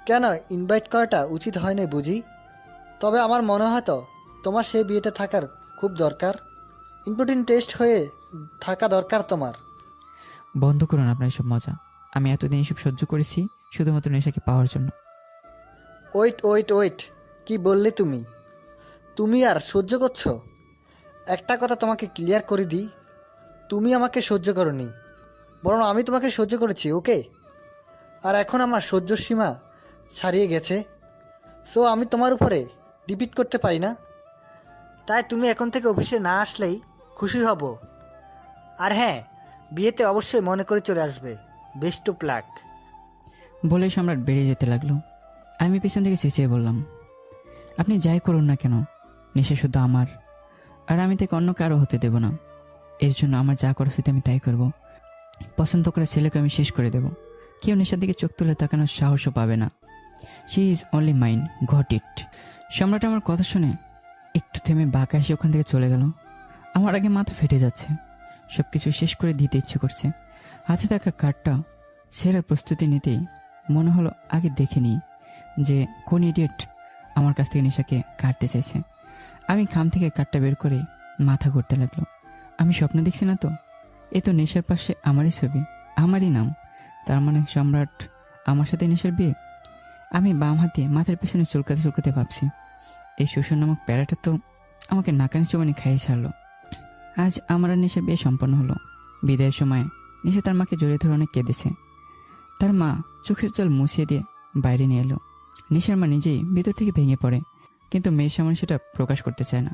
কেন ইনভাইট করাটা উচিত হয়নি বুঝি? তবে আমার মনে হয় তো তোমার সেই বিয়েতে থাকার খুব দরকার। ইম্পর্টেন্ট টেস্ট হয়ে থাকা দরকার তোমার। বন্ধ করুন আপনার এসব মজা। আমি এতদিন এসব সহ্য করেছি শুধুমাত্র নেশাকে পাওয়ার জন্য। ওয়েট ওয়েট ওয়েট, কি বললে তুমি? তুমি আর সহ্য করছো? একটা কথা তোমাকে ক্লিয়ার করে দিই, তুমি আমাকে সহ্য করোনি, বরং আমি তোমাকে সহ্য করেছি, ওকে? আর এখন আমার সহ্যর সীমা ছাড়িয়ে গেছে, সো আমি তোমার উপরে ডিপিট করতে পারি না। তাই তুমি এখন থেকে অফিসে না আসলেই খুশি হব। আর হ্যাঁ, বিয়েতে অবশ্যই মনে করে চলে আসবে। Best of lakh. বলে সম্রাট বেরিয়ে যেতে লাগলো। আমি পিছন থেকে চেঁচিয়ে বললাম, আপনি যাই করুন না কেন, নেশা শুধু আমার, আর আমি তাকে অন্য কারো হতে দেব না। এর জন্য আমার যা করা উচিত আমি তাই করব। পছন্দ করা ছেলেকে আমি শেষ করে দেব। কেউ নেশার দিকে চোখ তুলে তাকানোর সাহসও পাবে না। She is only mine, got it. সম্রাট আমার কথা শুনে একটু থেমে বাঁকা এসে ওখান থেকে চলে গেল। আমার আগে মাথা ফেটে যাচ্ছে, সব কিছু শেষ করে দিতে ইচ্ছে করছে। হাতে থাকা কার্ডটা সেরার প্রস্তুতি নিতেই মনে হলো আগে দেখে নিই যে কোন ইডিয়েট আমার কাছ থেকে নেশাকে কাটতে চাইছে। আমি খাম থেকে কার্ডটা বের করে মাথা ঘুরতে লাগলো। আমি স্বপ্ন দেখছি না তো? এ তো নেশার পাশে আমারই ছবি, আমারই নাম। তার মানে সম্রাট আমার সাথে নেশার বিয়ে? আমি বাম হাতে মাথার পেছনে চুলকাতে চুলকাতে ভাবছি, এই শ্বশুর নামক প্যারাটা তো আমাকে নাকানি চুবানি খাইয়ে ছাড়লো। আজ আমার আর নেশার বিয়ে সম্পন্ন হলো। বিদায়ের সময় নেশা তার মাকে জড়িয়ে ধরে অনেক কেঁদেছে। তার মা চোখের জল মুছিয়ে দিয়ে বাইরে নিয়ে এলো। নেশার মা নিজেই ভিতর থেকে ভেঙে পড়ে, কিন্তু মেয়ের সামনে সেটা প্রকাশ করতে চায় না।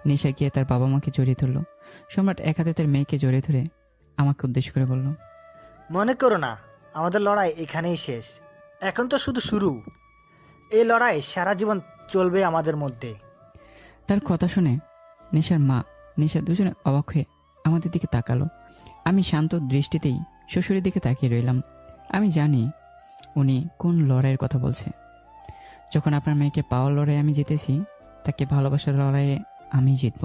নেশা গিয়ে তার বাবা মাকে জড়িয়ে ধরলো। সম্রাট এক হাতে তার মেয়েকে জড়িয়ে ধরে আমাকে উদ্দেশ্য করে বলল, মনে করো না আমাদের লড়াই এখানেই শেষ, এখন তো শুধু শুরু। এই লড়াই সারা জীবন চলবে আমাদের মধ্যে। তার কথা শুনে নেশার মা নেশা দুজনে অবাক হয়ে আমাদের দিকে তাকালো। আমি শান্ত দৃষ্টিতেই শ্বশুরের দিকে তাকিয়ে রইলাম। আমি জানি উনি কোন লড়াইয়ের কথা বলছে। যখন আপনার মেয়েকে পাওয়ার লড়াই আমি জিতেছি, তাকে ভালোবাসার লড়াইয়ে আমি জিতব।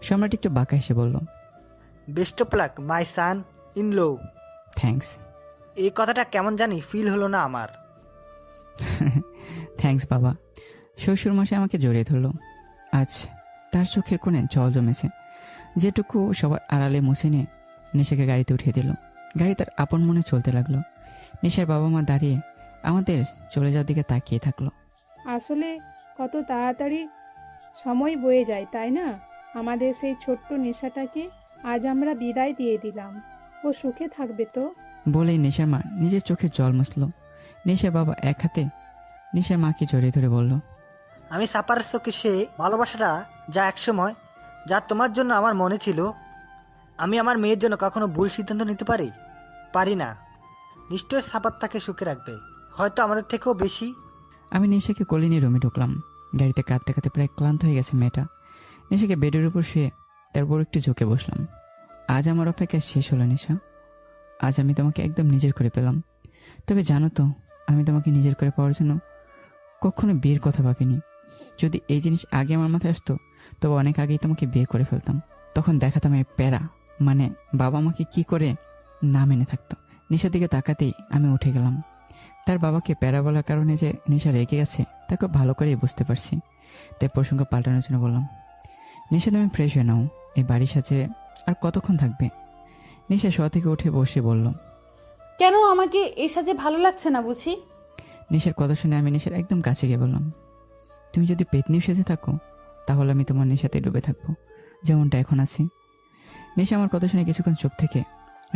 সম্রাট একটু বাঁকা এসে বলল, best of luck my son in law. Thanks. এই কথাটা কেমন জানি ফিল হলো না আমার। থ্যাঙ্কস বাবা। শ্বশুর মশাই আমাকে জড়িয়ে ধরলো। আজ তার চোখের কোণে জল জমেছে, যেটুকু সবার আড়ালে মুছে নিয়ে নেশাকে গাড়িতে উঠিয়ে দিল। গাড়ি তার আপন মনে চলতে লাগলো। নেশার বাবা মা দাঁড়িয়ে আমাদের চলে যাওয়ার দিকে তাকিয়ে থাকলো। আসলে কত তাড়াতাড়ি সময় বয়ে যায়, তাই না? আমাদের সেই ছোট্ট নেশাটাকে আজ আমরা বিদায় দিয়ে দিলাম। ও সুখে থাকবে তো? বলেই নেশার মা নিজের চোখে জল মুছল। নেশার বাবা এক হাতে নেশার মাকে জড়িয়ে ধরে বলল, আমি সাপার চোখে সে ভালোবাসাটা যা একসময় যা তোমার জন্য আমার মনে ছিল, আমি আমার মেয়ের জন্য কখনো ভুল সিদ্ধান্ত নিতে পারি না। নিশ্চয়ই সাপার তাকে সুখে রাখবে, হয়তো আমাদের থেকেও বেশি। আমি নেশাকে কোলে নিয়ে রুমে ঢুকলাম। গাড়িতে কাঁদতে কাঁদতে প্রায় ক্লান্ত হয়ে গেছে মেয়েটা। নেশাকে বেডের উপর শুয়ে তার বড় একটু ঝুঁকে বসলাম। আজ আমার অপেক্ষা শেষ হলো নেশা। আজ আমি তোমাকে একদম নিজের করে পেলাম। তবে জানো তো, আমি তোমাকে নিজের করে পাওয়ার জন্য কখনো বিয়ের কথা ভাবিনি। যদি এই জিনিস আগে আমার মাথায় আসতো, তবে অনেক আগেই তোমাকে বিয়ে করে ফেলতাম। তখন দেখাতাম এই প্যারা, মানে বাবা আমাকে কি করে না মেনে থাকতো। নেশার দিকে তাকাতেই আমি উঠে গেলাম। তার বাবাকে প্যারা বলার কারণে যে নেশা রেগে গেছে তা খুব ভালো করেই বুঝতে পারছি। তাই প্রসঙ্গ পাল্টানোর জন্য বললাম, নেশা তুমি ফ্রেশ হয়ে নাও, এই বাড়ির সাথে আর কতক্ষণ থাকবে? নেশা শোয়া থেকে উঠে বসে বলল, কেন আমাকে এ সাজে ভালো লাগছে না বুঝি? নিশার কথা শুনে আমি নিশার একদম কাছে গিয়ে বললাম, তুমি যদি পেতনির সাথে থাকো তাহলে আমি তোমার নেশাতে ডুবে থাকবো, যেমনটা এখন আছি। নিশা আমার কথা শুনে কিছুক্ষণ চুপ থেকে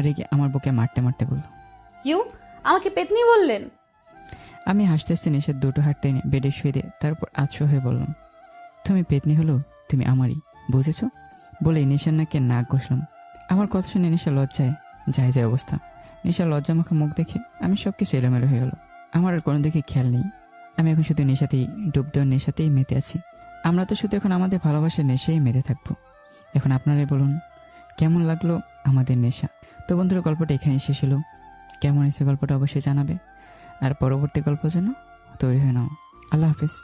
রেগে আমার বুকে মারতে মারতে বলল, ইউ আমাকে পেতনি বললেন? আমি হাসতে হাসতে নিশার দুটো হাত টেনে বেডে শুয়ে দিয়ে তারপর আচ্ছা হয়ে বললাম, তুমি পেতনি হলো তুমি আমারই, বুঝেছো? বলেই নিশার নাকে নাক ঘষলাম। আমার কথা শুনে নিশা লজ্জায় যায় যায় অবস্থা। নিশার লজ্জামাখা মুখ দেখে আমি সব কিছু এলোমেলো হয়ে গেল। আমার আর কোনো দিকে খেয়াল নেই। আমি এখন শুধু নেশাতেই ডুব দেওয়ার নেশাতেই মেতে আছি। আমরা তো শুধু এখন আমাদের ভালোবাসার নেশাই মেতে থাকবো। এখন আপনারাই বলুন কেমন লাগলো আমাদের নেশা। তো বন্ধুরা, গল্পটা এখানেই শেষ হলো। কেমন হয়েছে গল্পটা অবশ্যই জানাবে, আর পরবর্তী গল্পের জন্য তৈরি হয়ে নাও। আল্লাহ হাফিজ।